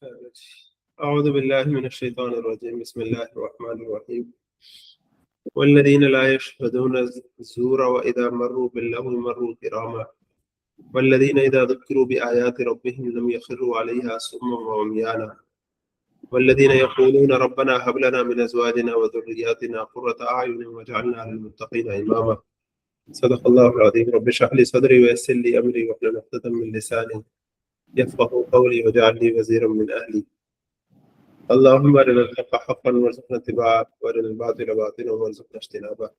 أعوذ بالله من الشيطان الرجيم بسم الله الرحمن الرحيم والذين لا يشهدون الزور وإذا مروا باللغو مروا كراما والذين إذا ذكروا بآيات ربهم لم يخروا عليها صما وعميانا والذين يقولون ربنا هب لنا من أزواجنا وذرياتنا قرة أعين واجعلنا للمتقين إماما صدق الله العظيم رب اشرح لي صدري ويسر لي أمري واحلل عقدة من لساني يفقهوا قولي واجعل لي وزيرا من أهلي اللهم ارنا الحق حقا وارزقنا اتباعه وارنا الباطل باطلا وارزقنا اجتنابه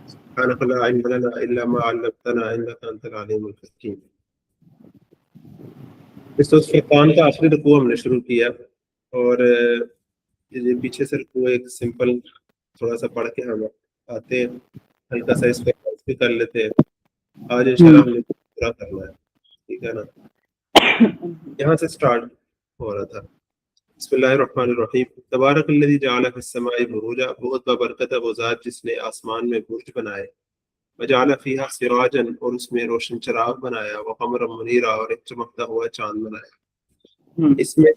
سبحانك لا علم لنا الا ما علمتنا انك انت العليم الحكيم. اس وقت فرقان کا آخری رکوع ہم نے شروع کیا اور یہ پیچھے سے رکوع ایک سمپل تھوڑا سا پڑھ کے ہم آتے ہیں، ہلکا سا اس کو بھی کر لیتے ہیں. آج انشاءاللہ ہم نے پورا کرنا ہے، ٹھیک ہے نا. یہاں سے سٹارٹ ہو رہا تھا. بسم اللہ الرحمن الرحیم. تبارک الذی جعل فی السماء بروجا، بہت بابرکت ہے وہ ذات جس نے آسمان میں برج بنائے. وجعل فیہا سراجا، اور اس میں روشن چراغ بنایا. وقمرا منیرا، اور ایک چمکتا ہوا چاند بنایا. اس میں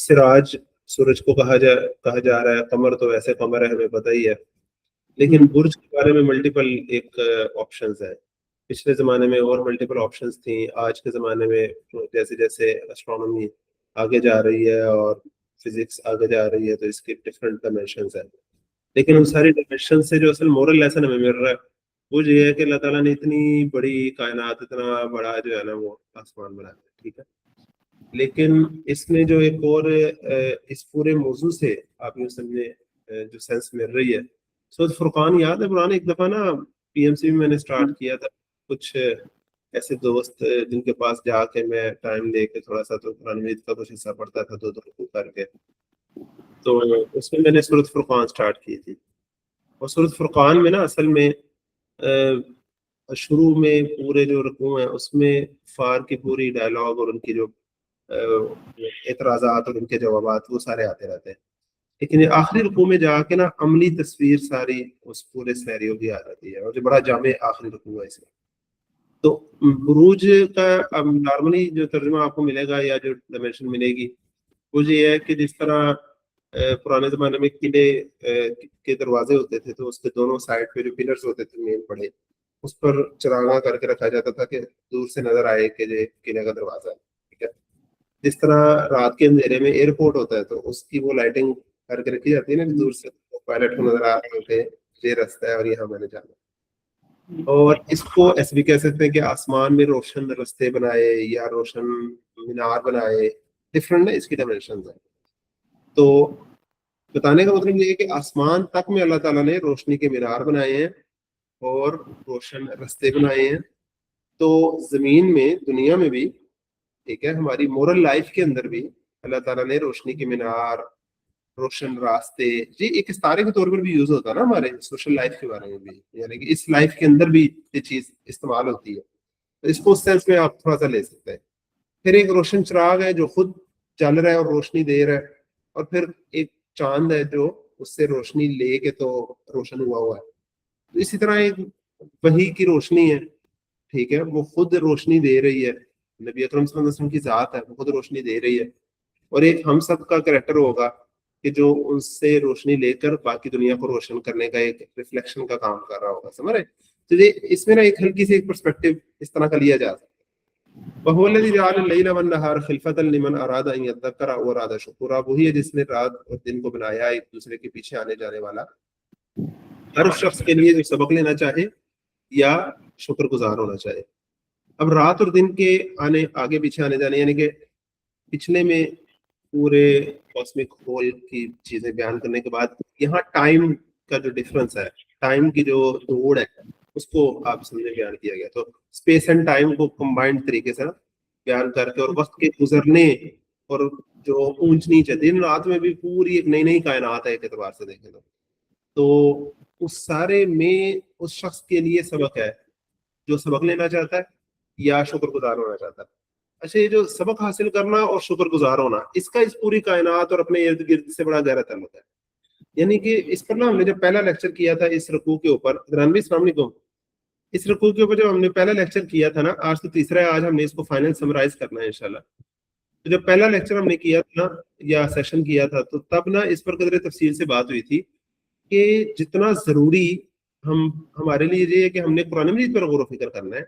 سراج سورج کو کہا جا رہا ہے، قمر تو ویسے قمر ہے ہمیں پتہ ہی ہے، لیکن برج کے بارے میں ملٹیپل ایک آپشنز ہیں. پچھلے زمانے میں اور ملٹیپل آپشنز تھیں. آج کے زمانے میں جیسے جیسے اسٹرانومی آگے جا رہی ہے اور فزکس آگے جا رہی ہے تو اس کے ڈفرینٹ ڈائمینشنز ہیں، لیکن ان ساری ڈائمینشن سے جو اصل مورل لیسن ہمیں مل رہا ہے وہ یہ ہے کہ اللہ تعالیٰ نے اتنی بڑی کائنات، اتنا بڑا جو ہے نا وہ آسمان بنایا ہے، ٹھیک ہے. لیکن اس میں جو ایک اور اس پورے موضوع سے آپ یوں سمجھے جو سینس مل رہی ہے. سورۃ فرقان یاد ہے پرانے ایک دفعہ نا پی ایم سی میں نے اسٹارٹ کیا تھا، کچھ ایسے دوست جن کے پاس جا کے میں ٹائم لے کے تھوڑا سا تو قرآن مجید کا کچھ حصہ پڑھتا تھا دو رکوع کر کے، تو اس میں نے سورۃ فرقان سٹارٹ کی تھی. اور سورۃ فرقان میں نا اصل میں شروع میں پورے جو رکوع ہیں اس میں کفار کی پوری ڈائلاگ اور ان کی جو اعتراضات اور ان کے جوابات وہ سارے آتے رہتے ہیں. لیکن یہ آخری رکوع میں جا کے نا عملی تصویر ساری اس پورے سینیریو کی آ جاتی ہے، اور جو بڑا جامع آخری رکوع ہے اس میں. تو بروج کا نارملی جو ترجمہ آپ کو ملے گا یا جو ڈائمینشن ملے گی وہ یہ ہے کہ جس طرح پرانے زمانے میں قلعے کے دروازے ہوتے تھے تو اس کے دونوں سائڈ پہ جو پلرز ہوتے تھے مین بڑے، اس پر چراغاں کر کے رکھا جاتا تھا کہ دور سے نظر آئے کہ یہ قلعے کا دروازہ ہے، ٹھیک ہے. جس طرح رات کے اندھیرے میں ایئرپورٹ ہوتا ہے تو اس کی وہ لائٹنگ کر کے رکھی جاتی ہے نا کہ دور سے پائلٹ کو نظر آ رہا ہے کہ یہ رستہ ہے اور یہاں میں نے جانا. اور اس کو ایسے بھی کہہ سکتے ہیں کہ آسمان میں روشن رستے بنائے یا روشن مینار بنائے، ڈفرنٹ ہے اس کی ڈائمینشنز ہیں. تو بتانے کا مطلب یہ ہے کہ آسمان تک میں اللہ تعالیٰ نے روشنی کے مینار بنائے ہیں اور روشن رستے بنائے ہیں. تو زمین میں، دنیا میں بھی، ٹھیک ہے، ہماری مورل لائف کے اندر بھی اللہ تعالیٰ نے روشنی کے مینار، روشن راستے، یہ ایک استارے کے طور پر بھی یوز ہوتا ہے نا ہمارے سوشل لائف کے بارے میں بھی، یعنی کہ اس لائف کے اندر بھی یہ چیز استعمال ہوتی ہے. تو اس کو اس سینس میں آپ تھوڑا سا لے سکتے ہیں. پھر ایک روشن چراغ ہے جو خود چل رہا ہے اور روشنی دے رہا ہے، اور پھر ایک چاند ہے جو اس سے روشنی لے کے تو روشن ہوا ہے. تو اسی طرح ایک وحی کی روشنی ہے، ٹھیک ہے، وہ خود روشنی دے رہی ہے. نبی اکرم صلی اللہ علیہ وسلم کی ذات ہے، وہ خود روشنی دے رہی ہے. اور ایک ہم سب کا کریکٹر ہوگا کہ جو ان سے روشنی لے کر باقی دنیا کو روشن کرنے کا ایک ریفلیکشن کا کام کر رہا ہوگا. سمجھ رہے؟ تو یہ اس میں نا ایک ہلکی سی ایک پرسپیکٹو اس طرح کا لیا جا سکتا ہے. وَهُوَ الَّذِي جَعَلَ اللَّيْلَ وَالنَّهَارَ خِلْفَةً لِمَنْ أَرَادَ أَن يَذَّكَّرَ أَوْ أَرَادَ شُكُورًا. وہی ہے جس نے رات اور دن کو بنایا ایک دوسرے کے پیچھے آنے جانے والا، ہر اس شخص کے لیے جو سبق لینا چاہے یا شکر گزار ہونا چاہے. اب رات اور دن کے آگے پیچھے آنے جانے، یعنی کہ پچھلے میں پورے کاسمک ہول کی چیزیں بیان کرنے کے بعد یہاں ٹائم کا جو ڈفرنس ہے، ٹائم کی جو دوڑ ہے، اس کو آپ سمجھے بیان کیا گیا. تو اسپیس اینڈ ٹائم کو کمبائنڈ طریقے سے بیان کر کے، اور وقت کے گزرنے اور جو اونچ نیچ ہے، دن رات میں بھی پوری ایک نئی کائنات ہے ایک اعتبار سے دیکھیں تو اس سارے میں اس شخص کے لیے سبق ہے جو سبق لینا چاہتا ہے یا شکر گزار ہونا چاہتا ہے. اچھا، یہ جو سبق حاصل کرنا اور شکر گزار ہونا، اس کا اس پوری کائنات اور اپنے ارد گرد سے بڑا گہرا تعلق ہے. یعنی کہ اس پر نا ہم نے جب پہلا لیکچر کیا تھا اس رکوع کے اوپر، رنوی السلام علیکم، اس رکوع کے اوپر جب ہم نے پہلا لیکچر کیا تھا نا، آج تو تیسرا ہے، آج ہم نے اس کو فائنل سمرائز کرنا ہے انشاءاللہ. تو جب پہلا لیکچر ہم نے کیا تھا نا یا سیشن کیا تھا تو تب نا اس پر قدر تفصیل سے بات ہوئی تھی کہ جتنا ضروری ہمارے لیے یہ ہے کہ ہم نے قرآن مجید پر غور و فکر کرنا ہے،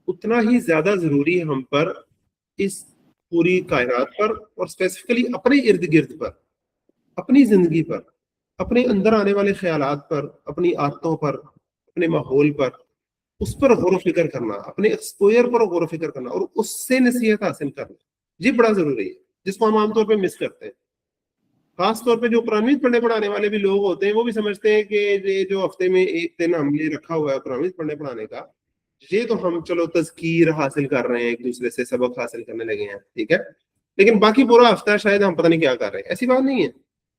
اتنا ہی زیادہ ضروری ہے ہم پر اس پوری کائنات پر اور اسپیسیفکلی اپنے ارد گرد پر، اپنی زندگی پر، اپنے اندر آنے والے خیالات پر، اپنی عادتوں پر، اپنے ماحول پر، اس پر غور و فکر کرنا، اپنے ایکسپوئر پر غور و فکر کرنا اور اس سے نصیحت حاصل کرنا، یہ بڑا ضروری ہے، جس کو ہم عام طور پہ مس کرتے ہیں۔ خاص طور پہ جو قرآن مجید پڑھنے پڑھانے والے بھی لوگ ہوتے ہیں وہ بھی سمجھتے ہیں کہ یہ جو ہفتے میں ایک دن ہم نے رکھا ہوا ہے قرآن مجید پڑھنے پڑھانے کا، یہ تو ہم چلو تذکیر حاصل کر رہے ہیں، ایک دوسرے سے سبق حاصل کرنے لگے ہیں، ٹھیک ہے، لیکن باقی پورا ہفتہ شاید ہم پتہ نہیں کیا کر رہے ہیں۔ ایسی بات نہیں ہے۔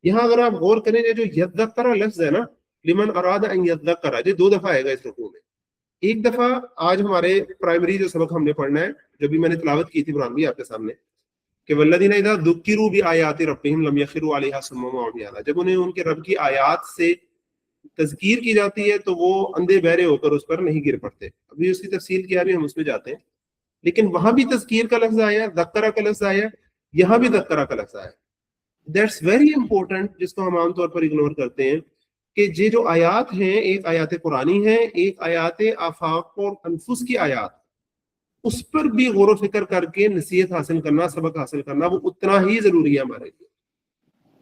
یہاں اگر آپ غور کریں جو یذکر لفظ ہے نا، لمن اراد ان یذکر، یہ 2 دفعہ آئے گا اس رکوع میں۔ ایک دفعہ آج ہمارے پرائمری جو سبق ہم نے پڑھنا ہے، جو بھی میں نے تلاوت کی تھی قرآن بھی آپ کے سامنے، کہ والذین اذا ذکروا بآیات ربہم لم یخروا علیہا صما وعمیانا، جب انہیں ان کے رب کی آیات سے تذکیر کی جاتی ہے تو وہ اندھے بہرے ہو کر اس پر نہیں گر پڑتے۔ ابھی اس کی تفصیل کیا بھی ہم اس میں جاتے ہیں، لیکن وہاں بھی تذکیر کا لفظ آیا، ذکرہ کا لفظ آیا، یہاں بھی ذکرہ کا لفظ آیا۔ دیٹس ویری امپورٹنٹ، جس کو ہم عام طور پر اگنور کرتے ہیں، کہ یہ جو آیات ہیں، ایک آیات قرآنی ہے، ایک آیات آفاق اور انفس کی آیات، اس پر بھی غور و فکر کر کے نصیحت حاصل کرنا، سبق حاصل کرنا، وہ اتنا ہی ضروری ہے ہمارے لیے۔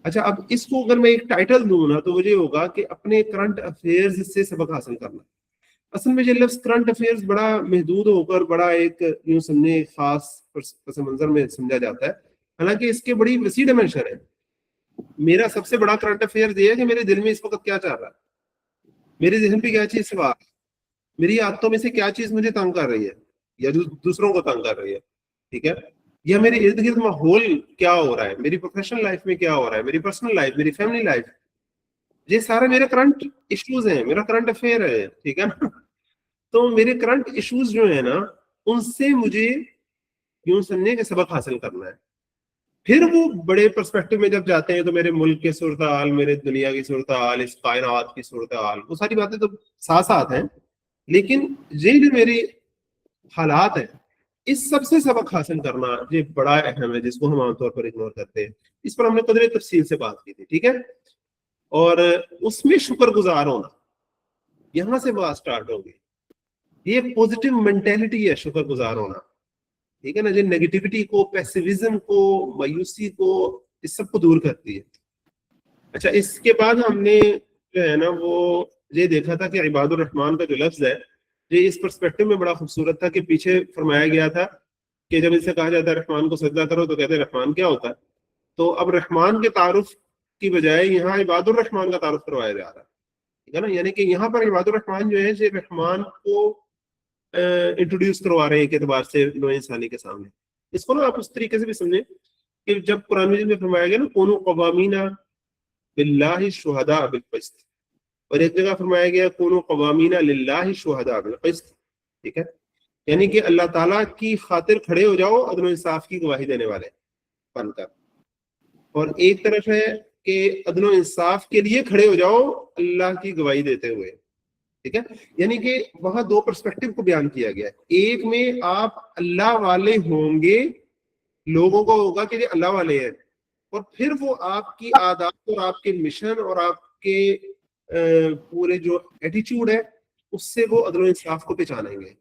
اچھا، اب اس کو اگر میں ایک ٹائٹل دوں نا تو وہ یہ ہوگا کہ اپنے کرنٹ افیئرز سے سبق حاصل کرنا۔ اصل میں یہ لفظ کرنٹ افیئرز بڑا محدود ہو کر بڑا ایک یوں سمجھے خاص پس منظر میں سمجھا جاتا ہے، حالانکہ اس کے بڑی وسیع ڈائمینشن ہے۔ میرا سب سے بڑا کرنٹ افیئر یہ ہے کہ میرے دل میں اس وقت کیا چل رہا ہے، میرے ذہن پہ کیا چیز سوار، میری عادتوں میں سے کیا چیز مجھے تنگ کر رہی ہے یا دوسروں کو تنگ کر رہی ہے، ٹھیک ہے، یا میرے ارد گرد ماحول کیا ہو رہا ہے، میری پروفیشنل لائف میں کیا ہو رہا ہے، میری پرسنل لائف، میری فیملی لائف، یہ سارے میرے کرنٹ ایشوز ہیں، میرا کرنٹ افیئر ہے، ٹھیک ہے نا۔ تو میرے کرنٹ ایشوز جو ہیں نا، ان سے مجھے یوں سمجھے کہ سبق حاصل کرنا ہے۔ پھر وہ بڑے پرسپیکٹو میں جب جاتے ہیں تو میرے ملک کے صورتحال، میرے دنیا کی صورتحال، اس کائنات کی صورتحال، وہ ساری باتیں تو ساتھ ساتھ ہیں، لیکن یہ جو میری حالات ہیں، اس سب سے سبق حاصل کرنا یہ بڑا اہم ہے، جس کو ہم عام طور پر اگنور کرتے ہیں۔ اس پر ہم نے قدر تفصیل سے بات کی تھی، ٹھیک ہے، اور اس میں شکر گزار ہونا، یہاں سے بات سٹارٹ ہوگی۔ یہ پوزیٹیو مینٹیلٹی ہے شکر گزار ہونا، ٹھیک ہے نا، جو نیگیٹیوٹی کو، پیسیوزم کو، مایوسی کو، اس سب کو دور کرتی ہے۔ اچھا، اس کے بعد ہم نے جو ہے نا وہ یہ دیکھا تھا کہ عباد الرحمن کا جو لفظ ہے یہ اس پرسپیکٹو میں بڑا خوبصورت تھا، کہ پیچھے فرمایا گیا تھا کہ جب اس سے کہا جاتا ہے رحمان کو سجدہ کرو تو کہتے ہیں رحمان کیا ہوتا ہے، تو اب رحمان کے تعارف کی بجائے یہاں عباد الرحمن کا تعارف کروایا جا رہا ہے، ٹھیک ہے نا، یعنی کہ یہاں پر عباد الرحمن جو ہے یہ رحمان کو انٹروڈیوس کروا رہے ہیں ایک اعتبار سے نوع انسانی کے سامنے۔ اس کو نا آپ اس طریقے سے بھی سمجھیں کہ جب قرآن مجید میں فرمایا گیا نا کونوا قوامین باللہ شہداء بالقسط، اور ایک جگہ فرمایا گیا کونوا قوامین للہ شہداء بالقسط، ٹھیک ہے، یعنی کہ اللہ تعالیٰ کی خاطر کھڑے ہو جاؤ عدل و انصاف کی گواہی دینے والے بن کر، اور ایک طرف ہے کہ عدل و انصاف کے لیے کھڑے ہو جاؤ اللہ کی گواہی دیتے ہوئے، ٹھیک ہے، یعنی کہ وہاں 2 پرسپیکٹو کو بیان کیا گیا ہے۔ ایک میں آپ اللہ والے ہوں گے، لوگوں کو ہوگا کہ یہ اللہ والے ہیں، اور پھر وہ آپ کی عادات اور آپ کے مشن اور آپ کے پورے جو ایٹیچیوڈ ہے اس سے وہ عدل و انصاف کو پہچانیں گے،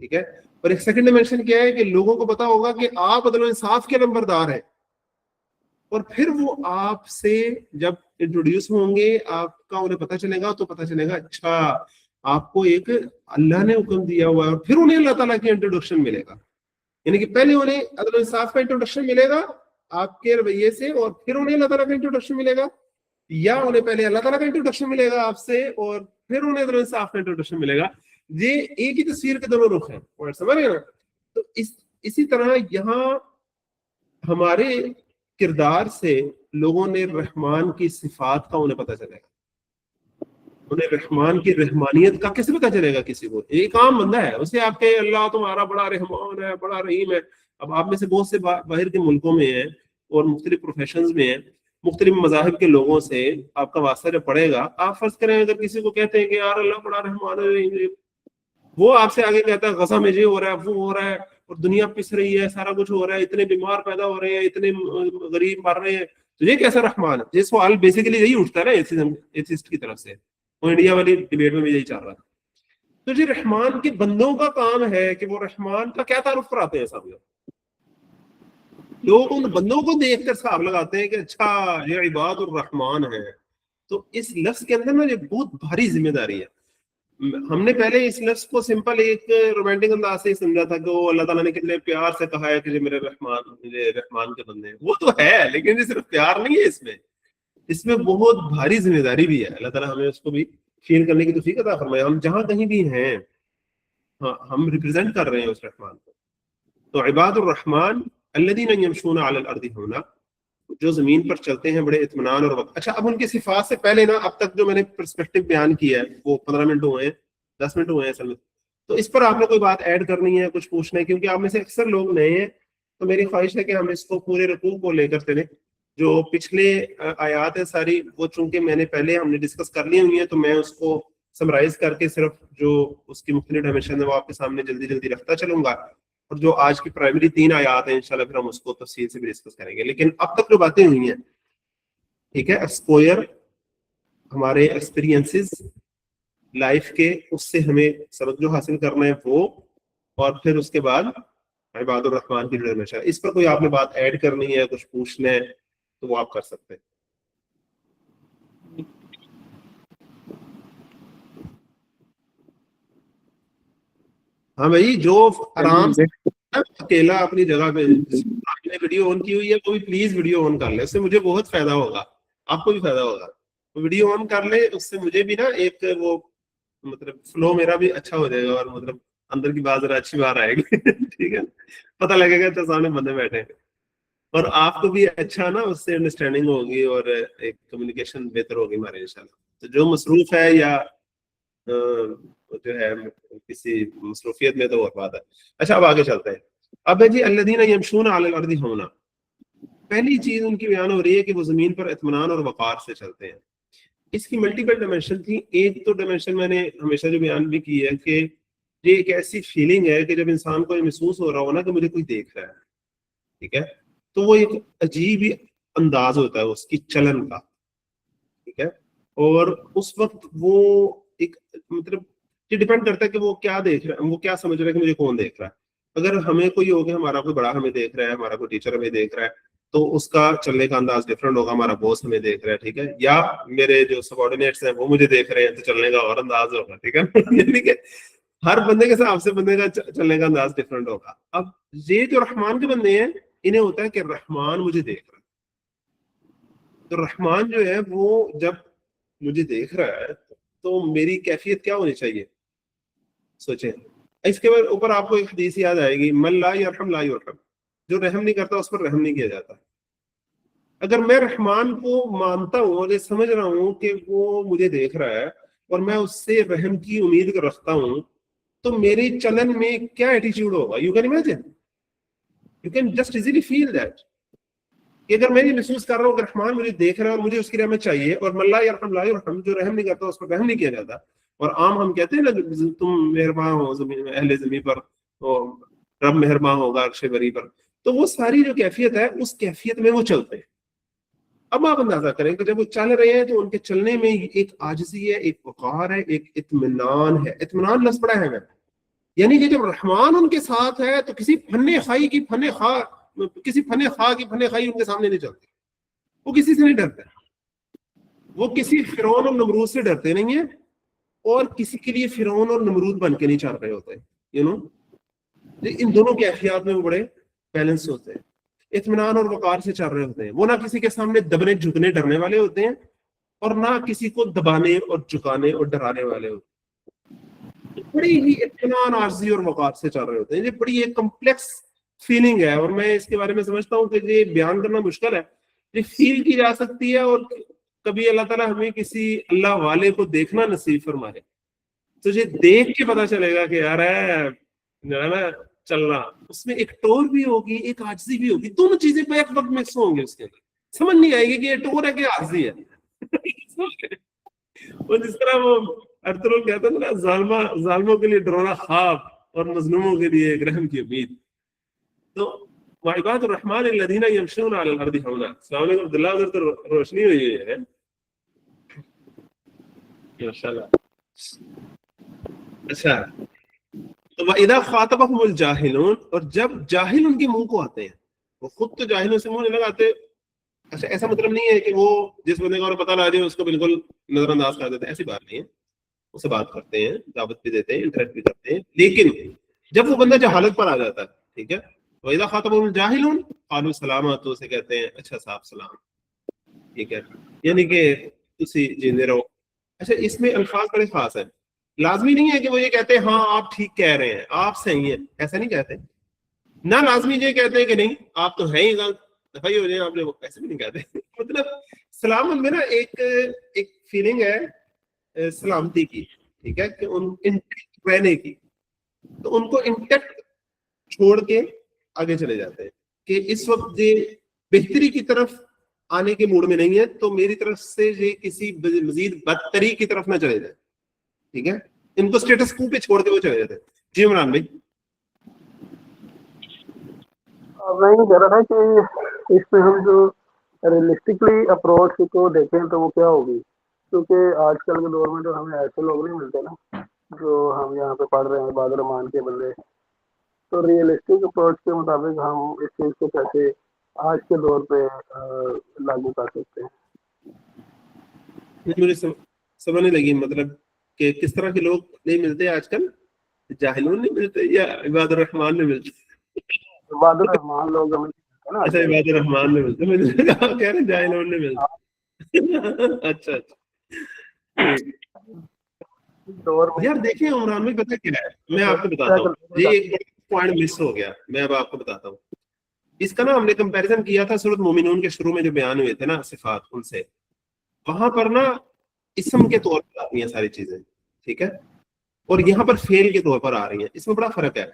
ٹھیک ہے، اور ایک سیکنڈ ڈائمینشن کیا ہے کہ لوگوں کو پتا ہوگا کہ آپ عدل و انصاف کے نمبردار ہیں، اور پھر وہ آپ سے جب انٹروڈیوس ہوں گے، آپ کا انہیں پتہ چلے گا تو پتہ چلے گا اچھا آپ کو ایک اللہ نے حکم دیا ہوا ہے، اور پھر انہیں اللہ تعالیٰ کی انٹروڈکشن ملے گا، یعنی کہ پہلے انہیں عدل و انصاف کا انٹروڈکشن ملے گا آپ کے رویے سے، اور پھر انہیں اللہ تعالیٰ کا انٹروڈکشن ملے گا، یا انہیں پہلے اللہ تعالیٰ کا انٹروڈکشن ملے گا آپ سے اور پھر انہیں عدل و انصاف کا انٹروڈکشن ملے گا۔ یہ ایک ہی تصویر کے دونوں رخ ہیں، سمجھ رہے ہیں نا؟ تو اسی طرح یہاں ہمارے کردار سے لوگوں نے رحمان کی صفات کا انہیں پتہ چلے گا، انہیں رحمان کی رحمانیت کا کیسے پتہ چلے گا؟ کسی کو ایک عام بندہ ہے اسے آپ کہ اللہ تمہارا بڑا رحمان ہے، بڑا رحیم ہے، اب آپ میں سے بہت سے باہر کے ملکوں میں ہیں اور مختلف پروفیشنز میں ہیں، مختلف مذاہب کے لوگوں سے آپ کا واسطہ جب پڑے گا، آپ فرض کریں اگر کسی کو کہتے ہیں کہ یار اللہ بڑا رحمان ہے، وہ آپ سے آگے کہتا ہے غزہ میں یہ ہو رہا ہے، وہ ہو رہا ہے، اور دنیا پس رہی ہے, سارا کچھ ہو رہا ہے, اتنے بیمار پیدا ہو رہے ہیں, اتنے غریب مر رہے ہیں, تو یہ کیسا رحمان ہے؟ یہ سوال بیسیکلی یہی اٹھتا ہے نا ایتھسٹ کی طرف سے. وہ انڈیا والی ڈبیٹ میں بھی یہی چل رہا ہے. تو یہ رحمان کے بندوں کا کام ہے کہ وہ رحمان کا کیا تعارف کراتے ہیں سب لوگ ان بندوں کو دیکھ کر حساب لگاتے ہیں کہ اچھا یہ عباد الرحمان ہے. تو اس لفظ کے اندر نا یہ بہت بھاری ذمہ داری ہے. ہم نے پہلے اس لفظ کو سمپل ایک رومانٹک انداز سے سمجھا تھا کہ وہ اللہ تعالیٰ نے کتنے پیار سے کہا ہے کہ میرے رحمان کے بندے ہیں. وہ تو ہے, لیکن یہ صرف پیار نہیں ہے, اس میں بہت بھاری ذمہ داری بھی ہے. اللہ تعالیٰ ہمیں اس کو بھی فیل کرنے کی توفیق عطا فرمائے. ہم جہاں کہیں بھی ہیں ہم ریپرزینٹ کر رہے ہیں اس رحمان کو. تو عباد الرحمن الذین یمشون علی الارض ہونا, جو زمین پر چلتے ہیں بڑے اطمینان اور وقت. اچھا, اب ان کی صفات سے پہلے نا اب تک جو میں نے پرسپیکٹو بیان کیا ہے وہ 15 منٹ ہوئے ہیں, 10 منٹ ہوئے ہیں اصل میں. تو اس پر آپ نے کوئی بات ایڈ کرنی ہے, کچھ پوچھنا ہے؟ کیونکہ آپ میں سے اکثر لوگ نئے ہیں, تو میری خواہش ہے کہ ہم اس کو پورے رکوع کو لے کر چلیں. جو پچھلے آیات ہیں ساری, وہ چونکہ میں نے پہلے ہم نے ڈسکس کر لی ہوئی ہیں, تو میں اس کو سمرائز کر کے صرف جو اس کی مختلف ڈائمینشن ہے وہ آپ کے سامنے جلدی جلدی رکھتا چلوں گا. اور جو آج کی پرائمری 3 آیات ہیں انشاءاللہ پھر ہم اس کو تفصیل سے بھی ڈسکس کریں گے. لیکن اب تک جو باتیں ہوئی ہیں, ٹھیک ہے, ایکسپوئر ہمارے ایکسپیرینسز لائف کے, اس سے ہمیں سبق جو حاصل کرنا ہے وہ, اور پھر اس کے بعد عباد الرحمن کی ڈائمینشن. اس پر کوئی آپ نے بات ایڈ کرنی ہے, کچھ پوچھنا ہے تو وہ آپ کر سکتے ہیں. ہاں بھائی, جو آرام سے اکیلا اپنی جگہ پہ ویڈیو آن کی ہوئی ہے وہ بھی پلیز ویڈیو آن کر لے, اس سے مجھے بہت فائدہ ہوگا, آپ کو بھی فائدہ ہوگا. ویڈیو آن کر لے, اس سے مجھے بھی نا ایک وہ مطلب فلو میرا بھی اچھا ہو جائے گا, اور مطلب اندر کی بات ذرا اچھی بات آئے گی. ٹھیک ہے, پتہ لگے گا تو سامنے بندے بیٹھے ہیں, اور آپ کو بھی اچھا نا اس سے انڈرسٹینڈنگ ہوگی اور ایک کمیونیکیشن بہتر ہوگی ہمارے انشاءاللہ. تو جو مصروف ہے یا جو ہے کسی مصروفیت میں, تو وہ بات ہے. اچھا, اب آگے چلتے ہیں. اب ہے جی الذین یمشون علی الارض ہونا. پہلی چیز ان کی بیان ہو رہی ہے کہ وہ زمین پر اطمینان اور وقار سے چلتے ہیں. اس کی ملٹیپل ڈائمینشن تھی. ایک تو ڈائمینشن میں نے ہمیشہ جو بیان بھی کی ہے کہ یہ ایک ایسی فیلنگ ہے کہ جب انسان کو یہ محسوس ہو رہا ہو نا کہ مجھے کوئی دیکھ رہا ہے, ٹھیک ہے, تو وہ ایک عجیب ہی انداز ہوتا ہے اس کی چلن کا, ٹھیک ہے. اور اس وقت وہ ایک مطلب یہ ڈیپینڈ کرتا ہے کہ وہ کیا دیکھ رہا ہے, وہ کیا سمجھ رہا ہے کہ مجھے کون دیکھ رہا ہے. اگر ہمیں کوئی ہو کہ ہمارا کوئی بڑا ہمیں دیکھ رہا ہے, ہمارا کوئی ٹیچر ہمیں دیکھ رہا ہے, تو اس کا چلنے کا انداز ڈفرینٹ ہوگا. ہمارا باس ہمیں دیکھ رہا ہے, ٹھیک ہے, یا میرے جو سبارڈینیٹس ہیں وہ مجھے دیکھ رہے ہیں, تو چلنے کا اور انداز ہوگا, ٹھیک ہے. یعنی کہ ہر بندے کے حساب سے بندے کا چلنے کا انداز ڈفرینٹ ہوگا. اب یہ جو رحمان کے بندے ہیں انہیں ہوتا ہے کہ رحمان مجھے دیکھ رہا ہے. تو رحمان جو ہے وہ جب مجھے دیکھ رہا ہے تو میری کیفیت کیا ہونی چاہیے, سوچیں. اس کے اوپر آپ کو ایک حدیث یاد آئے گی, من لا یرحم لا یرحم, جو رحم نہیں کرتا اس پر رحم نہیں کیا جاتا. اگر میں رحمان کو مانتا ہوں اور یہ سمجھ رہا ہوں کہ وہ مجھے دیکھ رہا ہے اور میں اس سے رحم کی امید رکھتا ہوں, تو میرے چلن میں کیا ایٹیچیوڈ ہوگا. You can imagine, you can just easily feel that کہ اگر میں یہ محسوس کر رہا ہوں کہ رحمان مجھے دیکھ رہا ہے اور مجھے اس کی رحمت چاہیے, اور من لا یرحم لا یرحم, جو رحم نہیں کرتا اس پر رحم نہیں کیا جاتا. اور عام ہم کہتے ہیں نا تم مہربان ہو زمین اہل زمین پر, تو رب مہربان ہوگا عرش بری پر. تو وہ ساری جو کیفیت ہے اس کیفیت میں وہ چلتے ہیں. اب آپ اندازہ کریں کہ جب وہ چل رہے ہیں تو ان کے چلنے میں ایک عاجزی ہے, ایک وقار ہے, ایک اطمینان ہے. اطمینان لفظ بڑا ہے, یعنی کہ جب رحمان ان کے ساتھ ہے تو کسی فن خائی کی فن خائی ان کے سامنے نہیں چلتی. وہ کسی سے نہیں ڈرتے, وہ کسی فرعون اور نمرود سے ڈرتے نہیں ہیں, اور کسی کے لیے فرعون اور نمرود بن کے نہیں چل رہے ہوتے. ان دونوں کیفیات میں وہ بڑے بیلنس ہوتے ہیں, اطمینان اور وقار سے چل رہے ہوتے ہیں. وہ نہ کسی کے سامنے دبنے جھکنے ڈرنے والے ہوتے ہیں, اور نہ کسی کو دبانے اور جھکانے اور ڈرانے والے ہوتے ہیں. بڑی ہی اطمینان عارضی اور وقار سے چل رہے ہوتے ہیں. یہ بڑی ایک کمپلیکس فیلنگ ہے, اور میں اس کے بارے میں سمجھتا ہوں کہ یہ بیان کرنا مشکل ہے. یہ فیل کی جا سکتی ہے, اور کبھی اللہ تعالیٰ ہمیں کسی اللہ والے کو دیکھنا نصیب فرمائے تو یہ دیکھ کے پتا چلے گا کہ یار ہے چل رہا, اس میں ایک ٹور بھی ہوگی, ایک عاجزی بھی ہوگی. دونوں چیزیں بیک وقت مکس ہوں گے. اس کے اندر سمجھ نہیں آئے گی کہ یہ ٹور ہے کہ عاجزی ہے. اور جس طرح وہ ارطغرل کہتا ہے نا, ظالموں کے لیے ڈرونا خواب اور مظلوموں کے لیے ایک رحم کی امید. تو وعباد الرحمن الذین یمشون علی الارض ہونا. السلام علیکم عبداللہ, ادھر تو روشنی ہوئی ہے ماشاءاللہ. اچھا, تو وَإِذَا خَاطَبَهُمُ الْجَاهِلُونَ, اور جب جاہل ان کے منہ کو آتے ہیں, وہ خود تو جاہلوں سے منہ نہیں لگاتے. اچھا, ایسا مطلب نہیں ہے کہ وہ جس بندے کو پتہ لگا دے اس کو بالکل نظر انداز کر دیتے ہیں, ایسی بات نہیں ہے. اس سے بات کرتے ہیں, دعوت بھی دیتے ہیں, انٹریکٹ بھی کرتے ہیں, لیکن جب وہ بندہ جہالت پر آ جاتا ہے, ٹھیک ہے, وَإِذَا خَاطَبَهُمُ الْجَاهِلُونَ قَالُوا سَلَامًا, تو اسے کہتے ہیں اچھا صاحب سلام, ٹھیک ہے, یعنی کہ تسی جیندے رہو. اچھا, اس میں الفاظ بڑے خاص ہیں. لازمی نہیں ہے کہ وہ یہ کہتے ہیں ہاں آپ ٹھیک کہہ رہے ہیں, آپ صحیح ہیں, ایسا نہیں کہتے. نہ لازمی یہ کہتے ہیں کہ نہیں آپ تو ہیں ہی غلط, دفاعی ہو جائیں آپ نے, ایسے بھی نہیں کہتے. مطلب سلام میں نا ایک فیلنگ ہے سلامتی کی, ٹھیک ہے, کہ ان انٹیکٹ رہنے کی, تو ان کو انٹیکٹ چھوڑ کے آگے چلے جاتے ہیں کہ اس وقت یہ بہتری کی طرف آنے کے موڈ میں نہیں ہے, تو میری طرف سے یہ کسی مزید بدتری کی طرف نہ چلے جائے, ٹھیک ہے. ان کو اسٹیٹس کو پہ چھوڑ کے وہ چلے جاتے ہیں. جی عمران بھائی. میں یہ کہہ رہا تھا کہ اس میں ہم جو ریئلسٹکلی اپروچ کو دیکھیں تو وہ کیا ہوگی, کیونکہ آج کل کے دور میں تو ہمیں ایسے لوگ نہیں ملتے نا جو ہم یہاں پہ پڑھ رہے ہیں عباد الرحمان کے بندے. تو ریئلسٹک اپروچ کے مطابق ہم اس چیز کو کیسے آج کے دور پہ لاگو کر سکتے ہیں. مجھے سمجھ نہیں لگی, مطلب کہ کس طرح کے لوگ نہیں ملتے آج کل, جاہلون نہیں ملتے یا عباد الرحمان نہیں ملتے؟ عباد الرحمان لوگ ہمیں نا. اچھا, عباد الرحمان نہیں ملتے, مجھے کہہ رہے جاہلون نہیں ملتے. اچھا یار دیکھیں عمران میں پتہ کیا ہے, میں آپ کو بتاتا ہوں, یہ ایک پوائنٹ مس ہو گیا, میں اب آپ کو بتاتا ہوں. اس کا نا ہم نے کمپیریزن کیا تھا سورۃ مومنون کے شروع میں جو بیان ہوئے تھے نا صفات, ان سے. وہاں پر نا اسم کے طور پر آتی ہیں ساری چیزیں, ٹھیک ہے, اور یہاں پر فعل کے طور پر آ رہی ہیں. اس میں بڑا فرق ہے.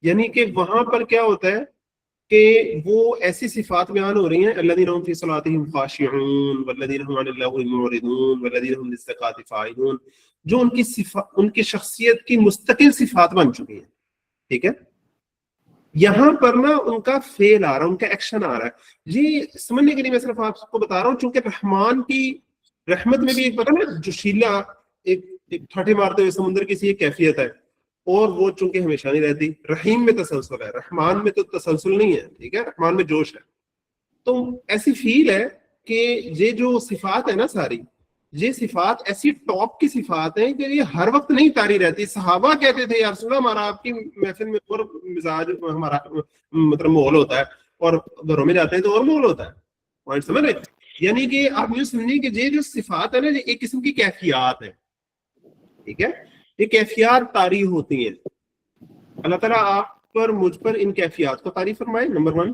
یعنی کہ وہاں پر کیا ہوتا ہے کہ وہ ایسی صفات بیان ہو رہی ہیں, الذین هم فی صلاتهم خاشعون والذین هم عن اللغو معرضون والذین هم للزکاۃ فاعلون, جو ان کی شخصیت کی مستقل صفات بن چکی ہیں, ٹھیک ہے. یہاں پر نا ان کا فعل آ رہا ہے, ان کا ایکشن آ رہا ہے. یہ سمجھنے کے لیے میں صرف آپ کو بتا رہا ہوں, چونکہ رحمان کی رحمت میں بھی ایک پتہ نا جوشیلا ایک ٹھاٹھے مارتے ہوئے سمندر کی سی ایک کیفیت ہے, اور وہ چونکہ ہمیشہ نہیں رہتی. رحیم میں تسلسل ہے, رحمان میں تو تسلسل نہیں ہے, ٹھیک ہے, رحمان میں جوش ہے. تو ایسی فیل ہے کہ یہ جو صفات ہے نا ساری, یہ صفات ایسی ٹاپ کی صفات ہیں کہ یہ ہر وقت نہیں تاری رہتی. صحابہ کہتے تھے یا رسول اللہ ہمارا آپ کی محفل میں اور مزاج ہمارا مطلب ماحول ہوتا ہے, اور گھروں میں جاتے ہیں تو اور ماحول ہوتا ہے. پوائنٹ سمجھ رہے؟ یعنی کہ آپ یہ سمجھیں کہ یہ جو صفات ہے نا, یہ ایک قسم کی کیفیات ہے, ٹھیک ہے. یہ کیفیات طاری ہوتی ہیں. اللہ تعالیٰ آپ پر مجھ پر ان کیفیات کو طاری فرمائے, نمبر 1.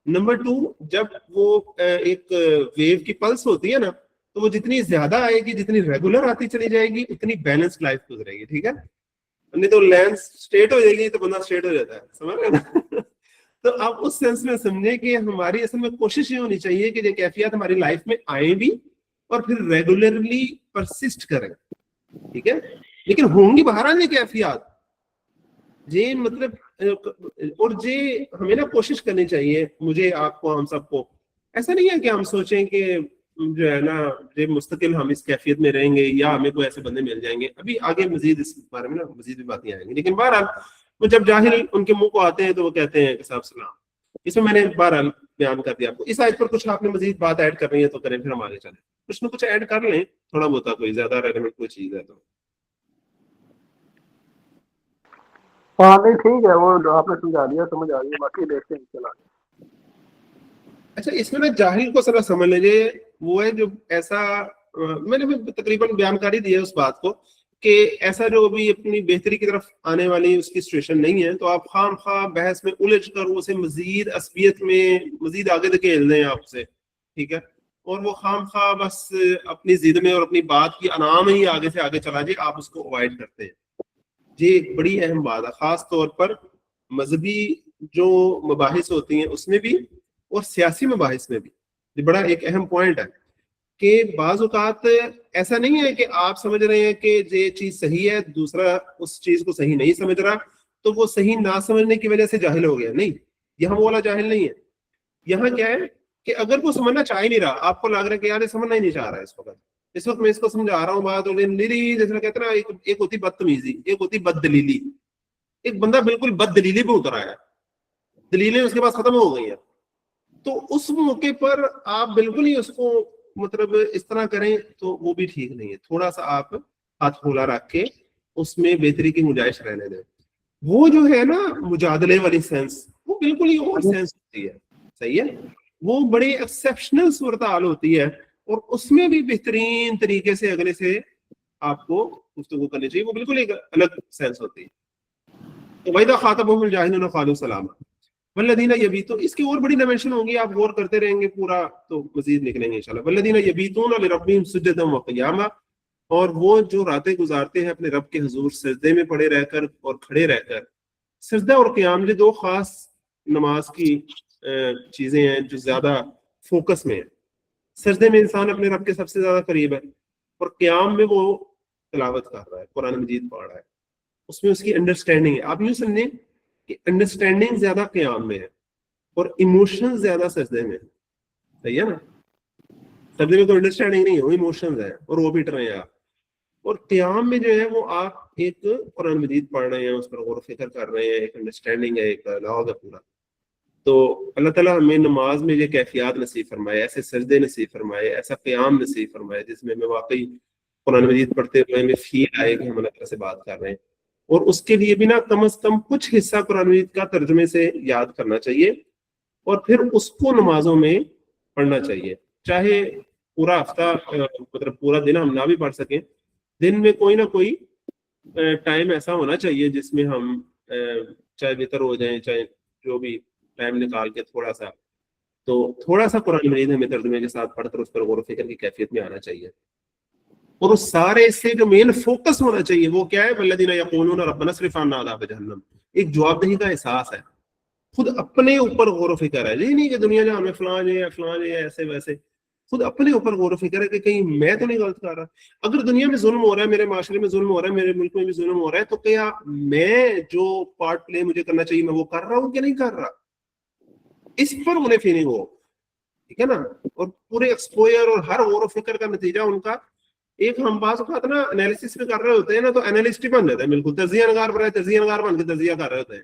نمبر 2, جب وہ ایک ویو کی پلس ہوتی ہے نا, تو وہ جتنی زیادہ آئے گی, جتنی ریگولر آتی چلی جائے گی, اتنی بیلنس لائف گزرے گی, ٹھیک ہے. نہیں تو لینس اسٹریٹ ہو جائے گی تو بندہ اسٹریٹ ہو جاتا ہے, سمجھ رہے نا. تو آپ اس سینس میں سمجھیں کہ ہماری اصل میں کوشش یہ ہونی چاہیے کہ یہ کیفیات ہماری لائف میں آئیں بھی اور پھر ریگولرلی پرسسٹ کریں, ٹھیک ہے. لیکن ہوں گی بہرحال یہ کیفیات, یہ مطلب, اور یہ ہمیں نا کوشش کرنی چاہیے, مجھے, آپ کو, ہم سب کو. ایسا نہیں ہے کہ ہم سوچیں کہ جو ہے نا یہ مستقل ہم اس کیفیت میں رہیں گے یا ہمیں کوئی ایسے بندے مل جائیں گے. ابھی آگے مزید اس بارے میں نا مزید بھی باتیں آئیں گی. لیکن بہرحال وہ جب جاہل ان کے منہ کو آتے ہیں تو وہ کہتے ہیں کہ صاحب سلام. اس میں نے بہرحال بیان کر دیا آپ کو. اس آیت پر کچھ آپ نے مزید بات ایڈ کر رہی ہے تو کریں, پھر ہم آگے چلیں. کچھ نہ کچھ ایڈ کر لیں تھوڑا بہت, کوئی زیادہ ریلیونٹ کوئی چیز ہے تو. ہاں نہیں ٹھیک ہے, وہ جو آپ نے سمجھا دیا سمجھ آ گئی, باقی دیکھتے ہیں چلا. اچھا, اس میں نا جاہل کو ذرا سمجھ لیجیے, وہ ہے جو ایسا, میں نے تقریباً بیان کر ہی دیا اس بات کو, کہ ایسا جو ابھی اپنی بہتری کی طرف آنے والی اس کی سچویشن نہیں ہے, تو آپ خام خواہ بحث میں الجھ کر اسے مزید عصبیت میں مزید آگے دھکیل دیں آپ سے, ٹھیک ہے. اور وہ خام خواہ بس اپنی ضد میں اور اپنی بات کی انا میں ہی آگے سے آگے چلا جائے, آپ اس کو اوائڈ کرتے ہیں. یہ ایک بڑی اہم بات ہے, خاص طور پر مذہبی جو مباحث ہوتی ہیں اس میں بھی, اور سیاسی مباحث میں بھی. یہ بڑا ایک اہم پوائنٹ ہے کہ بعض اوقات ایسا نہیں ہے کہ آپ سمجھ رہے ہیں کہ یہ چیز صحیح ہے, دوسرا اس چیز کو صحیح نہیں سمجھ رہا, تو وہ صحیح نہ سمجھنے کی وجہ سے جاہل ہو گیا. نہیں, یہاں وہ والا جاہل نہیں ہے. یہاں کیا ہے کہ اگر وہ سمجھنا چاہ ہی نہیں رہا, آپ کو لگ رہا ہے کہ یار یہ سمجھنا ہی نہیں چاہ رہا ہے اس وقت میں اس کو سمجھا رہا ہوں بات, اور جیسے کہتے ہیں نا, ایک ہوتی بدتمیزی, ایک ہوتی بد دلیلی. ایک بندہ بالکل بد دلیلی پہ اتر آیا, دلیلیں اس کے پاس ختم ہو گئی ہیں, تو اس موقع پر آپ بالکل ہی اس کو مطلب اس طرح کریں تو وہ بھی ٹھیک نہیں ہے. تھوڑا سا آپ ہاتھ کھولا رکھ کے اس میں بہتری کی گنجائش رہنے دیں. وہ جو ہے نا مجادلے والی سینس, وہ بالکل ہی اور سینس ہوتی ہے, صحیح ہے, وہ بڑی ایکسیپشنل صورتحال ہوتی ہے, اور اس میں بھی بہترین طریقے سے اگلے سے آپ کو گفتگو کرنی چاہیے, وہ بالکل ایک الگ سینس ہوتی ہے. تو وَإِذَا خَاطَبَهُمُ الْجَاهِلُونَ قَالُوا سَلَامًا وَالَّذِينَ يَبِيتُونَ, اس کی اور بڑی ڈائمینشن ہوگی, آپ غور کرتے رہیں گے پورا تو مزید نکلیں گے انشاءاللہ. وَالَّذِينَ يَبِيتُونَ لِرَبِّهِمْ سُجَّدًا وَقِيَامًا, اور وہ جو راتیں گزارتے ہیں اپنے رب کے حضور سجدے میں پڑے رہ کر اور کھڑے رہ کر. سجدہ اور قیام یہ دو خاص نماز کی چیزیں ہیں جو زیادہ فوکس میں ہیں. سجدے میں انسان اپنے رب کے سب سے زیادہ قریب ہے, اور قیام میں وہ تلاوت کر رہا ہے, قرآن مجید پڑھ رہا ہے, اس میں اس کی انڈرسٹینڈنگ ہے. آپ یوں سمجھیں کہ انڈرسٹینڈنگ زیادہ قیام میں ہے اور ایموشن زیادہ سجدے میں ہے. صحیح ہے نا, سجدے میں تو انڈرسٹینڈنگ نہیں ہے, وہ ایموشنز ہیں اور وہ بھی ڈر رہے ہیں آپ. اور قیام میں جو ہے وہ آپ ایک قرآن مجید پڑھ رہے ہیں, اس پر غور و فکر کر رہے ہیں, ایک انڈرسٹینڈنگ ہے, ایک لاگ ہے پورا. تو اللہ تعالیٰ ہمیں نماز میں یہ کیفیات نصیب فرمائے, ایسے سجدے نصیب فرمائے, ایسا قیام نصیب فرمائے جس میں واقعی قرآن مجید پڑھتے ہوئے ہمیں فیل آئے کہ ہم اللہ تعالیٰ سے بات کر رہے ہیں. اور اس کے لیے بھی نا کم از کم کچھ حصہ قرآن مجید کا ترجمے سے یاد کرنا چاہیے, اور پھر اس کو نمازوں میں پڑھنا چاہیے. چاہے پورا ہفتہ مطلب پورا دن ہم نہ بھی پڑھ سکیں, دن میں کوئی نہ کوئی ٹائم ایسا ہونا چاہیے جس میں ہم چاہے وطر ہو جائیں, چاہے جو بھی ٹائم نکال کے تھوڑا سا قرآن مجید ہمیں ترجمے کے ساتھ پڑھ کر اس پر غور و فکر کی کیفیت میں آنا چاہیے. اور اس سارے سے جو مین فوکس ہونا چاہیے وہ کیا ہے, والذین یقولون ربنا اصرف عنا عذاب جہنم. ایک جواب دہی کا احساس ہے, خود اپنے اوپر غور و فکر ہے. یہ نہیں کہ دنیا جہاں میں فلاں ہے ایسے ویسے, خود اپنے اوپر غور و فکر ہے کہ کہیں میں تو نہیں غلط کر رہا. اگر دنیا میں ظلم ہو رہا ہے, میرے معاشرے میں ظلم ہو رہا ہے, میرے ملک میں بھی ظلم ہو رہا ہے, تو کیا میں جو پارٹ پلے مجھے کرنا چاہیے میں وہ کر رہا ہوں کہ نہیں کر رہا, اس پر انہیں فیلنگ ہو, ٹھیک ہے نا. اور پورے ایکسپوئر اور ہر غور و فکر کا نتیجہ ان کا ایک, ہم بعض اوقات نا انالیسس میں کر رہے ہوتے ہیں نا, تو انالسٹ ہی بن جاتا ہے, بالکل تجزیہ نگار بن کے تجزیہ کر رہے ہوتے ہیں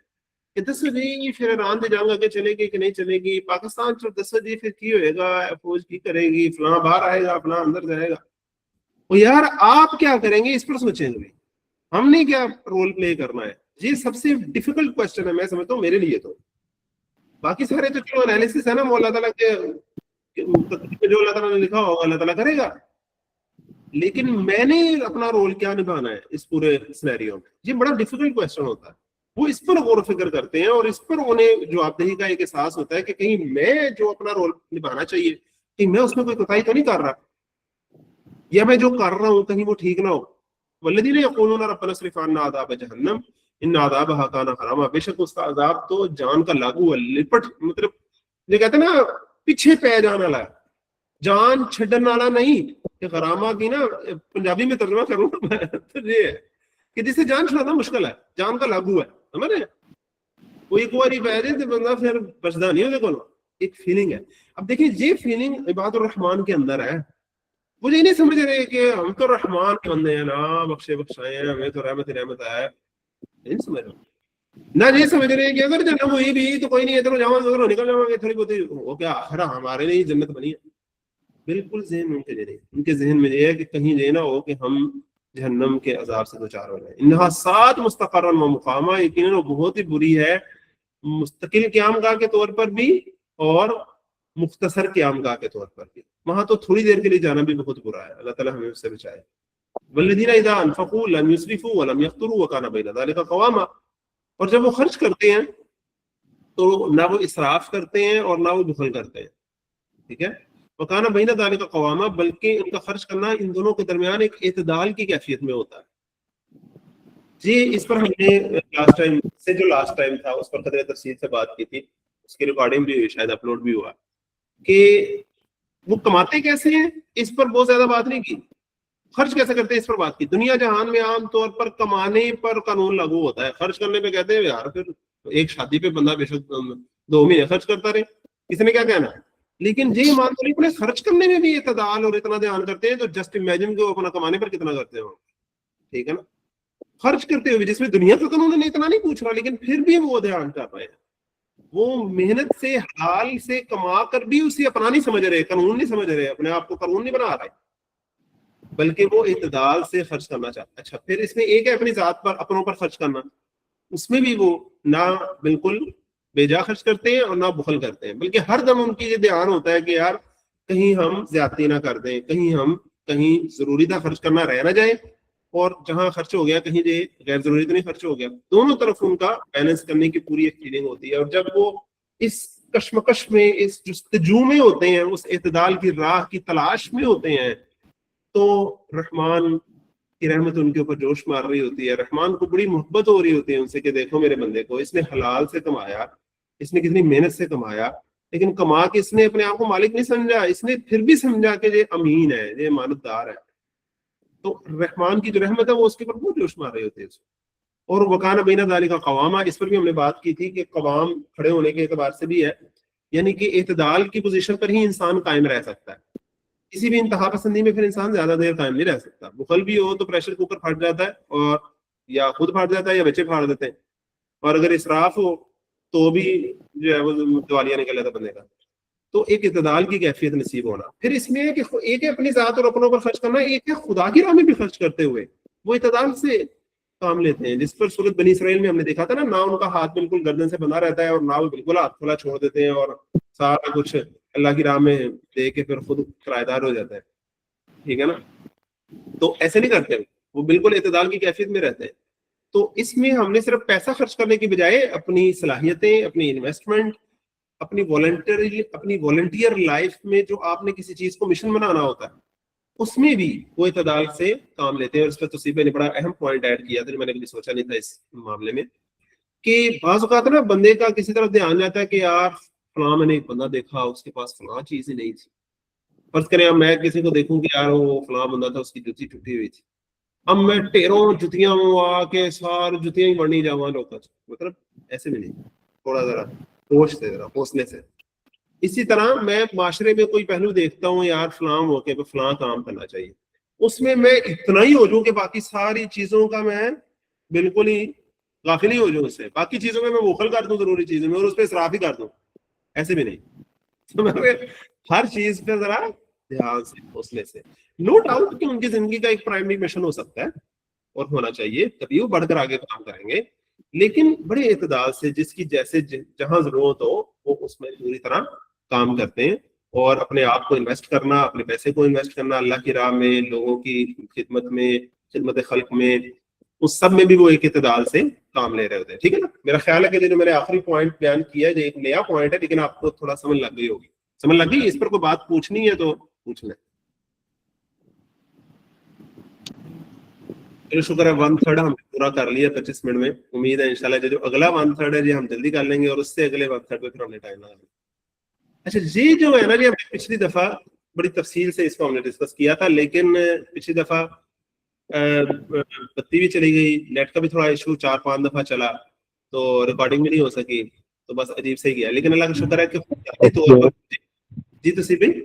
کہ دسو جی پھر ایران سے جنگ آگے چلے گی کہ نہیں چلے گی, پاکستان دسو جی پھر کی ہوئے گا, فوج کی کرے گی, فلاں باہر آئے گا, فلاں اندر جائے گا. وہ یار آپ کیا کریں گے اس پر سوچیں گے, ہم نے کیا رول پلے کرنا ہے. یہ سب سے ڈیفیکلٹ کوشچن ہے میں سمجھتا ہوں میرے لیے. تو باقی سارے تو چلو انالیسس ہے نا, وہ اللہ تعالیٰ کے جو اللہ تعالیٰ نے لکھا ہوگا اللہ تعالیٰ کرے گا, لیکن میں نے اپنا رول کیا نبھانا ہے اس پورے سینیریو میں. یہ بڑا ڈیفیکلٹ کوشچن ہوتا ہے. وہ اس پر غور و فکر کرتے ہیں اور اس پر انہیں جواب دہی کا ایک احساس ہوتا ہے کہ کہیں میں جو اپنا رول نبھانا چاہیے کہ میں اس میں کوئی کوتاہی تو نہیں کر رہا, یا میں جو کر رہا ہوں کہیں وہ ٹھیک نہ ہو. والذین یقولون ربنا اصرف عنا عذاب جہنم ان عذابها کان غراما, بے شک اس کا عذاب تو جان کا لاگو ہے, لپٹ, مطلب یہ کہتے ہیں نا پیچھے پہ جان والا ہے, جان چھڈن والا نہیں. کہ غرامہ کی نا پنجابی میں ترجمہ کروں تو یہ ہے کہ جسے جان چھڑانا مشکل ہے, جان کا لاگو ہے, سمجھ رہے ہیں. وہ ایک بار ہی پہ جائے تو بندہ پھر بچتا نہیں ہوگا. ایک فیلنگ ہے. اب دیکھیں یہ فیلنگ عباد الرحمان کے اندر ہے. وہ یہ نہیں سمجھ رہے کہ ہم تو رحمان کے بندے ہیں نا, بخشے بخشائے ہیں, ہمیں تو رحمت ہے, نہیں سمجھ رہے نہ. یہ سمجھ رہے کہ اگر جنت ہوئی بھی تو کوئی نہیں ہے, چلو جاؤ نکل جاؤ گے, تھوڑی بہت وہ کیا ہمارے لیے جنت بنی ہے. بالکل ذہن ان کے نہیں, ان کے ذہن میں یہ ہے کہ کہیں یہ نہ ہو کہ ہم جہنم کے عذاب سے دوچار ہو جائیں. انہا سات مستقرا و مقامہ, یقیناً وہ بہت ہی بری ہے مستقل قیام گاہ کے طور پر بھی اور مختصر قیام گاہ کے طور پر بھی. وہاں تو تھوڑی دیر کے لیے جانا بھی بہت برا ہے, اللہ تعالیٰ ہمیں اس سے بچائے. والذین اذا انفقوا لم يسرفوا ولم يقتروا وكان بين ذلك قواما, اور جب وہ خرچ کرتے ہیں تو نہ وہ اسراف کرتے ہیں اور نہ وہ بخل کرتے ہیں, ٹھیک ہے. وکان بین ذلک قواما, بلکہ ان کا خرچ کرنا ان دونوں کے درمیان ایک اعتدال کی کیفیت میں ہوتا ہے. جی اس پر ہم نے لاسٹ ٹائم تھا اس پر قدر تفصیل سے بات کی تھی, اس کی ریکارڈنگ بھی شاید اپلوڈ بھی ہوا, کہ وہ کماتے کیسے ہیں اس پر بہت زیادہ بات نہیں کی, خرچ کیسے کرتے ہیں اس پر بات کی. دنیا جہان میں عام طور پر کمانے پر قانون لاگو ہوتا ہے, خرچ کرنے پہ کہتے ہیں یار پھر ایک شادی پہ بندہ بے شک 2 مہینے خرچ کرتا رہے, کسی نے کیا کہنا. لیکن جی مان لو اپنے خرچ کرنے میں بھی اعتدال اور اتنا دھیان کرتے ہیں, تو جسٹ امیجن کہ وہ اپنا کمانے پر کتنا کرتے ہوں, ٹھیک ہے نا, خرچ کرتے ہوئے, جس میں دنیا کا قانون اتنا نہیں پوچھ رہا, لیکن پھر بھی وہ دھیان کر رہے ہیں, وہ محنت سے حلال سے کما کر بھی اسے اپنا نہیں سمجھ رہے, قانون نہیں سمجھ رہے, اپنے آپ کو قانون نہیں بنا رہے, بلکہ وہ اعتدال سے خرچ کرنا چاہتا ہے. اچھا, پھر اس میں ایک ہے اپنی ذات پر, اپنوں پر خرچ کرنا, اس میں بھی وہ نہ بالکل بے جا خرچ کرتے ہیں اور نہ بخل کرتے ہیں, بلکہ ہر دم ان کی یہ دھیان ہوتا ہے کہ یار کہیں ہم زیادتی نہ کر دیں, کہیں ضروری تھا خرچ کرنا رہ نہ جائے, اور جہاں خرچ ہو گیا کہیں یہ غیر ضروری تو نہیں خرچ ہو گیا. دونوں طرف ان کا بیلنس کرنے کی پوری ایک فیلنگ ہوتی ہے, اور جب وہ اس کشمکش میں, اس جستجو میں ہوتے ہیں, اس اعتدال کی راہ کی تلاش میں ہوتے ہیں, تو رحمان کی رحمت ان کے اوپر جوش مار رہی ہوتی ہے. رحمان کو بڑی محبت ہو رہی ہوتی ہے ان سے کہ دیکھو میرے بندے کو, اس نے حلال سے کمایا, اس نے کتنی محنت سے کمایا, لیکن کما کے اس نے اپنے آپ کو مالک نہیں سمجھا, اس نے پھر بھی سمجھا کہ یہ امین ہے, یہ امانت دار ہے. تو رحمان کی جو رحمت ہے وہ اس کے اوپر بہت جوش مار رہی ہوتی ہے. اور وکانہ بین ذالک قواما, اس پر بھی ہم نے بات کی تھی کہ قوام کھڑے ہونے کے اعتبار سے بھی ہے, یعنی کہ اعتدال کی پوزیشن پر ہی انسان قائم رہ سکتا ہے. کسی بھی انتہا پسندی میں پھر انسان زیادہ دیر قائم نہیں رہ سکتا. بخل بھی ہو تو پریشر کوکر پھٹ جاتا ہے, اور یا خود پھٹ جاتا ہے یا بچے پھاڑ دیتے ہیں, اور اگر اسراف ہو تو بھی جو ہے وہ دیوالیہ نکل جاتا بندے کا. تو ایک اعتدال کی کیفیت نصیب ہونا. پھر اس میں ہے کہ ایک ہے اپنی ذات اور اپنوں پر خرچ کرنا, ایک ہے خدا کی راہ میں بھی خرچ کرتے ہوئے وہ اعتدال سے کام لیتے ہیں, جس پر سورۃ بنی اسرائیل میں ہم نے دیکھا تھا نا, نہ ان کا ہاتھ بالکل گردن سے بندھا رہتا ہے اور نہ وہ بالکل ہاتھ کھلا چھوڑ دیتے ہیں, اور سارا کچھ اللہ کی راہ میں دے کے پھر خود کرایہ دار ہو جاتا ہے, ٹھیک ہے نا. تو ایسے نہیں کرتے, وہ بالکل اعتدال کی کیفیت میں رہتے ہیں. تو اس میں ہم نے صرف پیسہ خرچ کرنے کی بجائے اپنی صلاحیتیں, اپنی انویسٹمنٹ, اپنی والنٹیئر لائف میں جو آپ نے کسی چیز کو مشن بنانا ہوتا ہے, اس میں بھی وہ اعتدال سے کام لیتے ہیں. اور اس پہ توصیفہ نے بڑا اہم پوائنٹ ایڈ کیا تھا جو میں نے کبھی سوچا نہیں تھا اس معاملے میں, کہ بعض اوقات نا بندے کا کسی طرف دھیان جاتا ہے کہ یار فلاں میں نے ایک بندہ دیکھا, اس کے پاس فلاں چیز ہی نہیں تھی. فرض کریں اب میں کسی کو دیکھوں کہ یار وہ فلاں بندہ تھا, اس کی جوتی ٹوٹی ہوئی تھی, اب میں ٹیروں جتیاں آ کے ساری جتیاں ہی بڑھنی جاواں لوگ, مطلب ایسے بھی نہیں, تھوڑا ذرا ہوش سے, ذرا حوصلے سے. اسی طرح میں معاشرے میں کوئی پہلو دیکھتا ہوں, یار فلاں موقع پہ فلاں کام کرنا چاہیے, اس میں اتنا ہی ہو جاؤں کہ باقی ساری چیزوں کا میں بالکل ہی غافل ہی ہو جاؤں اس سے. باقی چیزوں میں بخل کر دوں ضروری چیزوں میں, اور اس پہ اسراف ہی کر دوں, ایسے بھی نہیں. تو میں ہر چیز پہ ذرا دھیان سے, حوصلے سے. نو ڈاؤٹ کہ ان کی زندگی کا ایک پرائمری مشن ہو سکتا ہے اور ہونا چاہیے, تبھی وہ بڑھ کر آگے کام کریں گے, لیکن بڑے اعتدال سے, جس کی جیسے جہاں ضرورت ہو وہ اس میں پوری طرح کام کرتے ہیں. اور اپنے آپ کو انویسٹ کرنا, اپنے پیسے کو انویسٹ کرنا اللہ کی راہ میں, لوگوں کی خدمت میں, خدمت خلق میں, اس سب میں بھی وہ ایک اعتدال سے کام لے رہے ہوتے ہیں. ٹھیک ہے نا. میرا خیال ہے کہ جو میں نے آخری پوائنٹ بیان کیا ہے ایک نیا پوائنٹ ہے, لیکن آپ کو تھوڑا سمجھ لگ گئی ہوگی. سمجھ لگ گئی؟ اس پر کوئی بات پوچھنی ہے تو پوچھ لیں. چلو شکر ہے, 1/3 ہم پورا کر لیا 25 منٹ میں. امید ہے انشاءاللہ جو اگلا 1/3 ہے جی ہم جلدی کر لیں گے, اور اس سے اگلے 1/3 پہ پھر ہم نے ٹائم لگا. اچھا یہ جو ہے نا جی, ہم نے پچھلی دفعہ بڑی تفصیل سے اس کو ہم نے ڈسکس کیا تھا, لیکن پچھلی دفعہ بتی بھی چلی گئی, نیٹ کا بھی تھوڑا ایشو 4-5 دفعہ چلا, تو ریکارڈنگ بھی نہیں ہو سکی, تو بس عجیب سے ہی گیا. لیکن اللہ کا شکر ہے کہ ذاتی طور پر جی تصیب بھائی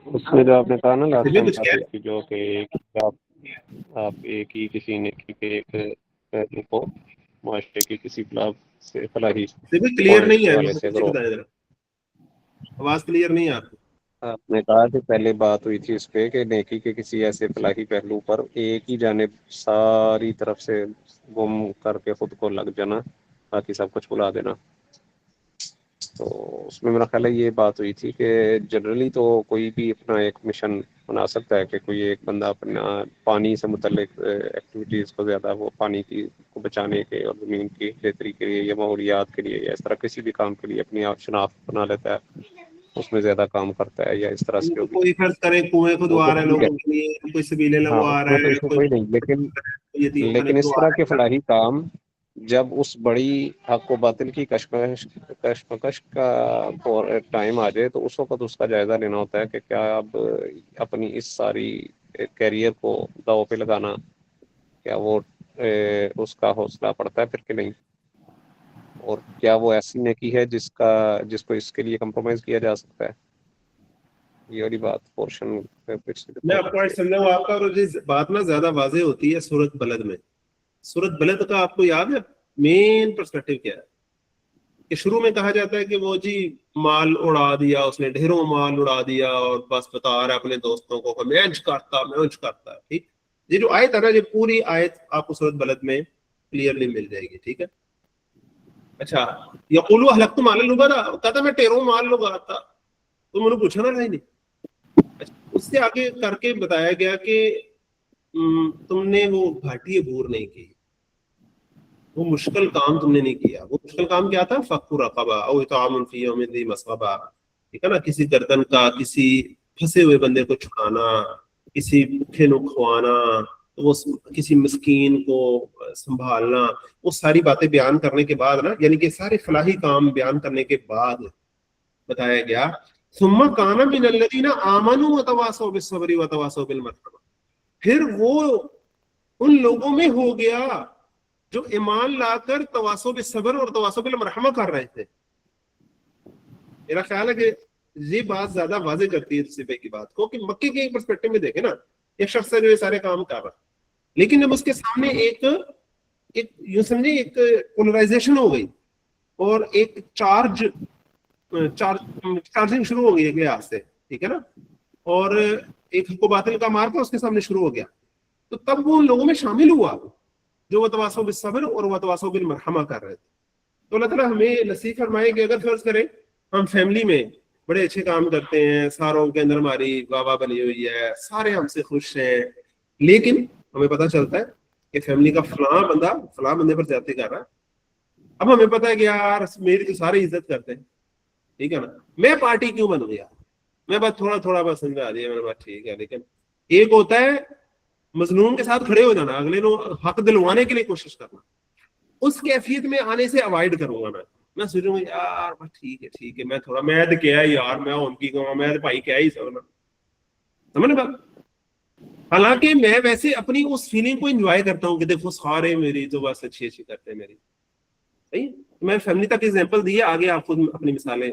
اس میں جو آپ نے کہا نا لاسٹ ٹائم کچھ کہہ ٹاپک کی, جو کہ آپ ایک ہی کسی نے ایک کو معاشرے کی کسی سے فلاحی کلیئر پوائنٹ نہیں کے ہے, حوالے مجھے سے کچھ بتائیں ذرا, آواز کلیئر نہیں ہے آپ کی. آپ نے کہا کہ پہلے بات ہوئی تھی اس پہ کہ نیکی کے کسی ایسے فلاحی پہلو پر ایک ہی جانب ساری طرف سے گم کر کے خود کو لگ جانا, باقی سب کچھ بلا دینا. تو اس میں میرا خیال ہے یہ بات ہوئی تھی کہ جنرلی تو کوئی بھی اپنا ایک مشن بنا سکتا ہے, کہ کوئی ایک بندہ اپنا پانی سے متعلق ایکٹیویٹیز کو زیادہ وہ پانی کی کو بچانے کے اور زمین کی بہتری کے لیے یا ماحولیات کے لیے یا اس طرح کسی بھی کام کے لیے اپنی آپ شناخت بنا لیتا ہے, اس میں زیادہ کام کرتا ہے, یا اس طرح سے جو بھی. کوئی فرض کرے کنویں وہ کھدوا تو رہا ہے ٹھیک ہے, لوگوں کے لیے, کوئی سبیلے ہاں لگوا اس رہا میں تو ہے, ایشو کوئی کوئی نہیں, یتیم خانے لیکن اس کھدوا طرح کے رہا ہے. فلاحی کام جب اس بڑی حق و باطل کی کشمکش کا ٹائم آ جائے, تو اس وقت اس کا جائزہ لینا ہوتا ہے کہ کیا اب اپنی اس ساری کیریئر کو داؤ پہ لگانا, کیا وہ اس کا حوصلہ پڑتا ہے پھر کہ نہیں. اور کیا وہ ایسی نیکی ہے جس کو اس کے لیے کمپرومائز کیا جا سکتا ہے؟ یہ والی بات پورشن میں آپ کو سمجھاؤں، آپ کا بات نا زیادہ واضح ہوتی ہے سورۃ بلد میں. سورۃ بلد کا آپ کو یاد ہے مین پرسپیکٹو کیا ہے؟ کہ شروع میں کہا جاتا ہے کہ وہ جی مال اڑا دیا اس نے، ڈھیروں مال اڑا دیا، اور بس بتا رہا ہے اپنے دوستوں کو میں انج کرتا. ٹھیک، یہ جو آیت ہے نا، یہ پوری آیت آپ کو سورۃ بلد میں کلیئرلی مل جائے گی. ٹھیک ہے. اچھا، یقولو اہلکت مالا لبدا، کہتا میں ٹیروں مال لگاتا. تو میں نے پوچھا نا نہیں. اچھا، اس سے آگے کر کے بتایا گیا کہ تم نے وہ گھاٹی عبور نہیں کی، وہ مشکل کام تم نے نہیں کیا. وہ مشکل کام کیا تھا؟ فک رقبہ او اطعام فی یوم ذی مسغبہ. ٹھیک ہے نا، کسی گردن کا کسی پھنسے ہوئے بندے کو چھڑانا، کسی بھوکے کو کھوانا، وہ کسی مسکین کو سنبھالنا. وہ ساری باتیں بیان کرنے کے بعد نا، یعنی کہ سارے فلاحی کام بیان کرنے کے بعد بتایا گیا ثم کان من الذین آمنوا وتواصوا بالصبر وتواصوا بالمرحمہ. پھر وہ ان لوگوں میں ہو گیا جو ایمان لا کر تواصوا بالصبر اور تواصوا بالمرحمہ کر رہے تھے. میرا خیال ہے کہ یہ بات زیادہ واضح کرتی ہے صفے کی بات کو، کہ مکے کے ایک پرسپیکٹو میں دیکھیں نا، ایک شخص ہے جو یہ سارے کام کر رہا، لیکن جب اس کے سامنے ایک یوں سمجھے ایک پولرائزیشن ہو گئی اور ایک چارجنگ شروع ہو گئی ایک لحاظ سے. ٹھیک ہے نا، اور ایک کو باطل کا مار کا اس کے سامنے شروع ہو گیا، تو تب وہ ان لوگوں میں شامل ہوا جو وتواصوا بالصبر اور وتواصوا بالمرحمہ کر رہے تھے. تو اللہ تعالیٰ ہمیں نصیحت فرمائے کہ اگر فرض کریں ہم فیملی میں بڑے اچھے کام کرتے ہیں، ساروں کے اندر ہماری واہ بنی ہوئی ہے، سارے ہم سے خوش ہیں، لیکن ہمیں پتہ چلتا ہے کہ فیملی کا فلاں بندے پر زیادتی کر رہا ہے. اب ہمیں پتہ ہے کہ یار میری تو سارے عزت کرتے ہیں، ٹھیک ہے نا، میں پارٹی کیوں بن گیا، میں بس تھوڑا بس سمجھا دیا میں نے، بات ٹھیک ہے. لیکن ایک ہوتا ہے مظلوم کے ساتھ کھڑے ہو جانا، اگلے کو حق دلوانے کے لیے کوشش کرنا، اس کیفیت میں آنے سے اوائڈ کروں گا. میں سوچوں گا یار بس ٹھیک ہے، میں تو کیا یار، میں ان کی کہوں میں بھائی کیا ہی سکنا، سمجھ بات. حالانکہ میں ویسے اپنی اس فیلنگ کو انجوائے کرتا ہوں کہ دیکھو سارے میری تو بس اچھی کرتے ہیں میری. صحیح، میں فیملی تک ایگزامپل دی ہے، آگے آپ خود اپنی مثالیں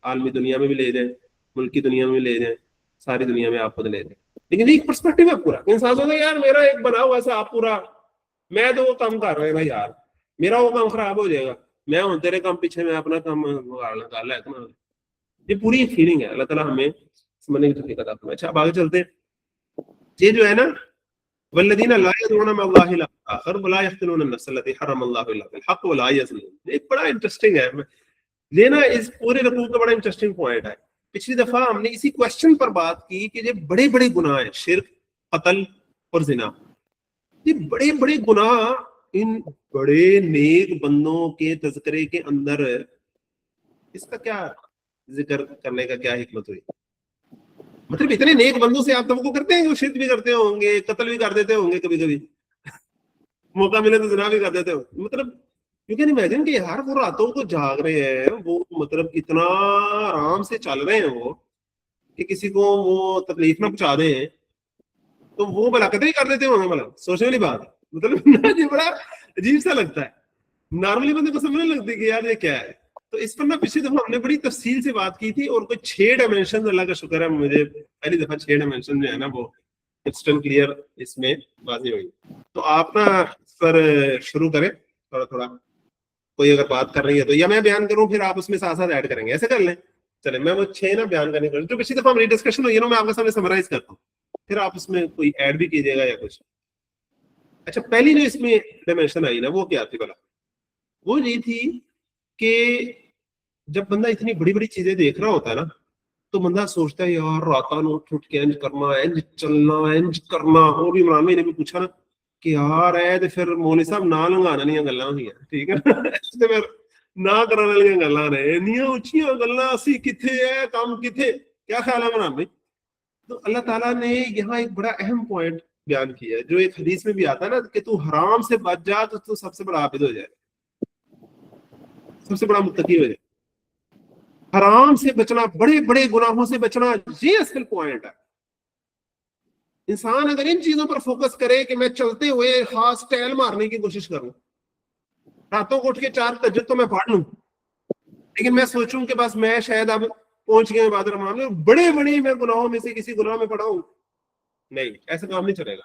عالمی دنیا میں بھی لے جائیں، ملکی دنیا میں بھی لے جائیں، ساری دنیا میں آپ خود لے جائیں. لیکن ایک پرسپیکٹو ہے پورا. انسان ہوتا ہے یار میرا ایک بنا ہوا سا آپ پورا، میں تو وہ کام کر رہا ہے بھائی یار، میرا وہ کام خراب ہو جائے گا، میں ہوں تیرے کام پیچھے میں اپنا کام نکال رہا ہے. یہ پوری ایک فیلنگ ہے. اللہ تعالیٰ ہمیں سمجھنے کی توفیق عطا فرمائے. اچھا اب آگے چلتے ہیں. یہ جو ہے نا والذین لا یدعون مع اللہ الہ آخر ولا یقتلون النفس التي حرم اللہ الا بالحق ولا یزنون. ایک بڑا انٹرسٹنگ ہے یہ نا، اس پورے رکوع کا بڑا انٹرسٹنگ پوائنٹ ہے. پچھلی دفعہ ہم نے اسی کوشچن پر بات کی کہ یہ بڑے بڑے گناہ ہیں، شرک، قتل اور زنا. یہ بڑے بڑے گناہ ان بڑے نیک بندوں کے تذکرے کے اندر اس کا کیا ذکر کرنے کا کیا حکمت ہوئی؟ مطلب اتنے نیک بندوں سے آپ توقع کرتے ہیں کہ وہ شرک بھی کرتے ہوں گے، قتل بھی کر دیتے ہوں گے، کبھی کبھی موقع ملے تو زنا بھی کر دیتے ہوں. مطلب یو کین امیجن کہ یار وہ راتوں کو جاگ رہے ہیں، وہ مطلب اتنا آرام سے چل رہے ہیں وہ کہ کسی کو وہ تکلیف نہ پہنچا دیں، تو وہ بلاکتیں ہی کر دیتے ہوں گے. مطلب سوچنے والی بات ہے. مطلب یہ بڑا عجیب سا لگتا ہے، نارملی بندے کو سمجھنے لگتی کہ یار یہ کیا ہے. تو اس پر نا پچھلی دفعہ ہم نے بڑی تفصیل سے بات کی تھی، اور کوئی 6 ڈائمینشن، اللہ کا شکر ہے مجھے پہلی دفعہ 6 ڈائمینشن جو ہے نا وہ انسٹنٹ کلیئر اس میں واضح ہوئی. تو آپ نا اس پر شروع کریں تھوڑا. کوئی اگر بات کر رہی ہے تو یا میں بیان کروں، پھر آپ اس میں ساتھ ایڈ کریں گے، ایسے کر لیں. چلیں میں وہ 6 نا بیان کرنے جو پچھلی دفعہ ہماری ڈسکشن ہوئی ہے نا، میں آپ کے سامنے سمرائز کرتا ہوں، پھر آپ اس میں کوئی ایڈ بھی کیجیے گا یا کچھ. اچھا، پہلی جو اس میں ڈائمینشن آئی نا وہ کیا تھی بلا؟ وہ یہ تھی کہ جب بندہ اتنی بڑی بڑی چیزیں دیکھ رہا ہوتا ہے نا، تو بندہ سوچتا ہے یار راتاں نو اٹھ کے انج کرنا، انج چلنا، انج کرنا. وہ بھی عمران بھائی نے بھی پوچھا نا کہ یار ہے تو پھر مولوی صاحب نہ لنگانے والی گلاں ہوئی ہیں، ٹھیک ہے تے پھر نہ کرنے والی گلاں نے انیاں اونچیاں گلاں، اسی کتھے ہے کام کتھے، کیا خیال ہے عمران بھائی؟ تو اللہ تعالیٰ نے یہاں ایک بڑا اہم پوائنٹ بیان کیا ہے، جو ایک حدیث میں بھی آتا ہے نا کہ تو حرام سے بچ جا تو تو سب سے بڑا عابد ہو جائے، سب سے بڑا متقی ہو جائے. حرام سے بچنا، بڑے بڑے گناہوں سے بچنا، یہ اصل پوائنٹ ہے. انسان اگر ان چیزوں پر فوکس کرے کہ میں چلتے ہوئے خاص ٹیل مارنے کی کوشش کروں، راتوں کو اٹھ کے 4 تہجد تو میں پڑھ لوں، لیکن میں سوچوں کہ بس میں شاید اب پہنچ گیا عبادت الرحمان میں، بڑے بڑے میں گناہوں میں سے کسی گناہ میں پڑا ہوں، نہیں، ایسا کام نہیں چلے گا۔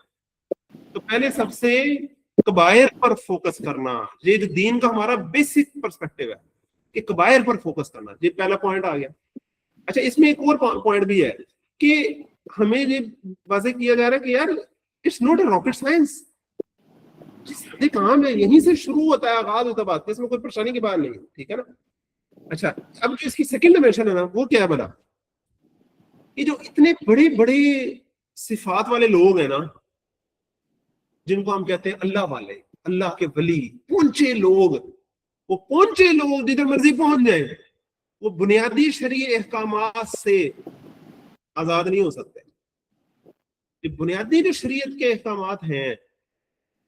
تو پہلے سب سے کبائر پر فوکس کرنا، یہ جو دین کا ہمارا بیسک پرسپیکٹو ہے کہ کبائر پر فوکس کرنا، یہ پہلا پوائنٹ آ گیا۔ اچھا، اس میں ایک اور پوائنٹ بھی ہے کہ ہمیں یہ واضح کیا جا رہا ہے کہ یار it's not a rocket science, یہ کام ہے، یہیں سے شروع ہوتا ہے، آغاز ہوتا ہے بات کا، اس میں کوئی پریشانی کی بات نہیں ہے، ٹھیک ہے نا۔ اچھا، اب جو اس کی سیکنڈ ڈائمینشن ہے نا، وہ کیا ہے بنا، یہ جو اتنے بڑے بڑے صفات والے لوگ ہیں نا، جن کو ہم کہتے ہیں اللہ والے، اللہ کے ولی، پہنچے لوگ، وہ پہنچے لوگ جدھر مرضی پہنچ جائیں، وہ بنیادی شرعی احکامات سے آزاد نہیں ہو سکتے۔ یہ بنیادی جو شریعت کے احکامات ہیں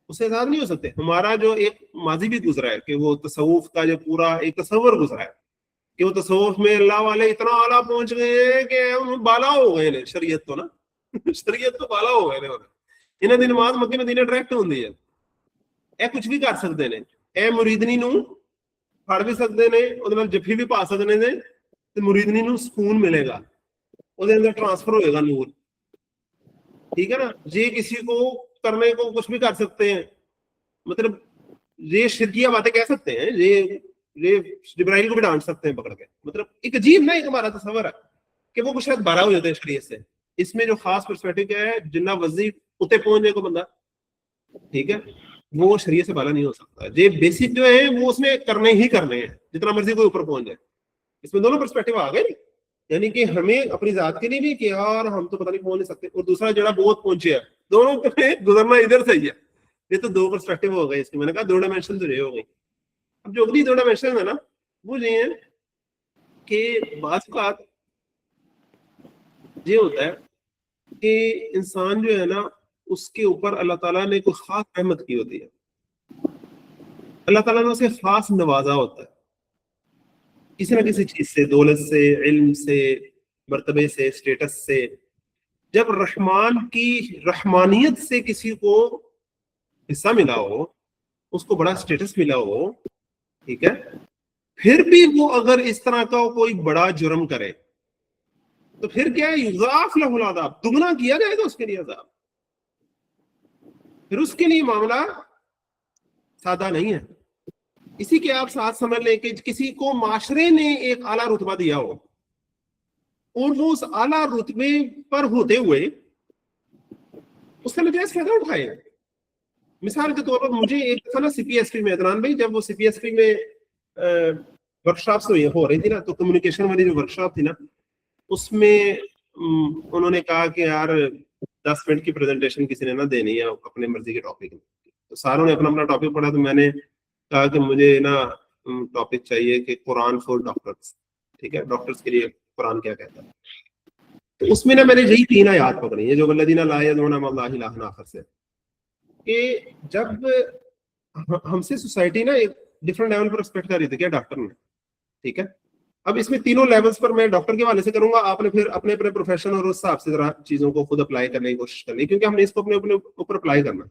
اس سے آزاد نہیں ہو سکتے۔ ہمارا جو ایک ماضی بھی گزرا ہے کہ وہ تصوف کا جو پورا ایک تصور گزرا ہے کہ وہ تصوف میں اللہ والے اتنا اعلیٰ پہنچ گئے ہیں کہ ہم بالا ہو گئے ہیں، شریعت تو نا شریعت تو بالا ہو گئے ہیں، انہاں دی نماز مکے مدینے ڈائریکٹ ہوندی ہے، اے کچھ بھی کر سکتے ہیں، اے مریدنی نو پڑھ بھی سکتے ہیں، وہ نال جفی بھی پا سکتے ہیں، تے مریدنی نو سکون ملے گا، وہ اندر ٹرانسفر ہوئے گا نور، ٹھیک ہے نا۔ یہ کسی کو کرنے کو کچھ بھی کر سکتے ہیں، مطلب یہ شرکیہ باتیں کہہ سکتے ہیں، یہ جبرائیل کو بھی ڈانٹ سکتے ہیں پکڑ کے، مطلب ایک عجیب نا ایک ہمارا تصور ہے کہ وہ کچھ شاید بارہ ہو جاتے ہیں شریعت سے۔ اس میں جو خاص پرسپیکٹو کیا ہے، جنہ وزی اتنے پہنچ جائے کو بندہ، ٹھیک ہے، وہ شریعت سے بالا نہیں ہو سکتا۔ یہ بیسک جو ہے وہ اس میں کرنے ہی کرنے ہیں، جتنا مرضی کوئی اوپر پہنچ جائے۔ اس میں دونوں پرسپیکٹو آ گئے، یعنی کہ ہمیں اپنی ذات کے لیے بھی کہ یار ہم تو پتہ نہیں پہنچ نہیں سکتے، اور دوسرا جڑا بہت پہنچے ہے، دونوں پہ گزرنا ادھر سے ہی ہے۔ یہ تو دو پرسپیکٹو ہو گئے اس کی، میں نے کہا 2 ڈائمینشن تو یہ ہو گئی۔ اب جو اگلی 2 ڈائمینشن ہے نا، وہ یہ ہے کہ بعض اوقات یہ ہوتا ہے کہ انسان جو ہے نا، اس کے اوپر اللہ تعالیٰ نے کوئی خاص رحمت کی ہوتی ہے، اللہ تعالیٰ نے اسے خاص نوازا ہوتا ہے کسی نہ کسی چیز سے، دولت سے، علم سے، مرتبے سے، اسٹیٹس سے۔ جب رحمان کی رحمانیت سے کسی کو حصہ ملا ہو، اس کو بڑا اسٹیٹس ملا ہو، ٹھیک ہے، پھر بھی وہ اگر اس طرح کا کوئی بڑا جرم کرے تو پھر کیا ہے، یضاف لہ العذاب، دگنا کیا جائے گا اس کے لیے عذاب۔ پھر اس کے لیے معاملہ سادہ نہیں ہے۔ اسی کے آپ ساتھ سمجھ لیں کہ کسی کو معاشرے نے ایک اعلیٰ رتبہ دیا ہو اور وہ اس اعلیٰ رتبے پر ہوتے ہوئے اس کا نجائز فائدہ اٹھائے۔ مثال کے طور پر مجھے ایک دفعہ نا سی پی ایس پی میں، عدنان بھائی جب وہ سی پی ایس پی میں ورک شاپس ہو رہی تھی نا، تو کمیونیکیشن والی جو ورک شاپ تھی نا، اس میں انہوں نے کہا کہ یار 10 منٹ کی پریزنٹیشن کسی نے نہ دینی ہے اپنے مرضی کے ٹاپک میں۔ تو ساروں نے اپنا اپنا ٹاپک پڑھا، تو میں نے کہا کہ مجھے نا ٹاپک چاہیے کہ قرآن فور ڈاکٹرز، ٹھیک ہے، ڈاکٹرز کے لیے قرآن کیا کہتا ہے۔ تو اس میں نا میں نے یہی 3 آیات پکڑی ہیں جو والذین لا یدعون مع اللہ الہا آخر سے، کہ جب ہم سے سوسائٹی نا ایک ڈفرنٹ لیول پر ایکسپیکٹ کر رہی تھی کیا ڈاکٹر نے، ٹھیک ہے۔ اب اس میں تینوں لیولز پر میں ڈاکٹر کے حوالے سے کروں گا، آپ نے پھر اپنے اپنے پروفیشن اور اس حساب سے ذرا چیزوں کو خود اپلائی کرنے کی کوشش کرنی، کیونکہ ہم نے اس کو اپنے اوپر اپلائی کرنا۔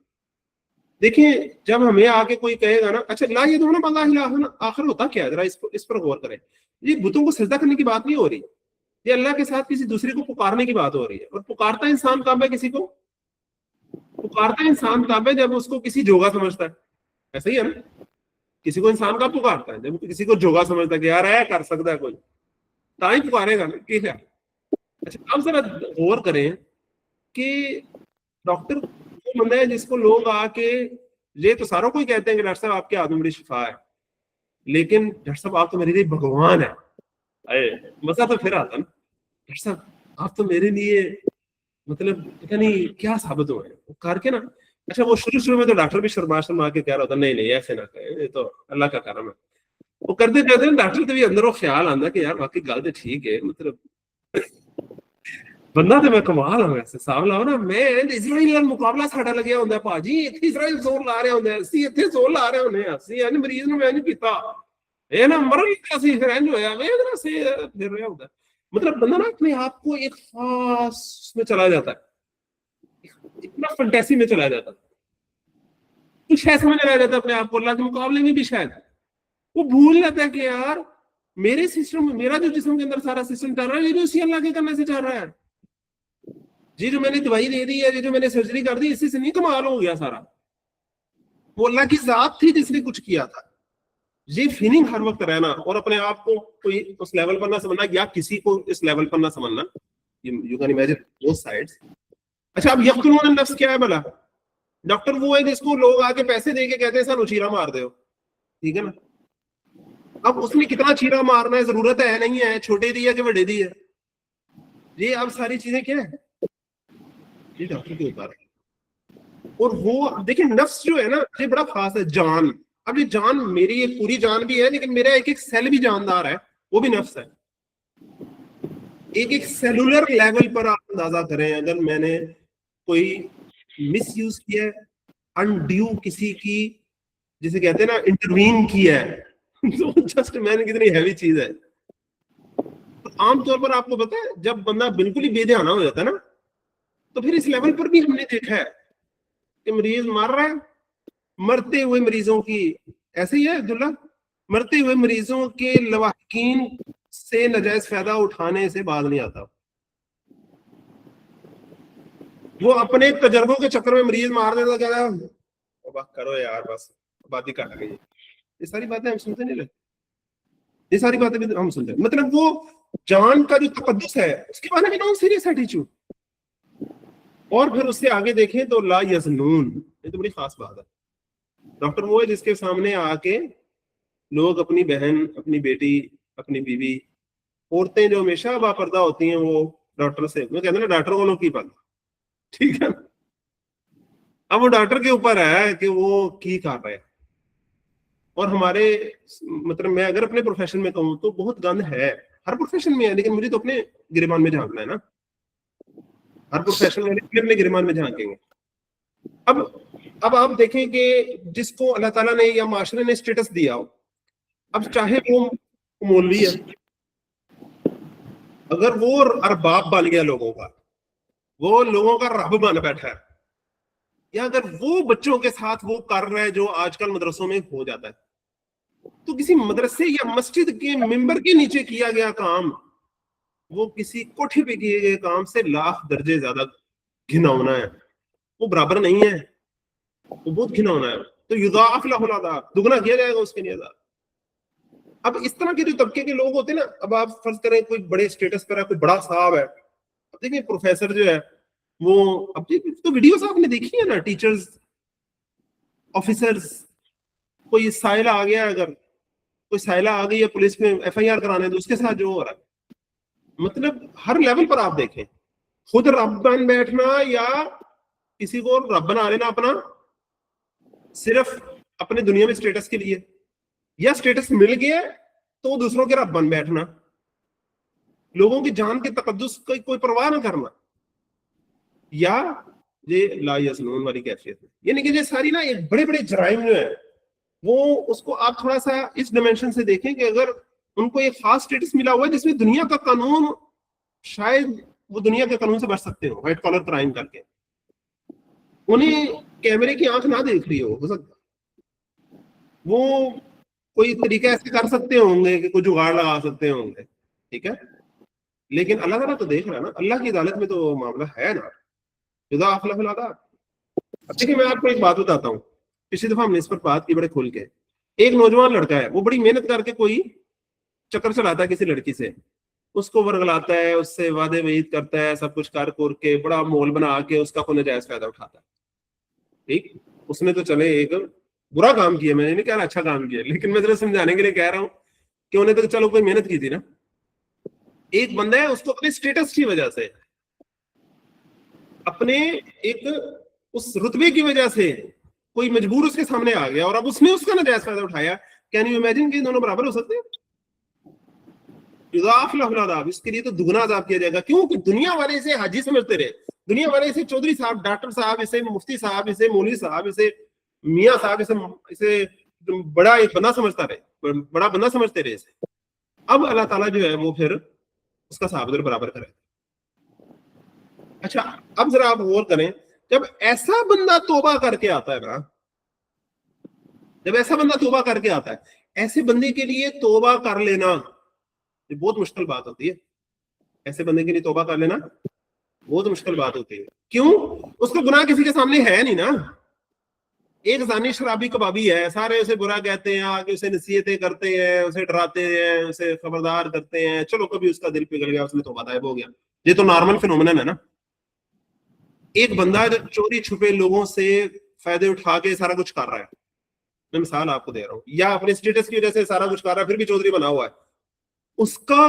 دیکھیں، جب ہمیں آگے کوئی کہے گا نا، اچھا لا یدعون مع اللہ الہا آخر ہوتا کیا ہے، ذرا اس پر غور کریں۔ یہ بتوں کو سجدہ کرنے کی بات نہیں ہو رہی، یہ اللہ کے ساتھ کسی دوسرے کو پکارنے کی بات ہو رہی ہے۔ اور پکارتا انسان کب ہے، کسی کو پکارتا انسان کب ہے، جب اس کو کسی جوگا سمجھتا ہے، ایسا ہی ہے نا۔ کسی کو انسان کب پکارتا ہے، جب کسی کو جوگا سمجھتا ہے کہ یار ہے کر سکتا ہے کوئی، تا ہی پکارے گا نا، ٹھیک ہے۔ اچھا، اب ذرا غور کریں کہ ڈاکٹر وہ بندہ ہے جس کو لوگ آ کے، یہ تو ساروں کو ہی کہتے ہیں کہ ڈاکٹر صاحب آپ کے ہاتھ میں بڑی شفا ہے، لیکن ڈاکٹر صاحب آپ تو میرے لیے بھگوان ہے۔ مزہ تو پھر آتا نا، ڈاکٹر صاحب آپ تو میرے لیے مطلب پتہ نہیں کیا ثابت ہوئے کر کے نا۔ اچھا، وہ شروع میں تو ڈاکٹر بھی شرما کے کہہ رہا ہوتا نہیں ایسے نہ کہے، یہ تو اللہ کا کرم ہے۔ وہ کرتے کرتے ڈاکٹر کے بھی اندر وہ خیال آتا کہ یار باقی گل تو ٹھیک ہے، مطلب بندہ تو میں کمال ہوں، ایسے حساب لاؤ نا، میں اسرائیل نال مقابلہ ساڈا لگیا ہوندا ہے پاجی، ایتھے اسرائیل زور لا رہے ہوندے، اسی ایتھے زور لا رہے ہوندے، اسی ان مریض نوں میں نہیں پیتا، اے نا مرن لگا سی، پھر انج ہویا میں ادھر سے پھر رہا ہوندا۔ مطلب بندہ نا اپنے آپ کو ایک خاص میں چلا جاتا ہے، اتنا فنٹیسی میں چلا جاتا ہے۔ کچھ ہے سمجھ رہا جاتا ہے اپنے آپ کو اللہ کے مقابلے میں بھی شاید وہ بھول جاتا ہے کہ یار میرے سسٹم میرا جو جسم کے اندر سارا سسٹم چل رہا ہے یہ بھی اسی اللہ کے کرنے سے چل رہا ہے. جی جو میں نے دوائی دے دی ہے یہ جو میں نے سرجری کر دی اسی سے نہیں کمال ہو گیا سارا, وہ اللہ کی ذات تھی جس نے کچھ کیا تھا. یہ فیلنگ ہر وقت رہنا اور اپنے آپ کو کوئی اس لیول پر نہ سمجھنا یا کسی کو اس لیول پر نہ سمجھنا. You can imagine both sides. اچھا اب یقتلون النفس کیا ہے بھلا؟ ڈاکٹر وہ ہے جس کو لوگ آ کے پیسے دے کے کہتے ہیں سر چیرا مار دو, ٹھیک ہے نا. اب اس میں کتنا چیرا مارنا ہے, ضرورت ہے نہیں ہے, چھوٹے دی ہے کہ بڑے دی ہے, یہ اب ساری چیزیں کیا ہے یہ ڈاکٹر کے اوپر ہے. اور وہ دیکھیں نفس جو ہے نا یہ بڑا خاص ہے. جان, اب یہ جان میری ایک پوری جان بھی ہے لیکن میرا ایک ایک سیل بھی جاندار ہے, وہ بھی نفس ہے. ایک ایک سیلولر لیول پر آپ اندازہ کریں اگر میں نے کوئی مس یوز کیا ہے, انڈیو کسی کی جسے کہتے ہیں نا انٹروین کیا ہے تو جسٹ میں نے کتنی ہیوی چیز ہے. عام طور پر آپ کو پتا ہے جب بندہ بالکل ہی بے دھیانہ ہو جاتا ہے نا تو پھر اس لیول پر بھی ہم نے دیکھا ہے کہ مریض مر رہا ہے, مرتے ہوئے مریضوں کی ایسے ہی ہے عبداللہ, مرتے ہوئے مریضوں کے لواحقین سے ناجائز فائدہ اٹھانے سے باز نہیں آتا. وہ اپنے تجربوں کے چکر میں مریض مار دیتا, کہتا ہے کرو یار بس بات ہی کٹ گئی. یہ ساری باتیں ہم سنتے نہیں لگتے, یہ ساری باتیں بھی ہم سنتے ہیں. مطلب وہ جان کا جو تقدس ہے اس کے بارے میں نان سیریس ایٹیچیوڈ. اور پھر اس سے آگے دیکھیں تو لا یزنون, یہ تو بڑی خاص بات ہے. ڈاکٹر وہ ہے جس کے سامنے آ کے لوگ اپنی بہن, اپنی بیٹی, اپنی بیوی, عورتیں جو ہمیشہ باپردہ ہوتی ہیں وہ ڈاکٹر سے, وہ کہتے ہیں نا ڈاکٹر کو لوگ کی پتہ, ٹھیک ہے. اب وہ ڈاکٹر کے اوپر ہے کہ وہ کی کر رہے ہیں. اور ہمارے مطلب میں اگر اپنے پروفیشن میں کہوں تو بہت گند ہے, ہر پروفیشن میں ہے, لیکن مجھے تو اپنے گریبان میں جھانکنا ہے نا. ہر پروفیشن میں اپنے گریبان میں جھانکیں گے. اب آپ دیکھیں کہ جس کو اللہ تعالیٰ نے یا معاشرے نے اسٹیٹس دیا ہو, اب چاہے وہ مولوی ہے, اگر وہ ارباب بن گیا لوگوں کا, وہ لوگوں کا رب بن بیٹھا ہے, یا اگر وہ بچوں کے ساتھ وہ کر رہا ہے جو آج کل مدرسوں میں ہو جاتا ہے, تو کسی مدرسے یا مسجد کے ممبر کے نیچے کیا گیا کام وہ کسی کوٹھی پہ کیے گئے کام سے لاکھ درجے زیادہ گھناؤنا ہے. وہ برابر نہیں ہے, وہ بہت گھناؤنا ہے. تو یضاعف لہ العذاب, دگنا کیا جائے گا اس کے لیے عذاب. اب اس طرح کے جو طبقے کے لوگ ہوتے ہیں نا, اب آپ فرض کریں کوئی بڑے اسٹیٹس پر ہے, کوئی بڑا صاحب ہے, اب دیکھیں پروفیسر جو ہے وہ, اب تو ویڈیوز آپ نے دیکھی ہے نا, ٹیچرز, آفیسرز, کوئی سائلہ آ گیا, اگر کوئی سائلہ آ گئی ہے پولیس میں ایف آئی آر کرانے, تو اس کے ساتھ جو ہو رہا ہے, مطلب ہر لیول پر آپ دیکھیں, خود رب بن بیٹھنا یا کسی کو رب بنا لینا اپنا صرف اپنے دنیا میں اسٹیٹس کے لیے, یا اسٹیٹس مل گیا تو دوسروں کے رب بن بیٹھنا, لوگوں کی جان کے تقدس کی کوئی پرواہ نہ کرنا, یا یہ لا یزنون والی کیفیت. یعنی کہ یہ ساری نا ایک بڑے بڑے جرائم جو ہیں وہ اس کو آپ تھوڑا سا اس ڈائمینشن سے دیکھیں کہ اگر ان کو ایک خاص اسٹیٹس ملا ہوا ہے جس میں دنیا کا قانون, شاید وہ دنیا کے قانون سے بچ سکتے ہو وائٹ کالر کرائم کر کے, انہیں کیمرے کی آنکھ نہ دیکھ رہی ہو سکتا, وہ کوئی طریقہ ایسے کر سکتے ہوں گے کہ کوئی جگاڑ لگا سکتے ہوں گے, ٹھیک ہے, لیکن اللہ تعالیٰ تو دیکھ رہا ہے نا, اللہ کی عدالت میں تو معاملہ ہے نا. یضاعف لہ العذاب. دیکھیں میں آپ کو ایک بات بتاتا ہوں, پچھلی دفعہ ہم نے اس پر بات کی بڑے کھول کے. ایک نوجوان لڑکا ہے, وہ بڑی محنت کر کے کوئی چکر چلاتا ہے کسی لڑکی سے, اس کو ورگلاتا ہے, اس سے وعدے وعید کرتا ہے, سب کچھ کر کے بڑا مول بنا کے اس کا کوئی ناجائز فائدہ اٹھاتا ہے. ٹھیک, اس نے تو چلے ایک برا کام کیا, میں نے نہیں کہہ رہا اچھا کام کیا, لیکن میں ذرا سمجھانے کے لیے کہہ رہا ہوں کہ انہیں تو چلو کوئی محنت کی تھی نا. ایک بندہ ہے اس کو اپنے اسٹیٹس کی وجہ سے, اپنے ایک اس رتبے کی وجہ سے کوئی مجبور اس کے سامنے آ گیا اور اب اس نے اس کا ناجائز فائدہ اٹھایا. کین یو امیجن کہ دونوں برابر ہو سکتے ہیں؟ یضاعف لہ العذاب, اس کے لیے تو دگنا عذاب کیا جائے گا. کیوں کہ دنیا والے اسے حاجی سمجھتے رہے, دنیا والے اسے چودھری صاحب, ڈاکٹر صاحب, اسے مفتی صاحب, اسے مولوی صاحب, اسے میاں صاحب, اسے بڑا ایک بندہ سمجھتا رہے, بڑا بندہ سمجھتے رہے اسے. اب اللہ تعالیٰ جو ہے وہ پھر اس کا صحابہ برابر کرے. اچھا اب ذرا آپ غور کریں, جب ایسا بندہ توبہ کر کے آتا ہے نا, جب ایسا بندہ توبہ کر کے آتا ہے, ایسے بندے کے لیے توبہ کر لینا یہ بہت مشکل بات ہوتی ہے. ایسے بندے کے لیے توبہ کر لینا بہت مشکل بات ہوتی ہے. کیوں؟ اس کا گناہ کسی کے سامنے ہے نہیں نا. ایک زانی شرابی کبابی ہے, سارے اسے برا کہتے ہیں, آگے اسے نصیحتیں کرتے ہیں, اسے ڈراتے ہیں, اسے خبردار کرتے ہیں, چلو کبھی اس کا دل پگھل گیا, اس میں توبہ طائب ہو گیا. یہ تو نارمل فینومینن ہے نا. ایک بندہ جو چوری چھپے لوگوں سے فائدے اٹھا کے سارا کچھ کر رہا ہے, میں مثال آپ کو دے رہا ہوں, یا اپنے اسٹیٹس کی وجہ سے سارا کچھ کر رہا ہے پھر بھی چودھری بنا ہوا ہے, اس کا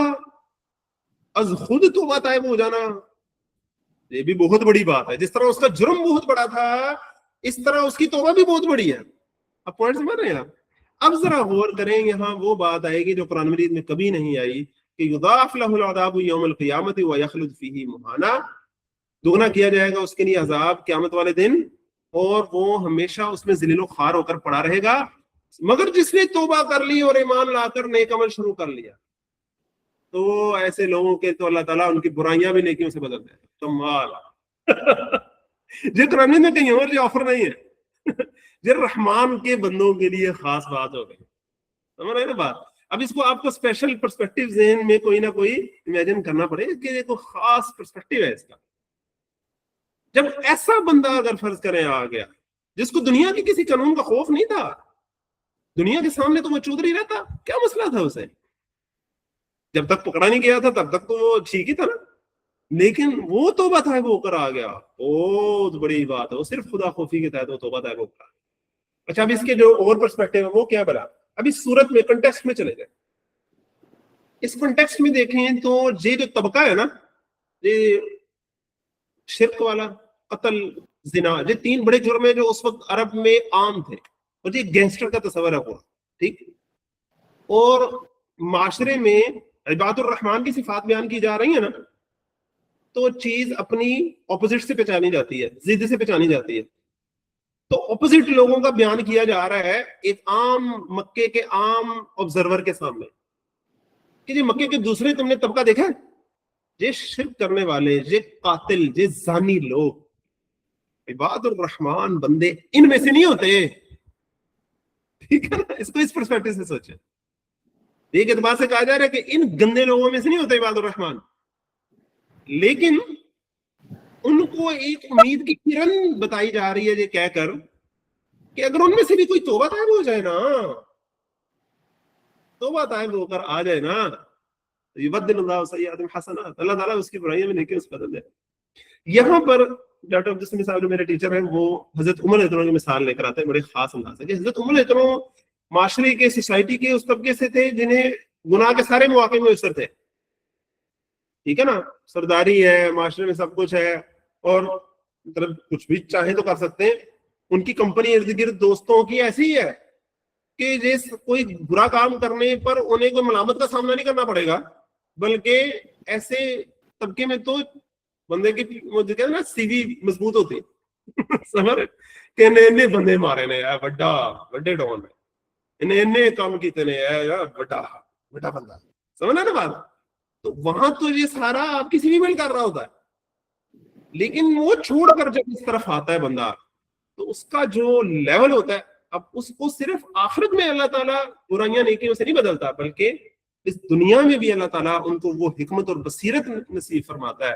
از خود توبہ طائب ہو جانا یہ بھی بہت بڑی بات ہے. جس طرح اس کا جرم بہت بڑا تھا اس طرح اس کی توبہ بھی بہت بڑی ہے. اب پوائنٹ سمجھ رہے ہیں آپ؟ اب ذرا غور کریں, یہاں وہ بات آئے گی جو قرآن مجید میں کبھی نہیں آئی کہ یضاعف لہ العذاب یوم القیامۃ ویخلد فیہ مہانا, دگنا کیا جائے گا اس کے لیے عذاب قیامت والے دن اور وہ ہمیشہ اس میں ذلیل و خوار ہو کر پڑا رہے گا, مگر جس نے توبہ کر لی اور ایمان لا کر نیک عمل شروع کر لیا تو ایسے لوگوں کے تو اللہ تعالیٰ ان کی برائیاں بھی نیکیوں سے بدل دے. کمال جو قرآن میں کہیں اور جو آفر نہیں ہے, جو رحمان کے بندوں کے لیے خاص بات ہو گئی. سمجھ رہے ہیں نا بات؟ اب اس کو آپ کو اسپیشل پرسپیکٹو ذہن میں کوئی نہ کوئی امیجن کرنا پڑے کہ یہ کوئی خاص پرسپیکٹو ہے اس کا. جب ایسا بندہ اگر فرض کریں آ گیا جس کو دنیا کے کسی قانون کا خوف نہیں تھا, دنیا کے سامنے تو وہ چودھری رہتا, کیا مسئلہ تھا اسے؟ جب تک پکڑا نہیں گیا تھا تب تک تو وہ ٹھیک ہی تھا نا, لیکن وہ توبہ طائب ہو کر آ گیا, بہت بڑی بات ہے. وہ صرف خدا خوفی کے تحت وہ توبہ طائب ہو کر. اچھا اب اس کے جو اور پرسپیکٹو ہے وہ کیا بلا, اب اس صورت میں کنٹیکسٹ میں چلے گئے. اس کنٹیکسٹ میں دیکھیں تو یہ جو طبقہ ہے نا, یہ شرک والا, قتل, زنا, یہ تین بڑے جرم ہیں جو اس وقت عرب میں عام تھے, اور یہ گینگسٹر کا تصور ہے پورا, ٹھیک. اور معاشرے میں عباد الرحمان کی صفات بیان کی جا رہی ہیں نا, تو چیز اپنی اپوزٹ سے پہچانی جاتی ہے, ضد سے پہچانی جاتی ہے. تو اپوزٹ لوگوں کا بیان کیا جا رہا ہے ایک عام مکے کے عام آبزرور کے سامنے کہ جی مکے کے دوسرے تم نے طبقہ دیکھا ہے, یہ شرک کرنے والے, یہ قاتل, یہ زانی لوگ, عباد الرحمان بندے ان میں سے نہیں ہوتے. ٹھیک ہے نا, اس کو اس پرسپیکٹو سے سوچیں. ایک اعتبار سے کہا جا رہا ہے کہ ان گندے لوگوں میں سے نہیں ہوتے عباد الرحمان, لیکن ان کو ایک امید کی کرن بتائی جا رہی ہے یہ کہہ کر کہ اگر ان میں سے بھی کوئی توبہ طائب ہو جائے نا, توبہ طائب ہو کر آ جائے نا, یبدل اللہ سیئات حسنات, اللہ تعالیٰ اس کی برائیاں میں نیکیوں سے بدل دے. یہاں پر ڈاکٹر عبد السمیع صاحب جو میرے ٹیچر ہیں وہ حضرت عمر رضی اللہ عنہ کی مثال لے کر آتے ہیں, بڑے خاص انداز ہے کہ حضرت عمر رضی اللہ عنہ معاشرے کے, سوسائٹی کے اس طبقے سے تھے جنہیں گناہ کے سارے مواقع میسر تھے. ٹھیک ہے نا, سرداری ہے, معاشرے میں سب کچھ ہے, اور مطلب کچھ بھی چاہیں تو کر سکتے ہیں. ان کی کمپنی ارد گرد دوستوں کی ایسی ہی ہے کہ جس کوئی برا کام کرنے پر انہیں کوئی ملامت کا سامنا نہیں کرنا پڑے گا, بلکہ ایسے طبقے میں تو بندے کی کہتے ہیں نا سی وی مضبوط ہوتی ہے. سمجھ کہ انہیں بندے مارے نے بڑا بڑے ڈون ہے, انہیں کام کیتے نے بڑا بڑا بندہ, سمجھنا نا بات. تو وہاں تو یہ سارا آپ کی سی وی بلڈ کر رہا ہوتا ہے, لیکن وہ چھوڑ کر جب اس طرف آتا ہے بندہ تو اس کا جو لیول ہوتا ہے, اب اس کو صرف آخرت میں اللہ تعالیٰ برائیاں نیکیوں سے نہیں بدلتا, بلکہ اس دنیا میں بھی اللہ تعالیٰ ان کو وہ حکمت اور بصیرت نصیب فرماتا ہے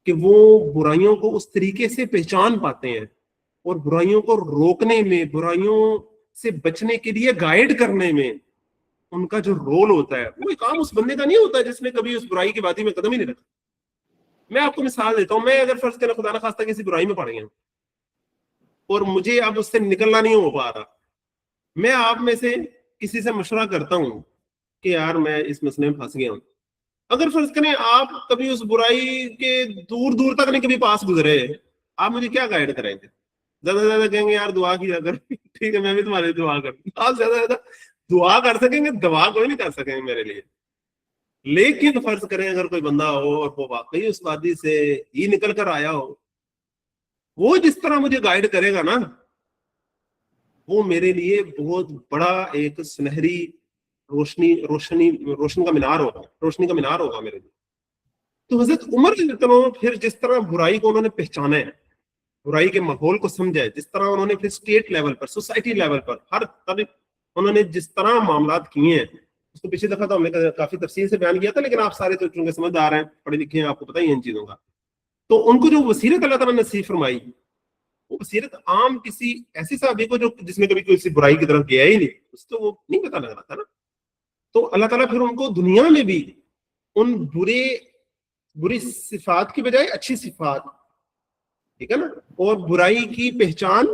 کہ وہ برائیوں کو اس طریقے سے پہچان پاتے ہیں اور برائیوں کو روکنے میں, برائیوں سے بچنے کے لیے گائیڈ کرنے میں ان کا جو رول ہوتا ہے وہ کام اس بندے کا نہیں ہوتا جس نے کبھی اس برائی کی وادی میں قدم ہی نہیں رکھا. میں آپ کو مثال دیتا ہوں, میں اگر فرض کریں خدا نخواستہ کسی برائی میں پڑ گیا اور مجھے اب اس سے نکلنا نہیں ہو پا رہا, میں آپ میں سے کسی سے مشورہ کرتا ہوں کہ یار میں اس مسئلے میں پھنس گیا ہوں. اگر فرض کریں آپ کبھی اس برائی کے دور دور تک نہیں کبھی پاس گزرے, آپ مجھے کیا گائیڈ کریں گے؟ زیادہ سے زیادہ کہیں گے یار دعا کیا کر, ٹھیک ہے میں بھی تمہارے دعا کروں. آپ زیادہ سے زیادہ دعا کر سکیں گے, دعا کوئی نہیں کر سکیں گے میرے لیے. لیکن فرض کریں اگر کوئی بندہ ہو اور وہ واقعی اس وادی سے ہی نکل کر آیا ہو, وہ جس طرح مجھے گائیڈ کرے گا نا, وہ میرے لیے بہت بڑا ایک سنہری روشنی کا مینار ہوگا, روشنی کا مینار ہوگا میرے لیے. تو حضرت عمر پھر جس طرح برائی کو انہوں نے پہچانا ہے, برائی کے ماحول کو سمجھا, جس طرح انہوں نے پھر اسٹیٹ لیول پر, سوسائٹی لیول پر, ہر طرح انہوں نے جس طرح معاملات کیے ہیں, اس کو پچھلی دفعہ تو ہم نے کافی تفصیل سے بیان کیا تھا, لیکن آپ سارے تو چونکہ سمجھدار ہیں, پڑھے لکھے ہیں, آپ کو پتہ ہی ہے ان چیزوں کا. تو ان کو جو بصیرت اللہ تعالیٰ نے نصیب فرمائی, وہ بصیرت عام کسی ایسی صحابی کو جو جس نے کبھی کسی برائی کی طرف گیا ہی نہیں, اس کو وہ نہیں پتہ لگ رہا تھا نا. تو اللہ تعالیٰ پھر ان کو دنیا میں بھی ان بری صفات کی بجائے اچھی صفات, ٹھیک ہے نا, اور برائی کی پہچان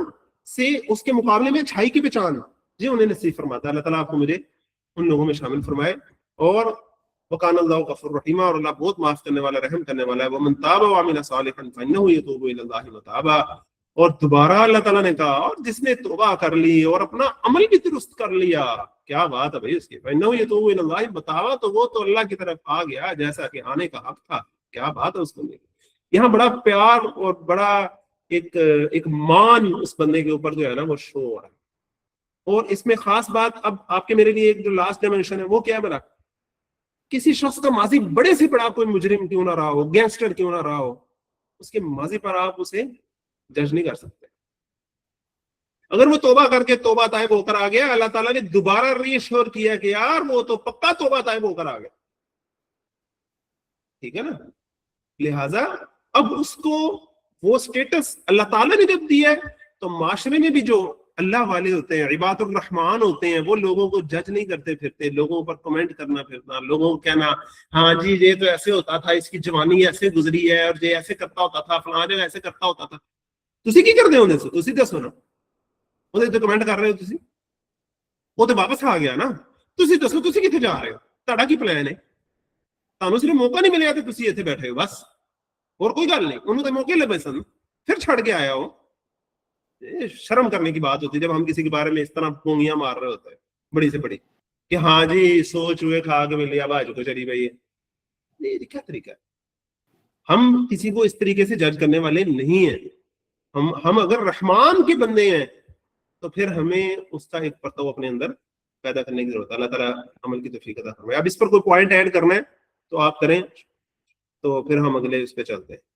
سے اس کے مقابلے میں اچھائی کی پہچان یہ انہیں نصیب فرماتا ہے. اللہ تعالیٰ آپ کو مجھے ان لوگوں میں شامل فرمائے. اور وکان اللہ غفور رحیم, اور اللہ بہت معاف کرنے والا, رحم کرنے والا ہے. ومن تاب وعمل صالحا فانه يتوب الى الله متابا, اور دوبارہ اللہ تعالیٰ نے کہا, اور جس نے توبہ کر لی اور اپنا عمل بھی درست کر لیا, کیا بات ہے بھائی اس کی, فانه يتوب الى الله متابا, تو وہ تو اللہ کی طرف آ گیا جیسا کہ آنے کا حق تھا. کیا بات ہے اس کو. یہاں بڑا پیار اور بڑا ایک مان اس بندے کے اوپر جو ہے نا وہ شو ہو رہا ہے. اور اس میں خاص بات اب آپ کے میرے لیے ایک جو لاسٹ ڈائمینشن ہے وہ کیا ہے, بڑا کسی شخص کا ماضی بڑے سے بڑا کوئی مجرم کیوں نہ رہا ہو, گینگسٹر کیوں نہ رہا ہو, اس کے ماضی پر آپ اسے جج نہیں کر سکتے. اگر وہ توبہ کر کے توبہ طائب ہو کر آ گیا, اللہ تعالیٰ نے دوبارہ ری ایشور کیا کہ یار وہ تو پکا توبہ طائب ہو کر آ گیا, ٹھیک ہے نا. لہذا اب اس کو وہ سٹیٹس اللہ تعالیٰ نے جب دیا ہے, تو معاشرے میں بھی جو اللہ والے ہوتے ہیں, عباد الرحمان ہوتے ہیں, وہ لوگوں کو جج نہیں کرتے پھرتے, لوگوں پر کمنٹ کرنا پھرنا, لوگوں کو کہنا ہاں جی یہ تو ایسے ہوتا تھا, اس کی جوانی ایسے گزری ہے, اور یہ ایسے کرتا ہوتا تھا, فلاں جو ایسے کرتا ہوتا تھا. تسی کی کرتے ہونے سے, تسی دسو نا, وہ تو کمنٹ کر رہے ہو تسی, وہ تو واپس آ گیا نا. تسی دسو تسی کتنے جا رہے ہو, تہاڈا کی پلان ہے. تانوں صرف موقع نہیں ملیا تو تسی ایتھے بیٹھے ہو بس, اور کوئی گل نہیں. انہوں تو موقع لبے سن, پھر چھڑ کے آیا ہو. شرم کرنے کی بات ہوتی ہے جب ہم کسی کے بارے میں اس طرح پونگیاں مار رہے ہوتے ہیں بڑی سے بڑی, کہ ہاں جی سوچ ہوئے کھا کے مل لیا باجو کو چلی گئی ہے. یہ کیا طریقہ ہے؟ ہم کسی کو اس طریقے سے جج کرنے والے نہیں ہیں. ہم اگر رحمان کے بندے ہیں تو پھر ہمیں اس کا ایک پرتو اپنے اندر پیدا کرنے کی ضرورت ہے. اللہ تعالیٰ عمل کی توفیق عطا فرمائے. اب اس پر کوئی پوائنٹ ایڈ کرنا ہے تو آپ کریں, تو پھر ہم اگلے اس پہ چلتے ہیں.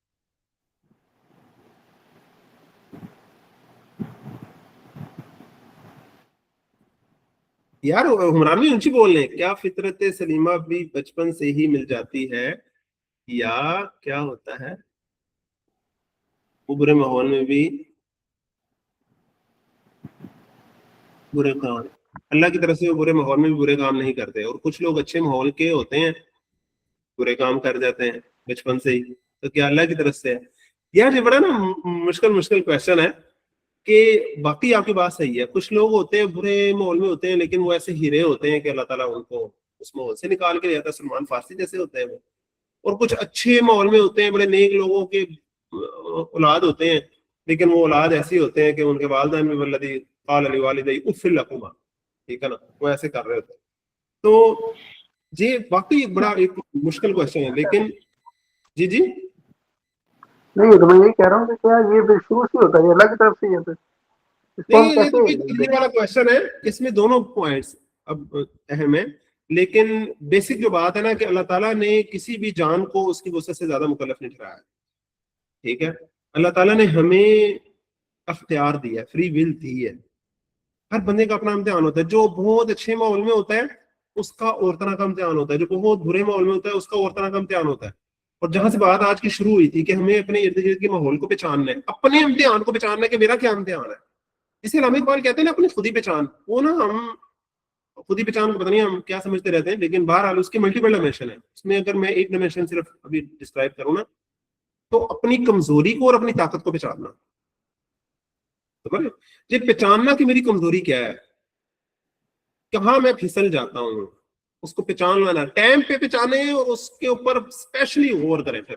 یار حکمران بھی اونچی بول رہے ہیں, کیا فطرت سلیمہ بھی بچپن سے ہی مل جاتی ہے یا کیا ہوتا ہے؟ وہ برے ماحول میں بھی برے کام, اللہ کی طرف سے وہ برے ماحول میں بھی برے کام نہیں کرتے, اور کچھ لوگ اچھے ماحول کے ہوتے ہیں برے کام کر جاتے ہیں بچپن سے ہی, تو کیا اللہ کی طرف سے ہے؟ یار یہ بڑا نا مشکل کویشچن ہے, کہ باقی آپ کی بات صحیح ہے. کچھ لوگ ہوتے ہیں برے ماحول میں ہوتے ہیں, لیکن وہ ایسے ہیرے ہوتے ہیں کہ اللہ تعالیٰ ان کو اس ماحول سے نکال کے جاتا ہے. سلمان فارسی جیسے ہوتے ہیں وہ. اور کچھ اچھے ماحول میں ہوتے ہیں, بڑے نیک لوگوں کے اولاد ہوتے ہیں, لیکن وہ اولاد ایسی ہوتے ہیں کہ ان کے والدین میں والذی قال لوالدیہ اف لکما, ٹھیک ہے نا, وہ ایسے کر رہے ہوتے ہیں. تو یہ واقعی بڑا ایک مشکل کویشچن ہے. لیکن جی نہیں, تو میں یہ کہہ رہا ہوں کہ کیا یہ شروع سے ہوتا ہے اللہ کی طرف سے, نہیں, یہ تو یہ والا کویشچن ہے, اس میں دونوں پوائنٹس اب اہم ہیں. لیکن بیسک جو بات ہے نا کہ اللہ تعالیٰ نے کسی بھی جان کو اس کی وسعت سے زیادہ مکلف نہیں ٹھہرایا, ٹھیک ہے. اللہ تعالیٰ نے ہمیں اختیار دیا ہے, فری ول دی ہے. ہر بندے کا اپنا امتحان ہوتا ہے. جو بہت اچھے ماحول میں ہوتا ہے اس کا اور طرح کا امتحان ہوتا ہے, جو بہت برے ماحول میں ہوتا ہے اس کا اور طرح کا امتحان ہوتا ہے. اور جہاں سے بات آج کی شروع ہوئی تھی کہ ہمیں اپنے ارد گرد کے ماحول کو پہچاننا ہے, اپنے امتحان کو پہچاننا ہے کہ میرا کیا امتحان ہے. اسے علامہ اقبال کہتے ہیں نا اپنی خود ہی پہچان. وہ نا ہم خود ہی پہچان کو پتہ نہیں ہم کیا سمجھتے رہتے ہیں, لیکن بہرحال اس کی ملٹیپل ڈائمینشن ہے. اس میں اگر میں ایک ڈائمینشن صرف ابھی ڈسکرائب کروں نا, تو اپنی کمزوری کو اور اپنی طاقت کو پہچاننا. یہ پہچاننا کہ میری کمزوری کیا ہے, کہاں میں پھسل جاتا ہوں, اس کو پہچان لینا, ٹائم پہ پہچانے اور اس کے اوپر اسپیشلی غور کریں. پھر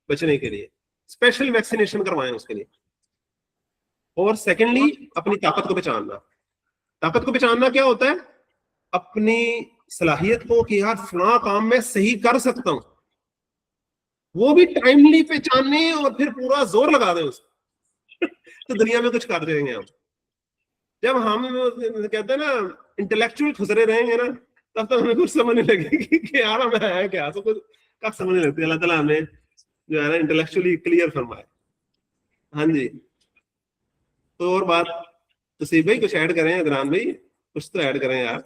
بچنے کے لیے اسپیشل ویکسینیشن کروائیں اس کے لیے. اور سیکنڈلی اپنی طاقت کو پہچاننا. طاقت کو پہچاننا کیا ہوتا ہے؟ اپنی صلاحیت کو کہ یار فلاں کام میں صحیح کر سکتا ہوں, وہ بھی ٹائملی پہچاننے اور پھر پورا زور لگا دیں اس تو دنیا میں کچھ کر جائیں گے ہم. جب ہم کہتے ہیں نا انٹلیکچوئل خسرے رہیں گے نا, تب تک ہمیں کچھ سمجھ نہیں لگے گی کہ یار ہمیں ہے کیا, سب کچھ کب سمجھ نہیں لگتی. اللہ تعالیٰ ہمیں جو ہے نا انٹلیکچولی کلیئر فرمائے. ہاں جی. تو اور بات تصیب بھائی کچھ ایڈ کریں, عدنان بھائی کچھ تو ایڈ کریں یار.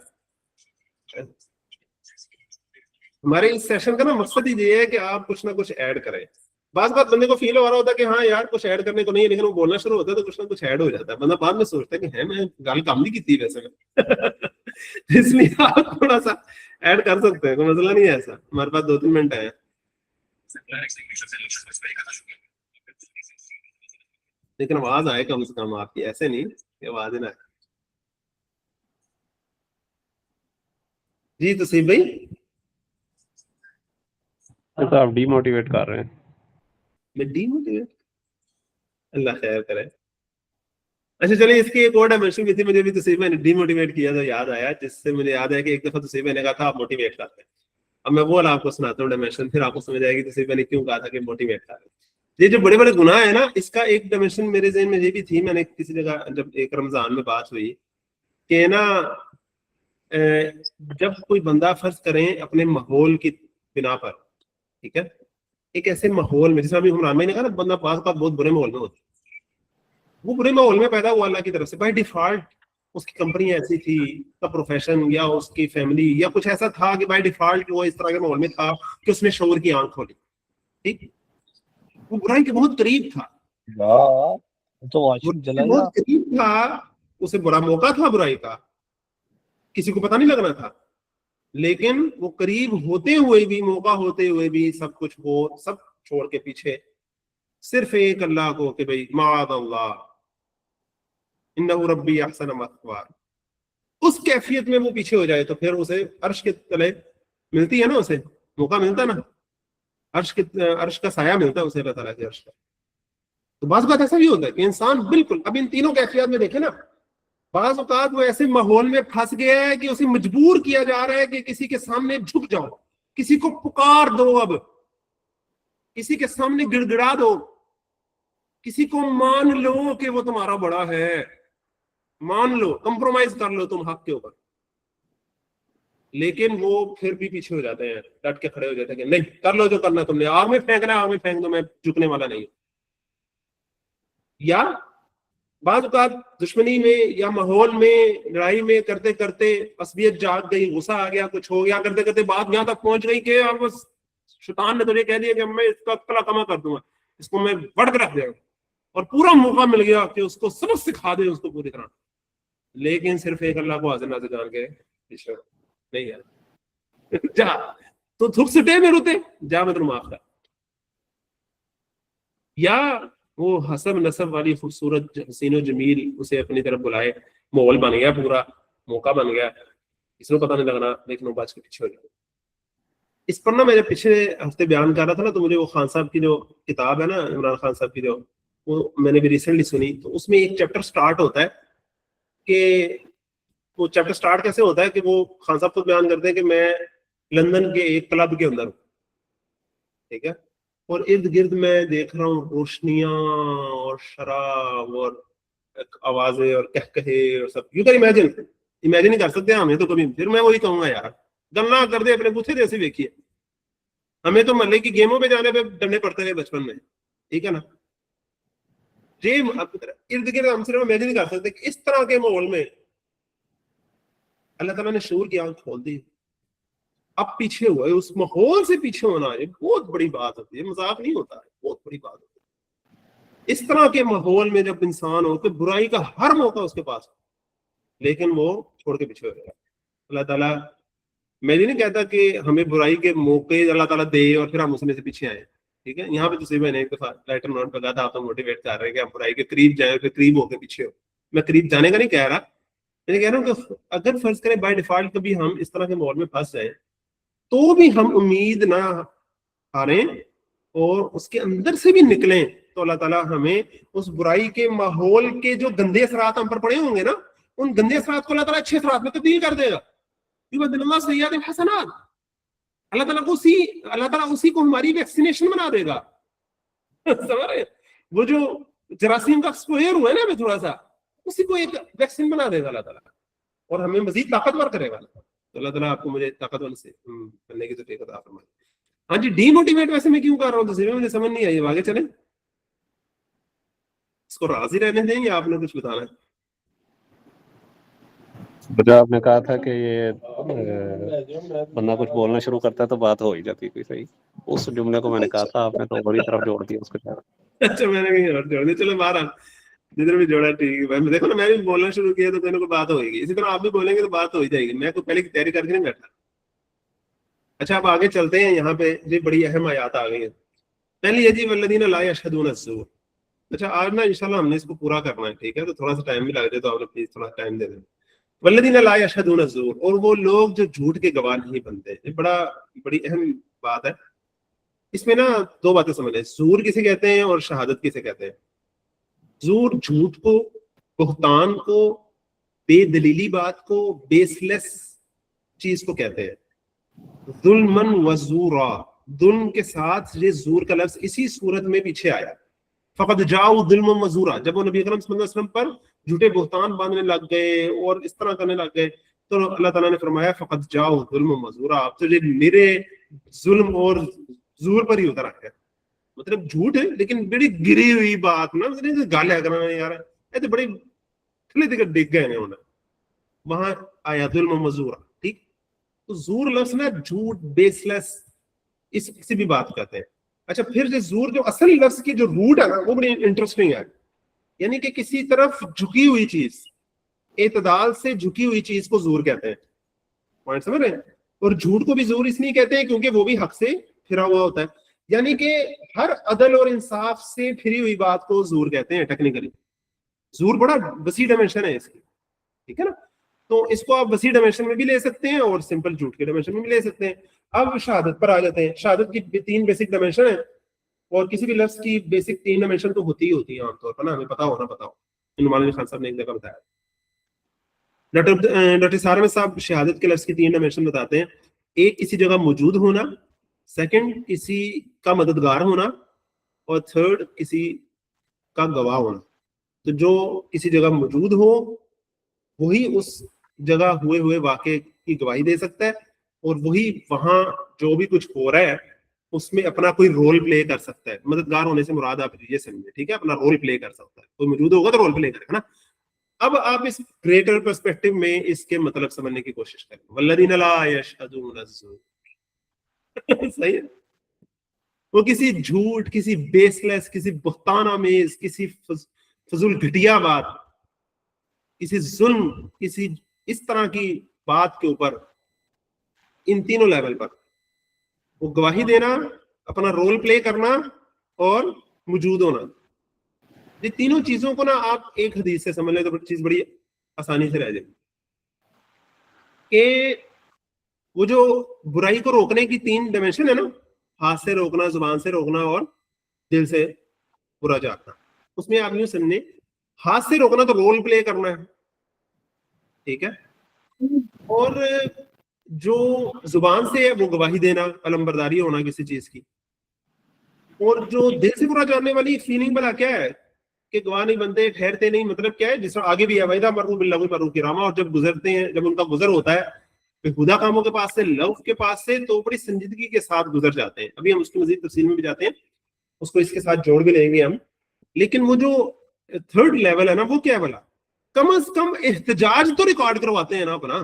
ہمارے اس سیشن کا نا مقصد ہی یہ ہے کہ آپ کچھ نہ کچھ ایڈ کریں. بعض بات بندے کو فیل ہو رہا ہوتا ہے کہ ہاں یار کچھ ایڈ کرنے کو نہیں ہے, لیکن وہ بولنا شروع ہوتا ہے تو کچھ نہ کچھ ایڈ ہو جاتا ہے. بندہ بعد میں سوچتا ہے کہ ہے میں گل کم نہیں کی تھی ویسے میں اس لیے آپ تھوڑا سا ایڈ کر سکتے ہیں, کوئی مسئلہ نہیں ہے ایسا. ہمارے پاس 2-3 منٹ ہیں. لیکن آواز آئے کم سے کم آپ کی, ایسے نہیں کہ آواز ہی نہ آئے. جی تصیب بھائی آپ ڈی موٹیویٹ کر رہے ہیں. میں ڈی موٹیویٹ, اللہ خیر کرے. اچھا چلیے, اس کی ایک اور ڈائمینشن بھی تھی, مجھے بھی تصیب نے ڈی موٹیویٹ کیا تو یاد آیا, جس سے مجھے یاد ہے کہ ایک دفعہ تصیب نے کہا تھا آپ موٹیویٹ کرتے ہیں. اب میں وہ آپ کو سناتا ہوں ڈائمینشن, پھر آپ کو سمجھ آئے گی تصیب نے کیوں کہا تھا کہ موٹیویٹ کر رہے ہیں. یہ جو بڑے بڑے گناہ ہیں نا, اس کا ایک ڈائمینشن میرے ذہن میں یہ بھی تھی. میں نے کسی جگہ جب ایک رمضان میں بات ہوئی کہ نا جب کوئی بندہ فرض کریں اپنے ماحول کی بنا پر, ٹھیک ہے, ایک ایسے ماحول میں, جیسے ابھی عمران بھائی نے کہا نا بندہ بعض اوقات بہت برے ماحول میں ہوتا ہے, وہ برے ماحول میں پیدا ہوا اللہ کی طرف سے بائی ڈیفالٹ. اس کی کمپنی ایسی تھی, اس کا پروفیشن یا اس کی فیملی یا کچھ ایسا تھا کہ بائی ڈیفالٹ وہ اس طرح کے ماحول میں تھا کہ اس نے شعور کی آنکھ کھولی. ٹھیک, وہ برائی کے بہت قریب تھا, بہت قریب تھا, اسے بڑا موقع تھا برائی کا, کسی کو پتہ نہیں لگنا تھا. لیکن وہ قریب ہوتے ہوئے بھی, موقع ہوتے ہوئے بھی سب کچھ ہو, سب چھوڑ کے پیچھے صرف ایک اللہ کو کہ بھائی معاذ اللہ انہ ربی احسن مثوار, اس کیفیت میں وہ پیچھے ہو جائے تو پھر اسے عرش کے تلے ملتی ہے نا, اسے موقع ملتا نا, عرش کا سایہ ملتا ہے اسے اللہ تعالیٰ کے عرش کا. تو بعض بات ایسا بھی ہوتا ہے کہ انسان بالکل, اب ان تینوں کیفیات میں دیکھیں نا, بعض اوقات وہ ایسے ماحول میں پھنس گیا ہے کہ اسے مجبور کیا جا رہا ہے کہ کسی کے سامنے جھک جاؤ, کسی کو پکار دو, اب کسی کے سامنے گڑ گڑا دو, کسی کو مان لو کہ وہ تمہارا بڑا ہے, مان لو, کمپرومائز کر لو تم حق کے اوپر. لیکن وہ پھر بھی پیچھے ہو جاتے ہیں, ڈٹ کے کھڑے ہو جاتے ہیں کہ نہیں کر لو جو کرنا تم نے, آگ میں پھینکنا ہے آگ میں پھینک دو, میں جھکنے والا نہیں ہوں. یا بعض اوقات دشمنی میں یا ماحول میں لڑائی میں کرتے کرتے عصبیت جاگ گئی, غصہ آ گیا, کچھ ہو گیا, کرتے کرتے بات یہاں تک پہنچ گئی کہ اب شیطان نے تجھے کہہ دیا کہ میں اس کا کلا کما کر دوں گا, اس کو میں بڑھ کے رکھ دے گا, اور پورا موقع مل گیا کہ اس کو سبق سکھا دے اس کو پوری طرح. لیکن صرف ایک اللہ کو حاضر ناظر جان کے پیچھے نہیں ہے, جا تو تھک سٹے میں روتے, جا میں تم معاف کر. یا وہ حسب نسب والی خوبصورت حسین و جمیل اسے اپنی طرف بلائے, ماحول بن گیا, پورا موقع بن گیا, اس کو پتہ نہیں لگنا, لیکن وہ بچ کے پیچھے ہو جائے. اس پر نا میں جب پچھلے ہفتے بیان کر رہا تھا نا, تو مجھے وہ خان صاحب کی جو کتاب ہے نا, عمران خان صاحب کی, جو وہ میں نے بھی ریسنٹلی سنی, تو اس میں ایک چیپٹر سٹارٹ ہوتا ہے کہ وہ چیپٹر سٹارٹ کیسے ہوتا ہے کہ وہ خان صاحب خود بیان کرتے ہیں کہ میں لندن کے ایک کلب کے اندر ہوں, ٹھیک ہے, اور ارد گرد میں دیکھ رہا ہوں روشنیاں اور شراب اور آوازیں اور کہکہے اور سب. یو کین امیجن ہی کر سکتے ہیں ہمیں تو کبھی. پھر میں وہی کہوں گا یار گلا کر دے اپنے بوتھے جیسے دیکھیے, ہمیں تو محلے کی گیموں پہ جانے پہ ڈرنے پڑتے تھے بچپن میں, ٹھیک ہے نا. ارد گرد ہم صرف امیجن نہیں کر سکتے کہ اس طرح کے ماحول میں اللہ تعالیٰ نے شعور کی آنکھ کھول دی, اب پیچھے ہوئے, اس ماحول سے پیچھے ہونا یہ بہت بڑی بات ہوتی ہے, مذاق نہیں ہوتا ہے, بہت بڑی بات ہوتی ہے. اس طرح کے ماحول میں جب انسان ہو کہ برائی کا ہر موقع اس کے پاس ہو, لیکن وہ چھوڑ کے پیچھے ہو جائے. اللہ تعالیٰ, میں یہ نہیں کہتا کہ ہمیں برائی کے موقع اللہ تعالیٰ دے اور پھر ہم اس میں سے پیچھے آئیں, ٹھیک ہے. یہاں پہ تو میں نے ایک دفعہ لائٹر نوٹ پہ کہا تھا, آپ تو موٹیویٹ کر رہے ہیں کہ ہم برائی کے قریب جائیں پھر قریب ہو کے پیچھے ہو. میں قریب جانے کا نہیں کہہ رہا, میں کہہ رہا ہوں کہ اگر فرض کریں بائی ڈیفالٹ کبھی ہم اس طرح کے ماحول میں پھنس جائیں تو بھی ہم امید نہ ہاریں اور اس کے اندر سے بھی نکلیں, تو اللہ تعالیٰ ہمیں اس برائی کے ماحول کے جو گندے اثرات ہم پر پڑے ہوں گے نا, ان گندے اثرات کو اللہ تعالیٰ اچھے اثرات میں تبدیل کر دے گا. یبدل اللہ سیئات حسنات, اللہ تعالیٰ اسی کو ہماری ویکسینیشن بنا دے گا. وہ جو جراثیم کا ایکسپوئر ہوا ہے نا تھوڑا سا, اسی کو ایک ویکسین بنا دے گا اللہ تعالیٰ, اور ہمیں مزید طاقتور کرے گا. تو اللہ تعالیٰ آپ کو مجھے طاقتور سے کرنے کی توفیق عطا فرمائے. ہاں جی, ڈی موٹیویٹ ویسے میں کیوں کر رہا ہوں, تو مجھے سمجھ نہیں آئی. آگے چلیں. اس کو راضی رہنے دیں یا آپ نے کچھ بتانا ہے؟ جو آپ نے کہا تھا کہ یہ بندہ کچھ بولنا شروع کرتا ہے تو بات ہو ہی جاتی ہے کوئی صحیح، اس جملے کو میں نے کہا تھا، آپ نے تو بڑی طرف جوڑ دیا اس کو. اچھا میں نے کہیں اور جوڑ دیا، چلو بہرحال جدھر بھی جوڑا ٹھیک ہے. دیکھو نا میں بھی بولنا شروع کیا تو کوئی بات ہوئے گی، اسی طرح آپ بھی بولیں گے تو بات ہو ہی جائے گی. میں کوئی پہلے کی تیاری کر کے نہیں بیٹھا. اچھا اب آگے چلتے ہیں. یہاں پہ جی بڑی اہم آیات آ گئی ہیں. پہلی ہے جی والذین لا یشہدون الزور. اچھا آج نا انشاءاللہ ہم نے اس کو پورا کرنا ہے، ٹھیک ہے؟ تو تھوڑا سا ٹائم بھی لگ جائے تو آپ نے پلیز تھوڑا ٹائم دے دیں. والذین لا یشہدون الزور، اور وہ لوگ جو جھوٹ کے گواہ نہیں بنتے. یہ بڑی اہم بات ہے. اس میں نا دو باتیں سمجھ لیں، زور کسے کہتے ہیں اور شہادت کسے کہتے ہیں. زور جھوٹ کو، بہتان کو، بے دلیلی بات کو، بیس لیس چیز کو کہتے ہیں. ظلمن و زورا، ظلم کے ساتھ یہ زور کا لفظ اسی صورت میں پیچھے آیا. فقط جاؤ ظلم و زورا، جب وہ نبی اکرم صلی اللہ علیہ وسلم پر جھوٹے بہتان باندھنے لگ گئے اور اس طرح کرنے لگ گئے تو اللہ تعالیٰ نے فرمایا فقط جاؤ ظلم و زورا، اب تو یہ میرے ظلم اور زور پر ہی اتر آ گیا. مطلب جھوٹ ہے لیکن بڑی گری ہوئی بات نا، گالیا کرنا یار یہ تو بڑے ٹھلے دکھ ڈگ گئے ہیں. وہاں آیا ظلم و زورا. ٹھیک، تو زور لفظ نا جھوٹ، بیس لیس، اس کسی بھی بات کہتے ہیں. اچھا پھر جو زور جو اصل لفظ کی جو روٹ ہے نا وہ بڑی انٹرسٹنگ ہے. یعنی کہ کسی طرف جھکی ہوئی چیز، اعتدال سے جھکی ہوئی چیز کو زور کہتے ہیں. پوائنٹ سمجھ رہے ہیں؟ اور جھوٹ کو بھی زور اس لیے کہتے ہیں کیونکہ وہ بھی حق سے پھرا ہوا ہوتا ہے. یعنی کہ ہر عدل اور انصاف سے پھری ہوئی بات کو زور کہتے ہیں. ٹیکنیکلی زور بڑا وسیع ڈائمینشن ہے اس کی، ٹھیک ہے نا؟ تو اس کو آپ وسیع ڈائمینشن میں بھی لے سکتے ہیں اور سمپل جھوٹ کے ڈائمینشن میں بھی لے سکتے ہیں. اب شہادت پر آ جاتے ہیں. شہادت کی 3 بیسک ڈائمینشن ہیں، اور کسی بھی لفظ کی بیسک 3 ڈائمینشن تو ہوتی ہی ہوتی ہیں عام طور پر نا، ہمیں پتا ہونا پتا ہو. نعمان علی خان صاحب نے ایک جگہ بتایا. ڈاکٹر سارے صاحب شہادت کے لفظ کی 3 ڈائمینشن بتاتے ہیں. ایک کسی جگہ موجود ہونا، سیکنڈ کسی کا مددگار ہونا، اور تھرڈ کسی کا گواہ ہونا. تو جو کسی جگہ موجود ہو وہی اس جگہ ہوئے واقعے کی گواہی دے سکتا ہے، اور وہی وہاں جو بھی کچھ ہو رہا ہے اس میں اپنا کوئی رول پلے کر سکتا ہے. مددگار ہونے سے مراد آپ یہ سمجھیں، ٹھیک ہے؟ اپنا رول پلے کر سکتا ہے. کوئی موجود ہوگا تو رول پلے کرے گا نا. اب آپ اس گریٹر پرسپیکٹو میں اس کے مطلب سمجھنے کی کوشش کریں. والذین لا یشہدون الزور. صحیح ہے؟ وہ کسی جھوٹ، کسی بیس لیس، کسی بہتان آمیز، کسی فضول گھٹیا بات، کسی ظلم، کسی اس طرح کی بات کے اوپر، ان تینوں لیول پر وہ گواہی دینا، اپنا رول پلے کرنا اور موجود ہونا. یہ تینوں چیزوں کو نا آپ ایک حدیث سے سمجھ لیں تو چیز بڑی آسانی سے رہ جائے گی. کہ وہ جو برائی کو روکنے کی 3 ڈائمینشن ہے نا، ہاتھ سے روکنا، زبان سے روکنا اور دل سے برا جاننا. اس میں آپ یوں سمجھیں، ہاتھ سے روکنا تو رول پلے کرنا ہے، ٹھیک ہے؟ اور جو زبان سے ہے وہ گواہی دینا، علمبرداری ہونا کسی چیز کی. اور جو دل سے برا جاننے والی فیلنگ بلا کیا ہے کہ گواہ نہیں بنتے، ٹھہرتے نہیں. مطلب کیا ہے؟ جس طرح آگے بھی ہے وَإِذَا مَرُّوا بِاللَّغْوِ مَرُّوا كِرَامًا، اور جب گزرتے ہیں، جب ان کا گزر ہوتا ہے بےہودہ کاموں کے پاس سے، لغو کے پاس سے، تو بڑی سنجیدگی کے ساتھ گزر جاتے ہیں. ابھی ہم اس کی مزید تفصیل میں بھی جاتے ہیں، اس کو اس کے ساتھ جوڑ بھی لیں گے ہم. لیکن وہ جو 3rd لیول ہے نا وہ کیا ہے بلا؟ کم از کم احتجاج تو ریکارڈ کرواتے ہیں نا اپنا.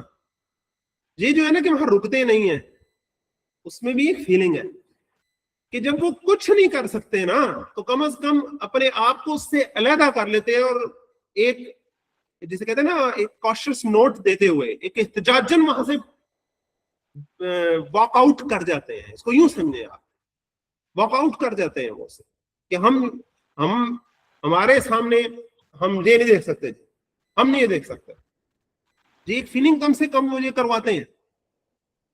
یہ جو ہے نا کہ وہاں رکتے نہیں ہیں، اس میں بھی ایک فیلنگ ہے کہ جب وہ کچھ نہیں کر سکتے نا تو کم از کم اپنے آپ کو اس سے علیحدہ کر لیتے ہیں، اور ایک جسے کہتے ہیں نا ایک کاشس نوٹ دیتے ہوئے ایک احتجاجن وہاں سے واک آؤٹ کر جاتے ہیں. اس کو یوں سمجھیں آپ، واک آؤٹ کر جاتے ہیں وہ سے کہ ہم ہمارے سامنے ہم یہ نہیں دیکھ سکتے، ہم نہیں یہ دیکھ سکتے. یہ ایک فیلنگ کم سے کم وہ یہ کرواتے ہیں،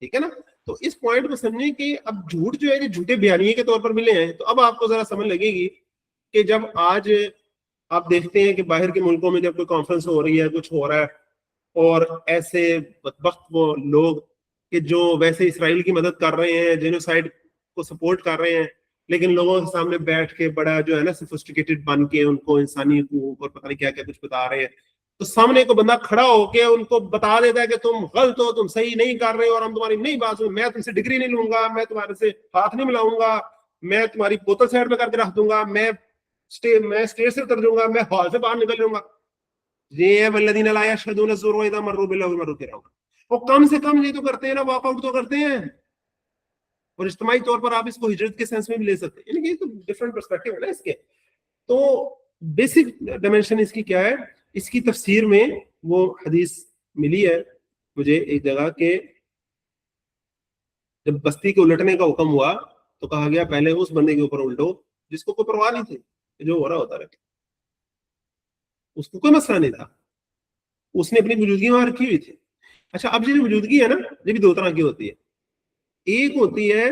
ٹھیک ہے نا؟ تو اس پوائنٹ کو سمجھیں کہ اب جھوٹ جو ہے یہ جھوٹے بیانیے کے طور پر ملے ہیں. تو اب آپ کو ذرا سمجھ لگے گی کہ جب آج آپ دیکھتے ہیں کہ باہر کے ملکوں میں جب کوئی کانفرنس ہو رہی ہے، کچھ ہو رہا ہے، اور ایسے بدبخت وہ لوگ کہ جو ویسے اسرائیل کی مدد کر رہے ہیں، جینوسائیڈ کو سپورٹ کر رہے ہیں، لیکن لوگوں کے سامنے بیٹھ کے بڑا جو ہے نا سوفسٹیکیٹڈ بن کے ان کو انسانی حقوق اور پتہ نہیں کیا کیا کچھ بتا رہے ہیں، تو سامنے کو بندہ کھڑا ہو کے ان کو بتا دیتا ہے کہ تم غلط ہو، تم صحیح نہیں کر رہے ہو، اور ہم تمہاری نہیں بات سنیں، میں تم سے ڈگری نہیں لوں گا، میں تمہارے سے ہاتھ نہیں ملاؤں گا، میں تمہاری بوتل سائڈ پہ کر کے رکھ دوں گا، میں میں اسٹیج سے اتر جاؤں گا, میں ہال سے باہر نکل جاؤں گا. یہ ہے والذین لا یشهدون الزور واذا مروا باللغو مروا کراما. وہ کم سے کم یہ تو کرتے ہیں نا, واک آؤٹ تو کرتے ہیں. اور اجتماعی طور پر آپ اس کو ہجرت کے سینس میں بھی لے سکتے ہیں, یعنی کہ تو ڈفرینٹ پرسپیکٹو ہے نا اس کے. تو بیسک ڈائمینشن اس کی کیا ہے, اس کی تفسیر میں وہ حدیث ملی ہے مجھے ایک جگہ کہ جب بستی کے الٹنے کا حکم ہوا تو کہا گیا پہلے اس بندے کے اوپر الٹو جس کو کوئی پرواہ نہیں تھی کہ جو ہو رہا ہوتا رہتا, اس کو کوئی مسئلہ نہیں تھا, اس نے اپنی موجودگی وہاں رکھی ہوئی تھی. اچھا اب یہ جو موجودگی ہے نا, یہ بھی دو طرح کی ہوتی ہے. ایک ہوتی ہے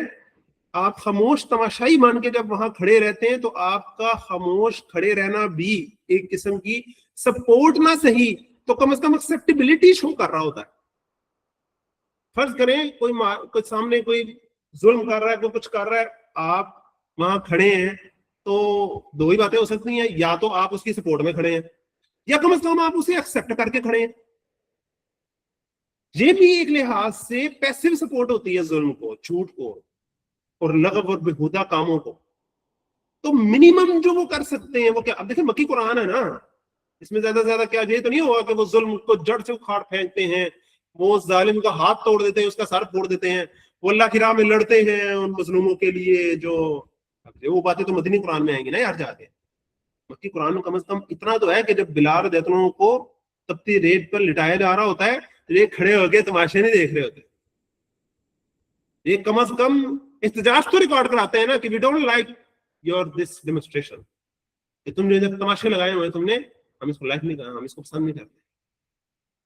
آپ خاموش تماشائی مان کے جب وہاں کھڑے رہتے ہیں تو آپ کا خاموش کھڑے رہنا بھی ایک قسم کی سپورٹ نہ صحیح تو کم از کم ایکسیپٹیبلٹی شو کر رہا ہوتا ہے. فرض کریں کوئی سامنے کوئی ظلم کر رہا ہے, کوئی کچھ کر رہا ہے, آپ وہاں کھڑے ہیں تو دو ہی باتیں ہو سکتی ہیں, یا تو آپ اس کی سپورٹ میں کھڑے ہیں یا کم از کم آپ اسے ایکسپٹ کر کے کھڑے ہیں. یہ بھی ایک لحاظ سے پیسو سپورٹ ہوتی ہے ظلم کو, جھوٹ کو اور لغو اور بےہودہ کاموں کو. تو منیمم جو وہ کر سکتے ہیں وہ کیا, اب دیکھیں مکی قرآن ہے نا, اس میں زیادہ سے زیادہ کیا, یہ تو نہیں ہوا کہ وہ ظلم کو جڑ سے اکھاڑ پھینکتے ہیں, وہ ظالم کا ہاتھ توڑ دیتے ہیں, اس کا سر پھوڑ دیتے ہیں, وہ اللہ کی راہ میں لڑتے ہیں ان مظلوموں کے لیے. جو وہ باتیں تو مدنی قرآن میں آئیں گی نا یار جا کے. مکی قرآن میں کم از کم اتنا تو ہے کہ جب بلال رضی اللہ عنہ کو تپتی ریت پر لٹایا جا رہا ہوتا ہے تو یہ کھڑے ہو کے تماشے نہیں دیکھ رہے ہوتے, یہ کم از کم احتجاج تو ریکارڈ کراتے ہیں نا کہ we don't like your this demonstration, کہ تم نے جب تماشے لگائے ہوئے تم نے, ہم اس کو لائک نہیں کرنا, ہم اس کو پسند نہیں کرتے,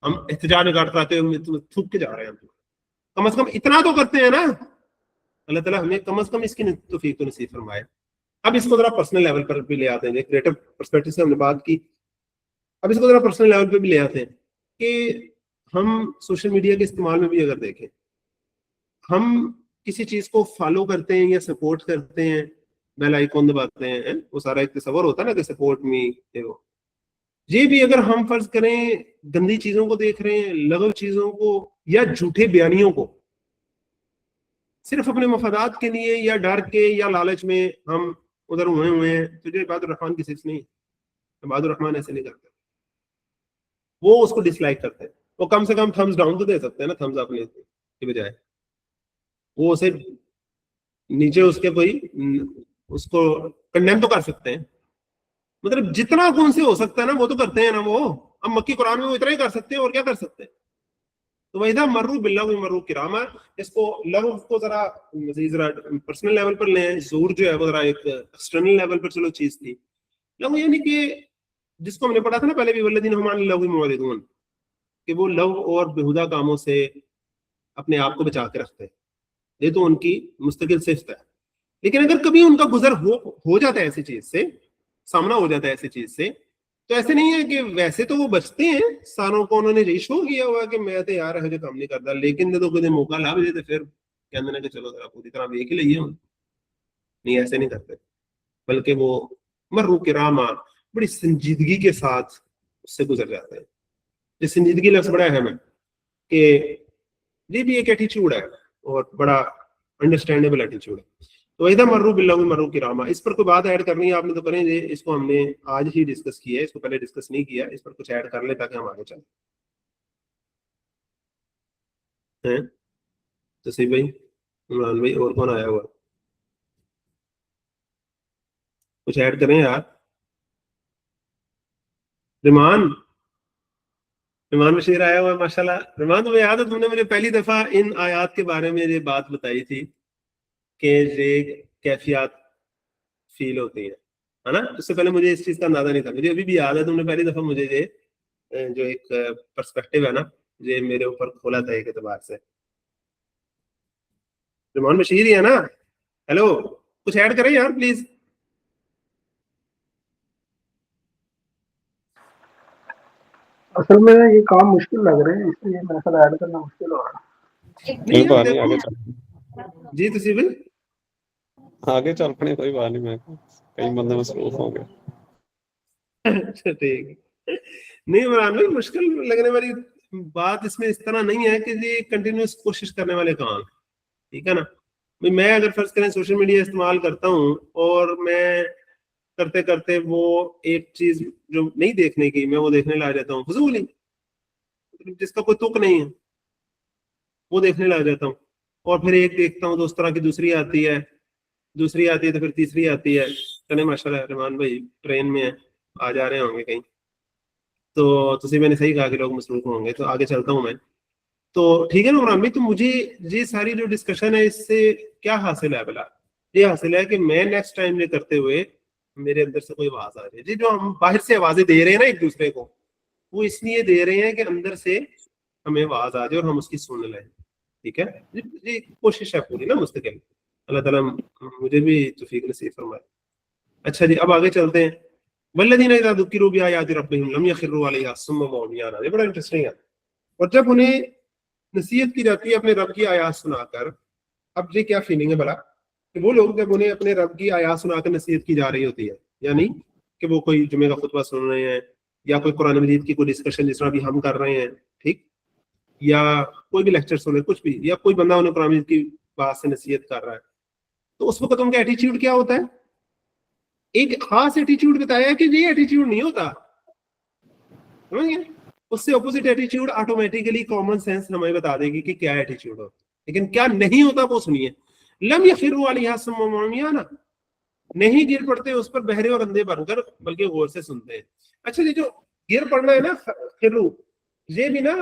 ہم احتجاج ریکارڈ کراتے ہیں تھوک کے جا رہے ہیں. کم از کم اتنا تو کرتے ہیں نا. اللہ تعالیٰ ہمیں کم از کم اس کی توفیق تو نصیب فرمائے. اب اس کو ذرا پرسنل لیول پر بھی لے آتے ہیں, کریٹو پرسپیکٹو سے ہم نے بات کی, اب اس کو ذرا پرسنل لیول پہ بھی لے آتے ہیں کہ ہم سوشل میڈیا کے استعمال میں بھی اگر دیکھیں, ہم کسی چیز کو فالو کرتے ہیں یا سپورٹ کرتے ہیں, بیل آئیکن دباتے ہیں, وہ سارا ایک تصور ہوتا ہے نا کہ سپورٹ می. یہ بھی اگر ہم فرض کریں گندی چیزوں کو دیکھ رہے ہیں, لغو چیزوں کو یا جھوٹے بیانیوں کو, صرف اپنے مفادات کے لیے یا ڈر کے یا لالچ میں ہم ادھر ہوئے ہیں, تو جو عباد الرحمان کی صفت نہیں ہے. عباد الرحمان ایسے نہیں کرتے, وہ اس کو ڈس لائک کرتے ہیں. وہ کم سے کم تھمز ڈاؤن تو دے سکتے ہیں نا, تھمز اپ کی بجائے وہ اسے نیچے اس کے کوئی اس کو کنڈیم تو کر سکتے ہیں. مطلب جتنا کون سے ہو سکتا ہے نا وہ تو کرتے ہیں نا. وہ اب مکی قرآن میں وہ اتنا ہی کر سکتے ہیں, اور کیا کر سکتے ہیں. تو وَإِذَا مَرُّوا بِاللَّغْوِ مَرُّوا كِرَامًا, اس کو لغو کو ذرا مزید ذرا پرسنل لیول پر لیں. زور جو ہے وہ ذرا ایک ایکسٹرنل لیول پر چلو چیز تھی. لغو یعنی کہ جس کو ہم نے پڑھا تھا نا پہلے بھی, وَالَّذِينَ هُمْ عَنِ اللَّغْوِ مُعْرِضُونَ, کہ وہ لغو اور بےہودہ کاموں سے اپنے آپ کو بچا کے رکھتے ہیں. یہ تو ان کی مستقل صفت ہے. لیکن اگر کبھی ان کا گزر ہو جاتا ہے ایسی چیز سے, سامنا ہو جاتا ہے ایسی چیز سے, تو ایسے نہیں ہے کہ ویسے تو وہ بچتے ہیں, ساروں کو انہوں نے یہ شو کیا ہوا کہ میں تو یار ہجے کام نہیں کرتا, لیکن جب کوئی موقع لا بھی دیتے پھر کہتے ہیں کہ چلو ذرا پوری طرح دیکھ ہی لئیے. نہیں, ایسے نہیں کرتے, بلکہ وہ مروا کراما بڑی سنجیدگی کے ساتھ اس سے گزر جاتے ہیں. یہ سنجیدگی لفظ بڑا اہم ہے کہ یہ بھی ایک ایٹیچیوڈ ہے اور بڑا انڈرسٹینڈیبل ایٹیچیوڈ ہے. تو ادھر مروا باللغو مروا کراما, اس پر کوئی بات ایڈ کرنی ہے آپ نے تو کریں. اس کو ہم نے آج ہی ڈسکس کیا ہے, اس کو پہلے ڈسکس نہیں کیا. اس پر کچھ ایڈ کر لیں تاکہ ہم آگے چلیں. تصیب بھائی, عمران بھائی, اور کون آیا ہوا, کچھ ایڈ کریں یار. رمان بشیر آیا ہوا ہے ماشاء اللہ. رمان, تمہیں یاد ہے تم نے مجھے پہلی دفعہ ان آیات کے بارے میں یہ بات بتائی تھی کہ یہ کیفیات فیل ہوتی ہے نا. اس سے پہلے مجھے اس چیز کا اندازہ نہیں تھا. مجھے ابھی بھی یاد ہے تم نے پہلی دفعہ مجھے یہ جو ایک پرسپیکٹیو ہے نا, یہ میرے اوپر کھولا تھا ایک اعتبار سے. رمان بشیر ہی ہے نا. ہیلو, کچھ ایڈ کریں یار پلیز. اصل میں یہ کام مشکل لگ رہے ہیں, اس لیے میرا خیال ایڈ کرنا مشکل ہو رہا ہے. جی تصیب بھائی, آگے چل پڑے, کوئی بات نہیں, میں کئی بندے مصروف ہو گئے. اچھا ٹھیک. نہیں عمران بھائی, مشکل لگنے والی بات اس میں اس طرح نہیں ہے کہ یہ کنٹینیوس کوشش کرنے والے کام, ٹھیک ہے نا. میں اگر فرض کریں سوشل میڈیا استعمال کرتا ہوں اور میں کرتے کرتے وہ ایک چیز جو نہیں دیکھنے کی میں وہ دیکھنے لگ جاتا ہوں، فضول ہی، جس کا کوئی تک نہیں ہے وہ دیکھنے لگ جاتا ہوں، اور پھر ایک دیکھتا ہوں تو اس طرح کی دوسری آتی ہے تو پھر تیسری آتی ہے. چلے ماشاء اللہ رحمان بھائی ٹرین میں آ جا رہے ہوں گے کہیں، تو میں نے صحیح کہا کہ لوگ مصروف ہوں گے، تو آگے چلتا ہوں میں. تو ٹھیک ہے نا عمران بھائی، تو مجھے یہ ساری جو ڈسکشن ہے اس سے کیا حاصل ہے؟ بلا یہ حاصل ہے کہ میں نیکسٹ ٹائم یہ کرتے ہوئے میرے اندر سے کوئی آواز آ رہی ہے. جی جو ہم باہر سے آوازیں دے رہے ہیں نا ایک دوسرے کو، وہ اس لیے دے رہے ہیں کہ اندر سے ہمیں آواز آ جائے اور ہم اس کی سن لیں. ٹھیک ہے جی کوشش ہے پوری نا مستقل. اللہ تعالیٰ مجھے بھی توفیق نصیب فرمائے. اچھا جی اب آگے چلتے ہیں. والذین اذا ذکروا بآیات ربہم لم یخروا علیہا صما وعمیانا. یہ بڑا انٹرسٹنگ ہے. اور جب انہیں نصیحت کی جاتی ہے اپنے رب کی آیات سنا کر، اب یہ کیا فیلنگ ہے بلا کہ وہ لوگ جب انہیں اپنے رب کی آیات سنا کر نصیحت کی جا رہی ہوتی ہے، یعنی کہ وہ کوئی جمعے کا خطبہ سن رہے ہیں یا کوئی قرآن مجید کی کوئی ڈسکشن جس طرح بھی ہم کر رہے ہیں، ٹھیک، یا کوئی بھی لیکچر سن رہے کچھ بھی، یا کوئی بندہ انہیں قرآن مجید کی بات سے نصیحت کر رہا ہے، تو اس وقت ان کا ایٹیچیوڈ کیا ہوتا ہے؟ ایک خاص ایٹیچیوڈ بتایا کہ یہ ایٹیچیوڈ نہیں ہوتا، سمجھ گئے؟ اس سے اپوزٹ ایٹیچیوڈ آٹومیٹیکلی کامن سینس ہمیں بتا دے گی کہ کیا ایٹیچیوڈ ہوتا ہے. لیکن کیا نہیں ہوتا وہ سنیے. لم یخروا علیہا صما وعمیانا، نہیں گر پڑتے اس پر بہرے اور اندھے بن کر، بلکہ غور سے سنتے ہیں. اچھا یہ جو گر پڑنا ہے نا خرو، یہ بھی نا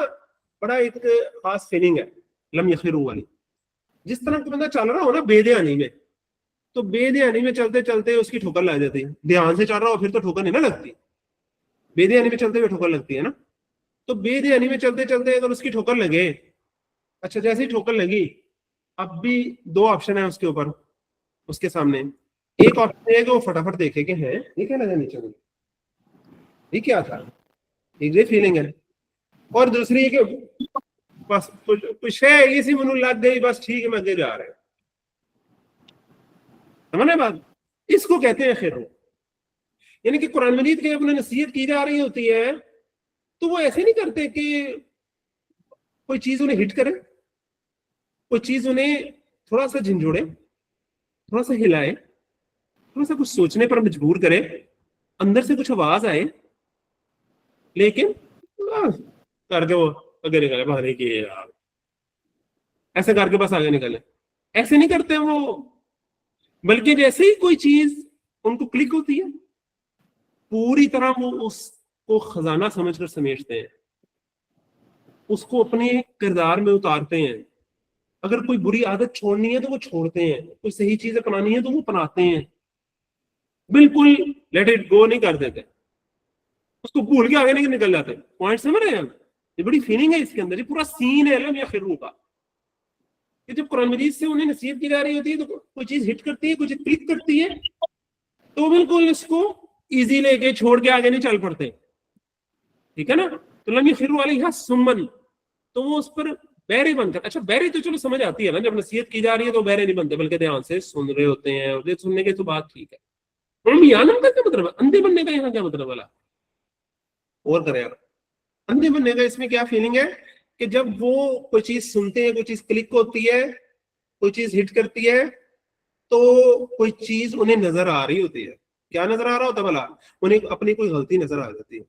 بڑا ایک خاص فیلنگ ہے. لم یخروا والی، جس طرح کوئی بندہ چل رہا ہو نا بے دھیانی میں، تو بے دھیانی میں چلتے چلتے اس کی ٹھوکر لگ جاتی ہے. دھیان سے چل رہا ہو پھر تو ٹھوکر نہیں نا لگتی، بے دھیانی میں چلتے ہوئے ٹھوکر لگتی ہے نا. تو بے دھیانی میں چلتے چلتے اگر اس کی ٹھوکر لگے، اچھا جیسے ہی ٹھوکر لگی، اب بھی دو آپشن ہیں اس کے اوپر، اس کے سامنے. ایک آپشن ہے کہ وہ فٹافٹ دیکھے کہ ہے یہ کیا لگا نیچے میں، یہ کیا تھا، یہ فیلنگ ہے. اور دوسری ہے کہ بس کچھ ہے اسی منہ لگ گئی، بس ٹھیک ہے میں آگے جا رہا ہوں. سمجھے بات؟ اس کو کہتے ہیں خیر. یعنی کہ قرآن مجید کی اپنے نصیحت کی جا رہی ہوتی ہے تو وہ ایسے نہیں کرتے کہ کوئی چیز انہیں ہٹ کرے، کوئی چیز انہیں تھوڑا سا جھنجھوڑے، تھوڑا سا ہلائے، تھوڑا سا کچھ سوچنے پر مجبور کرے، اندر سے کچھ آواز آئے، لیکن کر کے وہ آگے نکلے، بہانے کی یار ایسے کر کے بس آگے نکلے. ایسے نہیں کرتے وہ، بلکہ جیسے ہی کوئی چیز ان کو کلک ہوتی ہے پوری طرح وہ اس کو خزانہ سمجھ کر سمیٹتے ہیں، اس کو اپنے کردار میں اتارتے ہیں. اگر کوئی بری عادت چھوڑنی ہے تو وہ چھوڑتے ہیں، کوئی صحیح چیز اپنانی ہے تو وہ اپناتے ہیں. بالکل لیٹ اٹ گو نہیں کر دیتے، اس کو بھول کے آگے نہیں نکل جاتے. پوائنٹ سمجھ رہے ہیں؟ یہ بڑی فیلنگ ہے اس کے اندر، یہ پورا سین ہے لم یخروا کا. کہ جب قرآن مجید سے انہیں نصیحت کی جا رہی ہوتی ہے تو کوئی چیز ہٹ کرتی ہے، کوئی چیز کلک کرتی ہے، تو بالکل اس کو ایزی لے کے چھوڑ کے آگے نہیں چل پڑتے. ٹھیک ہے نا؟ تو لم یخروا علیہا صما، تو وہ اس پر بہرے بن کر، اچھا بہرے تو چلو سمجھ آتی ہے نا، جب نصیحت کی جا رہی ہے تو بہرے نہیں بنتے بلکہ دھیان سے سن رہے ہوتے ہیں، اور سننے کے تو بات ٹھیک ہے. عمیانا کا کیا مطلب ہے؟ اندھے بننے کا یہاں کیا مطلب والا؟ اور کرے یار اندھے بننے کا اس میں کیا فیلنگ ہے کہ جب وہ کوئی چیز سنتے ہیں، کوئی چیز کلک ہوتی ہے، کوئی چیز ہٹ کرتی ہے، تو کوئی چیز انہیں نظر آ رہی ہوتی ہے. کیا نظر آ رہا ہوتا ہے بھلا؟ انہیں اپنی کوئی غلطی نظر آ جاتی ہے،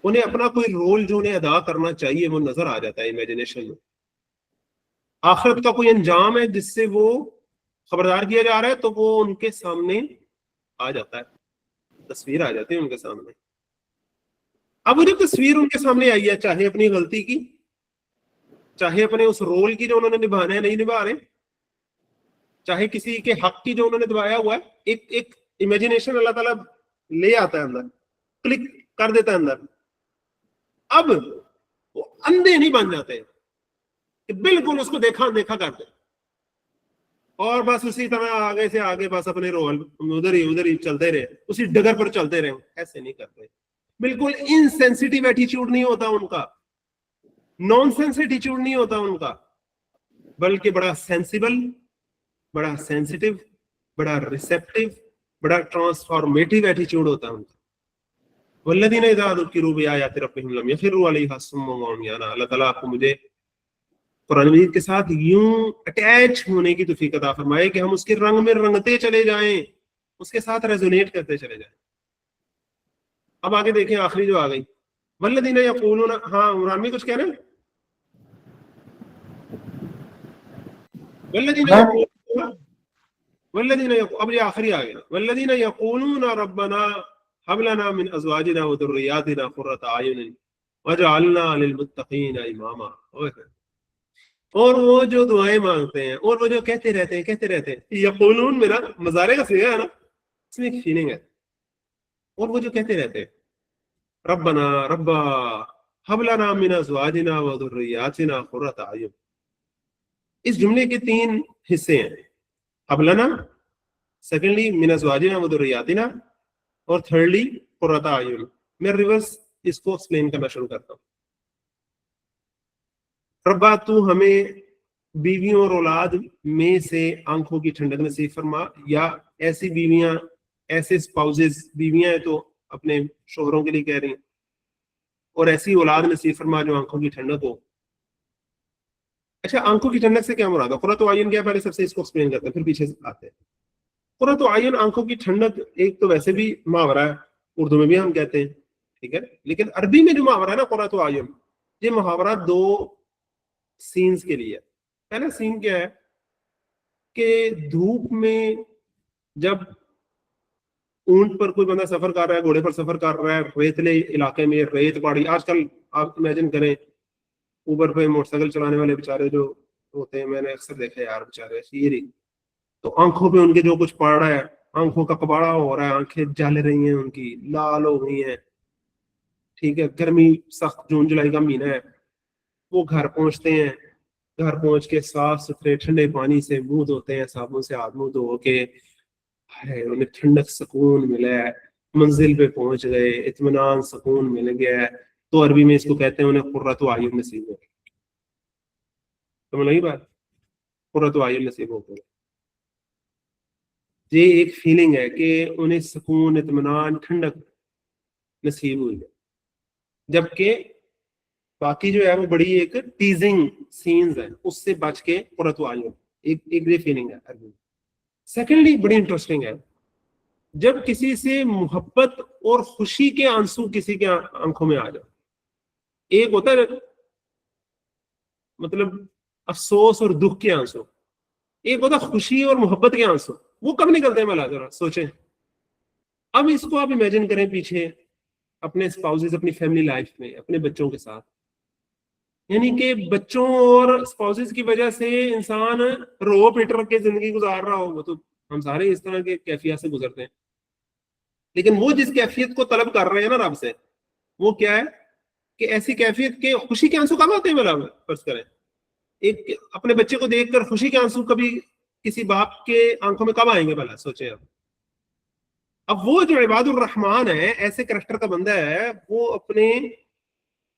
انہیں اپنا کوئی رول جو انہیں ادا کرنا چاہیے وہ نظر آ جاتا ہے امیجنیشن میں. آخرت کا کوئی انجام ہے جس سے وہ خبردار کیا جا رہا ہے، تو وہ ان کے سامنے آ جاتا ہے، تصویر آ جاتی ہے ان کے سامنے. اب وہ جب تصویر ان کے سامنے آئی ہے، چاہے اپنی غلطی کی، چاہے اپنے اس رول کی جو انہوں نے نبھانا ہے نہیں نبھا رہے، چاہے کسی کے حق کی جو انہوں نے دبایا ہوا ہے، ایک امیجنیشن اللہ تعالیٰ لے آتا ہے اندر، کلک کر دیتا ہے اندر. اب وہ اندھے نہیں بن جاتے کہ بالکل اس کو دیکھا دیکھا کرتے اور بس اسی طرح آگے سے آگے بس اپنے رول ادھر ہی چلتے رہے، اسی ڈگر پر چلتے رہے. ایسے نہیں کرتے، بالکل انسینسٹیو ایٹیچیوڈ نہیں ہوتا ان کا، نان سینس ایٹیچیوڈ نہیں ہوتا ان کا، بلکہ بڑا سینسیبل، بڑا سینسٹیو، بڑا ریسیپٹیو، بڑا ٹرانسفارمیٹیو ایٹیچیوڈ ہوتا ہے ان کا. والذین اذا ذکروا بآیات ربہم لم یخروا علیہا صما وعمیانا. اللہ تعالیٰ آپ کو مجھے قرآن مجید کے ساتھ یوں اٹیچ ہونے کی توفیق عطا فرمائے کہ ہم اس کے رنگ میں رنگتے چلے جائیں، اس کے ساتھ ریزونیٹ کرتے چلے جائیں. اب آگے دیکھیں آخری جو آ گئی, والذین یقولون, ہاں عمران میں کچھ کہہ رہے ہیں؟ والذین یقولون, اب یہ آخری آ گیا, والذین یقولون ربنا هب لنا من ازواجنا وذرياتنا قرۃ اعین واجعلنا للمتقین اماما. اور وہ جو دعائیں مانگتے ہیں اور وہ جو کہتے رہتے ہیں یقولون, میرا مضارع کا صیغہ ہے نا, اس میں ایک فیلنگ ہے, اور وہ جو کہتے رہتے ہیں ربنا ربا هب لنا من ازواجنا وذرياتنا قرۃ اعین. اس جملے کے 3 حصے ہیں, هب لنا, سیکنڈلی من ازواجنا وذرياتنا, اور تھرڈلی قرۃ اعین. میں ریورس اس کو ایکسپلین کرنا شروع کرتا ہوں. ربا تو ہمیں بیویوں اور اولاد میں سے آنکھوں کی ٹھنڈک نصیب فرما, یا ایسی بیویاں, ایسے اسپاؤزز, بیویاں ہیں تو اپنے شوہروں کے لیے کہہ رہی ہیں, اور ایسی اولاد نصیب فرما جو آنکھوں کی ٹھنڈک ہو. اچھا, آنکھوں کی ٹھنڈک سے کیا مراد ہے؟ قرۃ اعین کیا, پہلے سب سے اس کو ایکسپلین کرتے ہیں پھر پیچھے آتے ہیں. قرۃ اعین, آنکھوں کی ٹھنڈک, ایک تو ویسے بھی محاورہ ہے, اردو میں بھی ہم کہتے ہیں, ٹھیک ہے, لیکن عربی میں جو محاورہ ہے نا قرۃ اعین, یہ محاورہ 2 سینز کے لیے. پہلا سین کیا ہے کہ دھوپ میں جب اونٹ پر کوئی بندہ سفر کر رہا ہے, گھوڑے پر سفر کر رہا ہے, ریتلے علاقے میں, ریت پہاڑی, آج کل آپ امیجن کریں اوبر پہ موٹر سائیکل چلانے والے بیچارے جو ہوتے ہیں, میں نے اکثر دیکھا یار بیچارے شیری, تو آنکھوں پہ ان کے جو کچھ پڑ رہا ہے, آنکھوں کا کباڑا ہو رہا ہے, آنکھیں جل رہی ہیں, ان کی لال ہو گئی ہیں, ٹھیک ہے, گرمی سخت, جون جولائی کا مہینہ ہے. وہ گھر پہنچتے ہیں, گھر پہنچ کے صاف ستھرے ٹھنڈے پانی سے منہ دھوتے ہیں, صابن سے ہاتھ منہ دھو کے, انہیں ٹھنڈک سکون ملا ہے, منزل پہ پہنچ گئے, اطمینان سکون مل گیا ہے, تو عربی میں اس کو کہتے ہیں انہیں قرۃ اعین نصیب ہو. سمجھ لگی بات؟ قرۃ اعین نصیب ہو گیا, یہ ایک فیلنگ ہے کہ انہیں سکون, اطمینان, ٹھنڈک نصیب ہوئی ہے. جبکہ باقی جو ہے وہ بڑی ایک ٹیزنگ سینز ہیں, اس سے بچ کے قرۃ اعین, ایک یہ فیلنگ ہے عربی میں. سیکنڈلی بڑی انٹرسٹنگ ہے, جب کسی سے محبت اور خوشی کے آنسو کسی کے آنکھوں میں آ جائے. ایک ہوتا ہے مطلب افسوس اور دکھ کے آنسو, ایک ہوتا ہے خوشی اور محبت کے آنسو. وہ کب نکلتے ہیں بھلا, ذرا سوچیں. اب اس کو آپ امیجن کریں پیچھے اپنے اسپاؤزز, اپنی فیملی لائف میں, اپنے بچوں کے ساتھ, یعنی کہ بچوں اور اسپاؤزز کی وجہ سے انسان رو پیٹ رکھ کے زندگی گزار رہا ہو. وہ تو ہم سارے اس طرح کے کیفیت سے گزرتے ہیں, لیکن وہ جس کیفیت کو طلب کر رہے ہیں نا رب سے, وہ کیا ہے کہ ایسی کیفیت کے خوشی کے آنسو کب آتے ہیں بھلا, فرض کریں ایک اپنے بچے کو دیکھ کر خوشی کے آنسو کبھی کسی باپ کے آنکھوں میں کب آئیں گے بھلا, سوچیں آپ. اب وہ جو عباد الرحمان ہے, ایسے کریکٹر کا بندہ ہے, وہ اپنے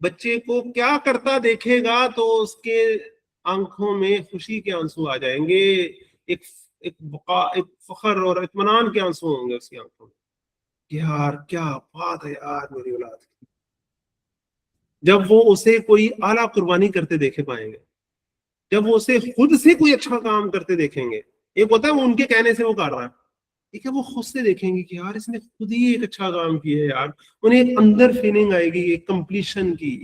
بچے کو کیا کرتا دیکھے گا تو اس کے آنکھوں میں خوشی کے آنسو آ جائیں گے, ایک فخر اور اطمینان کے آنسو ہوں گے اس کی آنکھوں میں. یار کیا بات ہے یار میری اولاد کی, جب وہ اسے کوئی اعلیٰ قربانی کرتے دیکھے پائیں گے, جب وہ اسے خود سے کوئی اچھا کام کرتے دیکھیں گے. ایک ہوتا ہے وہ ان کے کہنے سے وہ کر رہا ہے, ٹھیک ہے, وہ خود سے دیکھیں گے کہ یار اس نے خود ہی ایک اچھا کام کیا ہے یار, انہیں ایک اندر فیلنگ آئے گی ایک کمپلیشن کی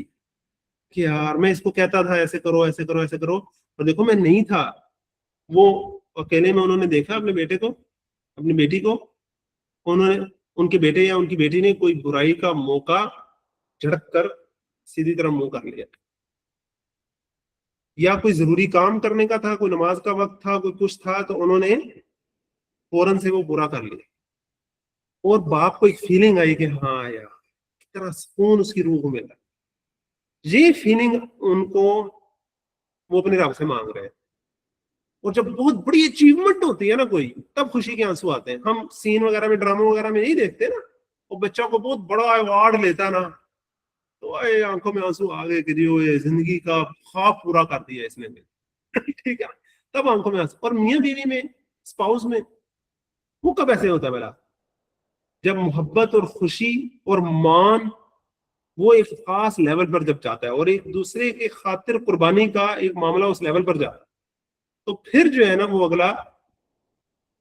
کہ یار میں اس کو کہتا تھا ایسے کرو ایسے کرو ایسے کرو, اور دیکھو میں نہیں تھا. وہ اکیلے میں انہوں نے دیکھا اپنے بیٹے کو, اپنی بیٹی کو, انہوں نے, ان کے بیٹے یا ان کی بیٹی نے کوئی برائی کا موقع جھڑک کر سیدھی طرح منہ کر لیا, یا کوئی ضروری کام کرنے کا تھا, کوئی نماز کا وقت تھا, کوئی کچھ تھا, تو انہوں نے فوراً سے وہ برا کر لیا. اور باپ کو ایک فیلنگ آئی کہ ہاں یار کتنا سکون اس کی روح کو ملا. یہ فیلنگ ان کو وہ اپنے رب سے مانگ رہے ہیں. اور جب بہت بڑی اچیومنٹ ہوتی ہے نا کوئی, تب خوشی کے آنسو آتے ہیں. ہم سین وغیرہ میں, ڈراموں وغیرہ میں نہیں دیکھتے نا, وہ بچہ کو بہت بڑا ایوارڈ لیتا نا, تو آنکھوں میں آنسو آ گئے کہ جو زندگی کا خواب پورا کر دیا اس نے, ٹھیک ہے, تب آنکھوں میں آنسو. اور میاں بیوی میں, اسپاؤس میں, وہ کب ایسے ہوتا ہے بلا, جب محبت اور خوشی اور مان وہ ایک خاص لیول پر جب جاتا ہے, اور ایک دوسرے کی خاطر قربانی کا ایک معاملہ اس لیول پر جاتا ہے, تو پھر جو ہے نا وہ اگلا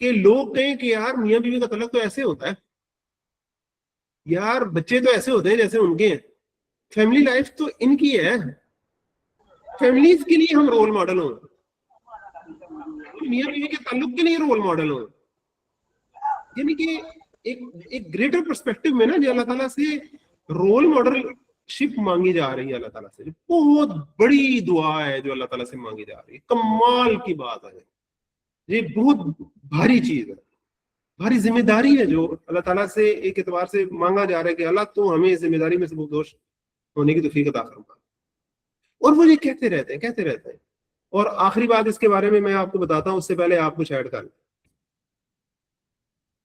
کہ لوگ کہیں کہ یار میاں بیوی کا تعلق تو ایسے ہوتا ہے, یار بچے تو ایسے ہوتے ہیں جیسے ان کے ہیں, فیملی لائف تو ان کی ہے, فیملیز کے لیے ہم رول ماڈل ہوں, میاں بیوی کے تعلق کے لیے رول ماڈل ہوں. یعنی کہ ایک گریٹر پرسپیکٹو میں نا جو اللہ تعالیٰ سے رول ماڈل شپ مانگی جا رہی ہے, اللہ تعالیٰ سے بہت بڑی دعا ہے جو اللہ تعالیٰ سے مانگی جا رہی ہے, کمال کی بات ہے, یہ بہت بھاری چیز ہے, بھاری ذمہ داری ہے جو اللہ تعالیٰ سے ایک اعتبار سے مانگا جا رہا ہے کہ اللہ تو ہمیں اس ذمہ داری میں سے بردوش ہونے کی توفیق عطا فرما. اور وہ یہ کہتے رہتے ہیں. اور آخری بات اس کے بارے میں آپ کو بتاتا ہوں, اس سے پہلے آپ کچھ ایڈ کر لیں,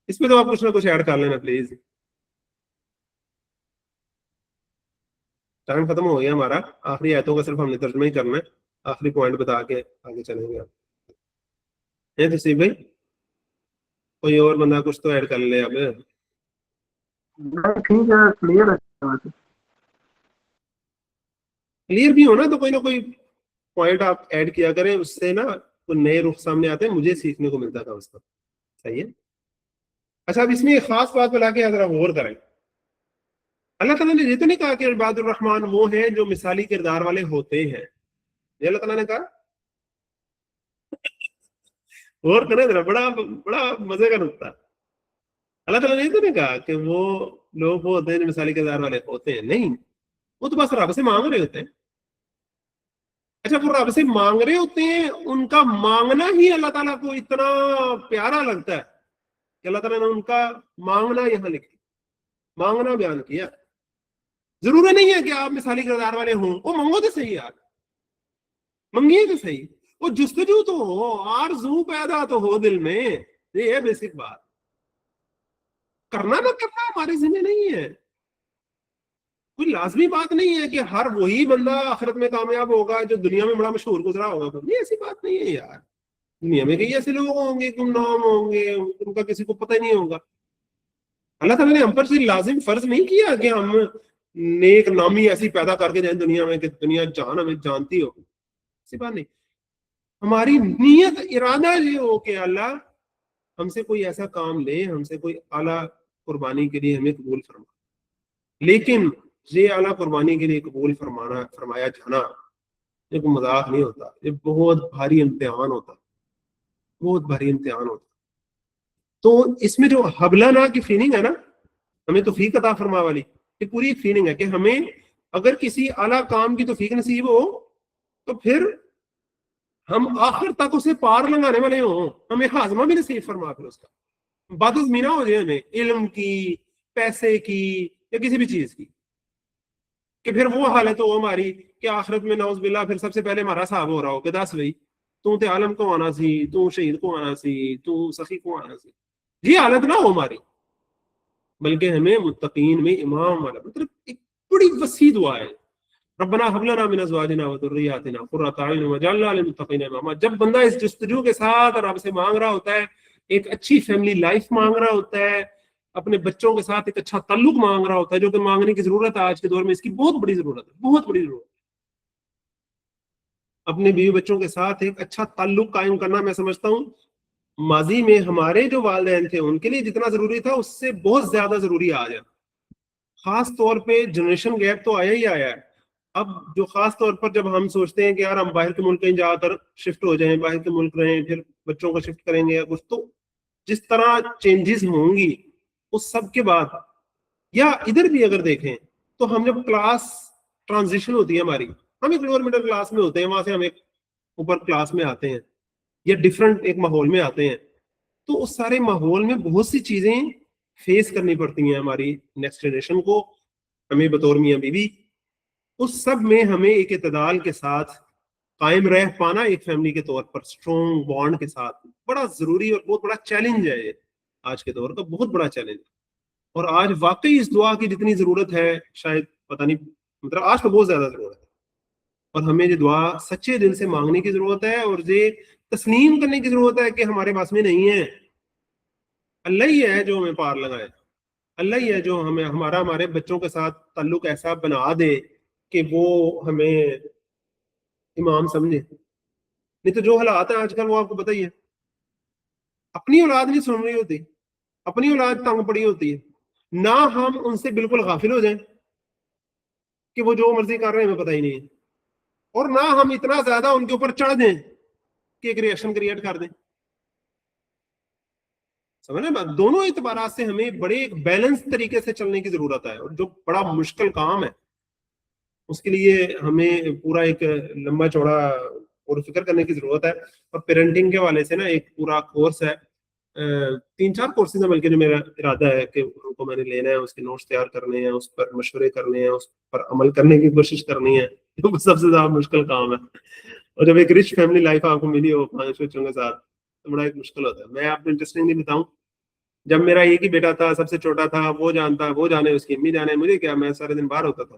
اس میں تو آپ کچھ نہ کچھ ایڈ کر لینا پلیز. ٹائم ختم ہو گیا ہمارا, آخری آیتوں کا صرف ہم نے ترجمہ ہی کرنا ہے, آخری پوائنٹ بتا کے آگے چلیں گے. آپ تسیب بھائی کوئی اور بندہ کچھ تو ایڈ کر لے. اب ٹھیک ہے, کلیئر ہے, کلیئر بھی ہونا تو کوئی نہ کوئی پوائنٹ آپ ایڈ کیا کریں, اس سے نا کوئی نئے رخ سامنے آتے ہیں, مجھے سیکھنے کو ملتا تھا اس کا. صحیح ہے. اچھا, اب اس میں ایک خاص بات بلا کے ذرا غور کریں. اللہ تعالیٰ نے یہ تو نہیں کہا کہ عباد الرحمن وہ ہیں جو مثالی کردار والے ہوتے ہیں, یہ اللہ تعالیٰ نے کہا. غور کریں ذرا, بڑا مزے کا نقطہ. اللہ تعالیٰ نے یہ تو نہیں کہا کہ وہ لوگ وہ ہوتے ہیں جو مثالی کردار والے ہوتے ہیں, نہیں, وہ تو بس رب سے مانگ رہے ہوتے ہیں. اچھا, وہ رب سے مانگ رہے ہوتے ہیں, ان کا مانگنا ہی اللہ تعالیٰ کو اتنا پیارا لگتا ہے کہ اللہ تعالیٰ نے ان کا مانگنا یہاں لکھا, مانگنا بیان کیا. ضروری نہیں ہے کہ آپ مثالی کردار والے ہوں, وہ منگو تو صحیح, یار منگیے تو صحیح, وہ جستجو تو ہو, آرزو پیدا تو ہو دل میں, یہ ہے بیسک بات. کرنا نہ کرنا ہمارے ذمہ نہیں ہے, کوئی لازمی بات نہیں ہے کہ ہر وہی بندہ آخرت میں کامیاب ہوگا جو دنیا میں بڑا مشہور گزرا ہوگا. نہیں, ایسی بات نہیں ہے یار. دنیا میں کئی ایسے لوگ ہوں گے, گمنام ہوں گے, ان کا کسی کو پتہ ہی نہیں ہوگا. اللہ تعالیٰ نے ہم پر سے لازم فرض نہیں کیا کہ ہم نیک نامی ایسی پیدا کر کے جائیں دنیا میں کہ دنیا جان ہمیں جانتی ہو. ایسی بات نہیں. ہماری نیت ارادہ یہ ہو کہ اللہ ہم سے کوئی ایسا کام لے, ہم سے کوئی اعلیٰ قربانی کے لیے ہمیں قبول فرما. لیکن یہ اعلیٰ قربانی کے لیے قبول فرمایا جانا یہ کوئی مذاق نہیں ہوتا, یہ بہت بھاری امتحان ہوتا, بہت بھاری امتحان ہوتا. تو اس میں جو حبلنا کی فیلنگ ہے نا, ہمیں توفیق عطا فرما والی, یہ پوری فیلنگ ہے کہ ہمیں اگر کسی اعلیٰ کام کی توفیق نصیب ہو تو پھر ہم آخر تک اسے پار لگانے والے ہوں, ہمیں ہاضمہ بھی نصیب فرما. پھر اس کا بات زمینہ ہو جائے ہمیں علم کی, پیسے کی, یا کسی بھی چیز کی, کہ پھر وہ حالت ہو ہماری کہ آخرت میں نعوذ باللہ پھر سب سے پہلے ہمارا صاحب ہو رہا ہو کہ دس بھائی تو تے عالم کو آنا سی, تو شہید کو آنا سی, تو سخی کو آنا سی. یہ حالت نہ ہو ہماری, بلکہ ہمیں متقین میں امام والا, مطلب ایک بڑی وسیع دعا ہے, ربنا هب لنا من ازواجنا وذرياتنا قرۃ اعین واجعلنا للمتقین اماما. جب بندہ اس جستجو کے ساتھ رب سے مانگ رہا ہوتا ہے, ایک اچھی فیملی لائف مانگ رہا ہوتا ہے, اپنے بچوں کے ساتھ ایک اچھا تعلق مانگ رہا ہوتا ہے, جو کہ مانگنے کی ضرورت ہے آج کے دور میں, اس کی بہت بڑی ضرورت ہے, بہت بڑی ضرورت ہے. اپنے بیوی بچوں کے ساتھ ایک اچھا تعلق قائم کرنا, میں سمجھتا ہوں ماضی میں ہمارے جو والدین تھے ان کے لیے جتنا ضروری تھا اس سے بہت زیادہ ضروری آج ہے. خاص طور پہ جنریشن گیپ تو آیا ہی آیا ہے. اب جو خاص طور پر جب ہم سوچتے ہیں کہ یار ہم باہر کے ملک کہیں جا کر شفٹ ہو جائیں, باہر کے ملک رہیں, پھر بچوں کو شفٹ کریں گے یا کچھ, تو جس طرح چینجز ہوں گی اس سب کے بعد, یا ادھر بھی اگر دیکھیں تو ہم جب کلاس ٹرانزیشن ہوتی ہے ہماری, ہم ایک لوور مڈل کلاس میں ہوتے ہیں, وہاں سے ہم ایک اوپر کلاس میں آتے ہیں یا ڈفرنٹ ایک ماحول میں آتے ہیں, تو اس سارے ماحول میں بہت سی چیزیں فیس کرنی پڑتی ہیں ہماری نیکسٹ جنریشن کو, ہمیں بطور میاں بیوی. اس سب میں ہمیں ایک اعتدال کے ساتھ قائم رہ پانا ایک فیملی کے طور پر اسٹرانگ بانڈ کے ساتھ بڑا ضروری اور بہت بڑا چیلنج ہے, آج کے دور کا بہت بڑا چیلنج. اور آج واقعی اس دعا کی جتنی ضرورت ہے شاید پتہ نہیں, مطلب آج تو بہت زیادہ ضرورت ہے, اور ہمیں یہ دعا سچے دل سے مانگنے کی ضرورت ہے, اور یہ تسلیم کرنے کی ضرورت ہے کہ ہمارے پاس میں نہیں ہے. اللہ ہی ہے جو ہمیں پار لگائے, اللہ ہی ہے جو ہمیں ہمارے بچوں کے ساتھ تعلق ایسا بنا دے کہ وہ ہمیں امام سمجھے. نہیں تو جو حالات ہیں آج کل وہ آپ کو پتہ ہی ہے, اپنی اولاد نہیں سن رہی ہوتی, اپنی اولاد تنگ پڑی ہوتی ہے, نہ ہم ان سے بالکل غافل ہو جائیں کہ وہ جو مرضی کر رہے ہیں ہمیں پتہ ہی نہیں ہے, اور نہ ہم اتنا زیادہ ان کے اوپر چڑھ دیں کہ ایک ریئیکشن کریٹ کر دیں. سمجھ رہے ہیں, دونوں اعتبارات سے ہمیں بڑے ایک بیلنس طریقے سے چلنے کی ضرورت ہے, اور جو بڑا مشکل کام ہے اس کے لیے ہمیں پورا ایک لمبا چوڑا اور فکر کرنے کی ضرورت ہے. اور پیرنٹنگ کے حوالے سے نا ایک پورا کورس ہے, 3-4 کورسز ہیں بلکہ, جو میرا ارادہ ہے کہ ان کو میں نے لینا ہے, اس کے نوٹس تیار کرنے ہیں, اس پر مشورے کرنے ہیں, اس پر عمل کرنے کی کوشش کرنی ہے. سب سے زیادہ مشکل کام ہے, اور جب ایک رچ فیملی لائف آپ کو ملی ہو 5 بچوں کے ساتھ تو بڑا ایک مشکل ہوتا ہے. میں آپ کو انٹرسٹنگ نہیں بتاؤں, جب میرا ایک ہی بیٹا تھا, سب سے چھوٹا تھا, وہ جانتا, وہ جانے, اس کی امی جانے, مجھے کیا, میں سارے دن باہر ہوتا تھا.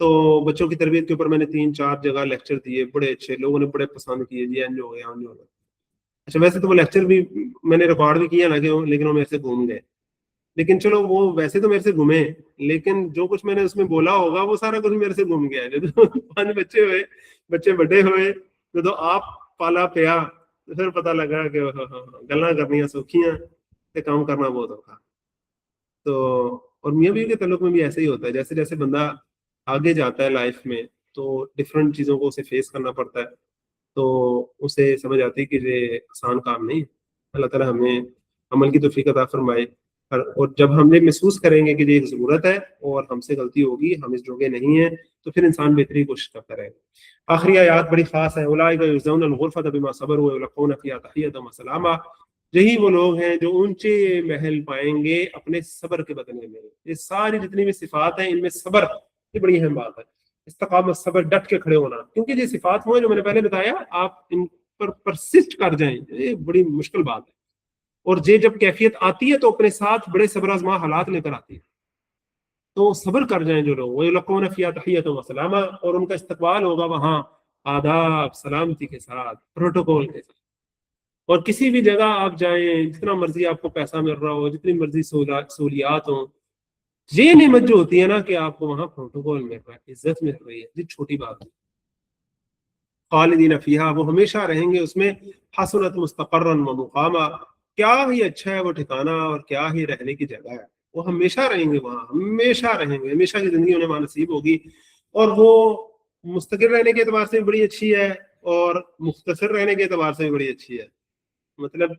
تو بچوں کی تربیت کے اوپر میں نے 3-4 جگہ لیکچر دیے, بڑے اچھے, لوگوں نے بڑے پسند کیے, جی انج ہو گیا, انج ہو گیا. اچھا ویسے تو وہ لیکچر بھی میں نے ریکارڈ بھی کیا نا کہ لیکن وہ میرے سے گھوم گئے, لیکن چلو وہ ویسے تو میرے سے گھومے, لیکن جو کچھ میں نے اس میں بولا ہوگا وہ سارا کچھ میرے سے گھوم گیا. جب 5 بچے ہوئے, بچے بڑے ہوئے, تو آپ پالا پیا, تو پھر پتہ لگا کہ گلاں کرنیاں سوکھیاں تے کام کرنا بہت اوکھا. تو اور میاں بیوی کے تعلق میں بھی ایسے ہی ہوتا ہے, جیسے جیسے بندہ آگے جاتا ہے لائف میں تو ڈفرینٹ چیزوں کو اسے فیس کرنا پڑتا ہے, تو اسے سمجھ آتی ہے کہ یہ آسان کام نہیں. اللہ تعالیٰ ہمیں عمل کی توفیق عطا فرمائے, اور جب ہم یہ محسوس کریں گے کہ یہ ایک ضرورت ہے اور ہم سے غلطی ہوگی, ہم اس جوگے نہیں ہیں, تو پھر انسان بہتری کوشش کرتا رہے گا. آخری آیات بڑی خاص ہے, اولئک یجزون الغرفۃ بما صبروا ویلقون فیہا تحیۃ وسلاما. یہی وہ لوگ ہیں جو اونچے محل پائیں گے اپنے صبر کے بدلے میں. یہ ساری جتنی بھی صفات ہیں ان میں صبر یہ بڑی اہم بات ہے. استقامت, صبر, ڈٹ کے کھڑے ہونا, کیونکہ یہ صفات ہوئے جو میں نے پہلے بتایا, آپ ان پر پرسسٹ کر جائیں, یہ بڑی مشکل بات ہے. اور یہ جب کیفیت آتی ہے تو اپنے ساتھ بڑے صبر آزما حالات لے کر آتی ہے. تو صبر کر جائیں جو لوگ, وَيُلَقُّونَ فِيهَا تَحِيَّةً وَسَلَامًا, اور ان کا استقبال ہوگا وہاں آداب, سلامتی کے ساتھ, پروٹوکول کے ساتھ. اور کسی بھی جگہ آپ جائیں, جتنا مرضی آپ کو پیسہ مل رہا ہو, جتنی مرضی سہولیات ہوں, یہ نعمت جو ہوتی ہے نا کہ آپ کو وہاں پروٹوکول مل رہا ہے, عزت مل رہی ہے, یہ چھوٹی بات ہے. خالدین فیہا, وہ ہمیشہ رہیں گے اس میں. حسنت مستقرا ومقاما, کیا ہی اچھا ہے وہ ٹھکانہ اور کیا ہی رہنے کی جگہ ہے. وہ ہمیشہ رہیں گے وہاں, ہمیشہ رہیں گے, ہمیشہ کی زندگی انہیں وہاں نصیب ہوگی. اور وہ مستقر رہنے کے اعتبار سے بھی بڑی اچھی ہے, اور مختصر رہنے کے اعتبار سے بھی بڑی اچھی ہے. مطلب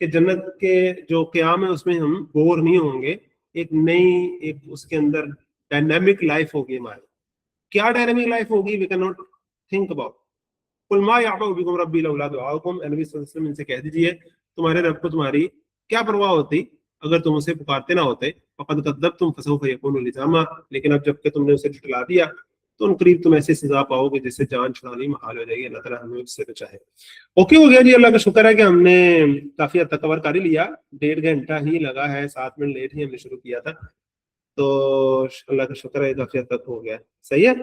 کہ جنت کے جو قیام ہے اس میں ہم بور نہیں ہوں گے, ایک نئی ایک اس کے اندر ڈائنامک لائف ہوگی ہماری. کیا ڈائنامک لائف ہوگی, we can not think about. قل ما یعبأ بکم ربی لولا دعاؤکم, نبی صلی اللہ علیہ وسلم ان سے کہہ دیجیے تمہارے رب کو تمہاری کیا پرواہ ہوتی اگر تم اسے پکارتے نہ ہوتے. فقد کذبتم فسوف یکون لزاما, لیکن اب جب کہ تم نے اسے جھٹلا دیا تو ان قریب تم ایسی سزا پاؤ گے جس سے جان چھڑانی محال ہو جائے گی. اللہ تعالیٰ ہمیں اس سے بچائے. اوکے ہو گیا جی, اللہ کا شکر ہے کہ ہم نے کافی حد تک کور کر ہی لیا. 1.5 گھنٹہ ہی لگا ہے, 7 منٹ لیٹ ہی ہم نے شروع کیا تھا, تو اللہ کا شکر ہے کافی حد تک ہو گیا. صحیح ہے,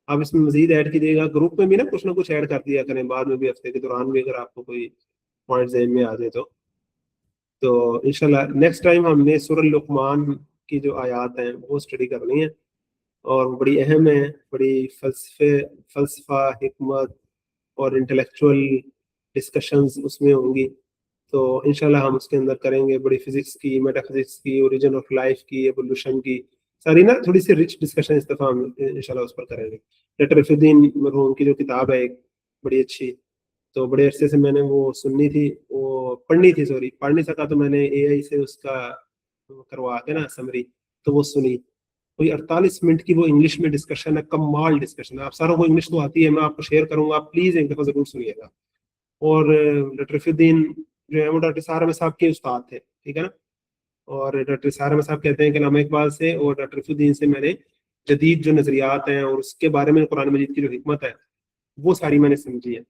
آپ اس میں مزید ایڈ کیجیے گا, گروپ میں بھی نا کچھ نہ کچھ ایڈ کر دیا کریں بعد میں بھی, ہفتے کے دوران بھی اگر آپ کو کوئی پوائنٹ ذہن میں آ جائے تو انشاءاللہ نیکسٹ ٹائم ہم نے سورہ لقمان کی جو آیات ہیں وہ اسٹڈی کرنی ہے, اور بڑی اہم ہے, بڑی فلسفہ, حکمت اور انٹلیکچوئل ڈسکشنز اس میں ہوں گی. تو انشاءاللہ ہم اس کے اندر کریں گے بڑی فزکس کی, میٹا فزکس کی, اوریجن آف لائف کی, ایوولوشن کی, ساری نا تھوڑی سی رچ ڈسکشن اس دفعہ ہم انشاءاللہ اس پر کریں گے. ڈاکٹر رفیع الدین مرحوم کی جو کتاب ہے ایک بڑی اچھی, تو بڑے عرصے سے میں نے وہ سننی تھی, وہ پڑھنی تھی, سوری پڑھ نہیں سکا, تو میں نے اے آئی سے اس کا کروا کے نا سمری, تو وہ سنی. کوئی 48 منٹ کی وہ انگلش میں ڈسکشن ہے, کمال ڈسکشن ہے. آپ ساروں کو انگلش تو آتی ہے, میں آپ کو شیئر کروں گا, آپ پلیز ایک دفعہ ضرور سنیے گا. اور ڈاکٹر رفیع الدین جو ہے وہ ڈاکٹر سار احمد صاحب کے استاد تھے, ٹھیک ہے نا. اور ڈاکٹر سار احمد صاحب کہتے ہیں کہ علامہ اقبال سے اور ڈاکٹر رفیع الدین سے میں نے جدید جو نظریات ہیں اور اس کے بارے میں قرآن مجید کی جو حکمت ہے وہ ساری میں نے سمجھی ہے.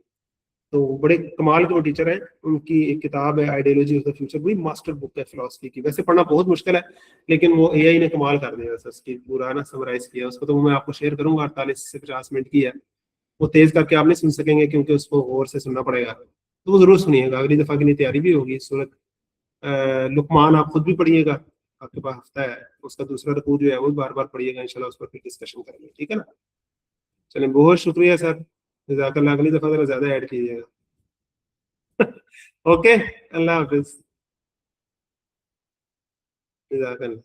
تو بڑے کمال کے وہ ٹیچر ہیں, ان کی ایک کتاب ہے آئیڈیالوجی آف دا فیوچر, بڑی ماسٹر بک ہے فلاسفی کی. ویسے پڑھنا بہت مشکل ہے, لیکن وہ اے آئی نے کمال کر دیا اس کی, پورا نا سمرائز کیا اس کو. تو وہ میں آپ کو شیئر کروں گا, 48 سے 50 منٹ کی ہے, وہ تیز کر کے آپ نہیں سن سکیں گے کیونکہ اس کو غور سے سننا پڑے گا. تو وہ ضرور سنیے گا, اگلی دفعہ کے لیے تیاری بھی ہوگی. سورۃ لقمان آپ خود بھی پڑھیے گا, آپ کے پاس ہفتہ ہے, اس کا دوسرا رکوع جو ہے وہ بار بار پڑھیے گا, انشاءاللہ اس پر پھر ڈسکشن کریں گے, ٹھیک ہے نا. چلیں, بہت شکریہ سر, جزاک اللہ. اگلی دفعہ ذرا زیادہ ایڈ کیجیے گا. اوکے, اللہ حافظ. جزاک اللہ.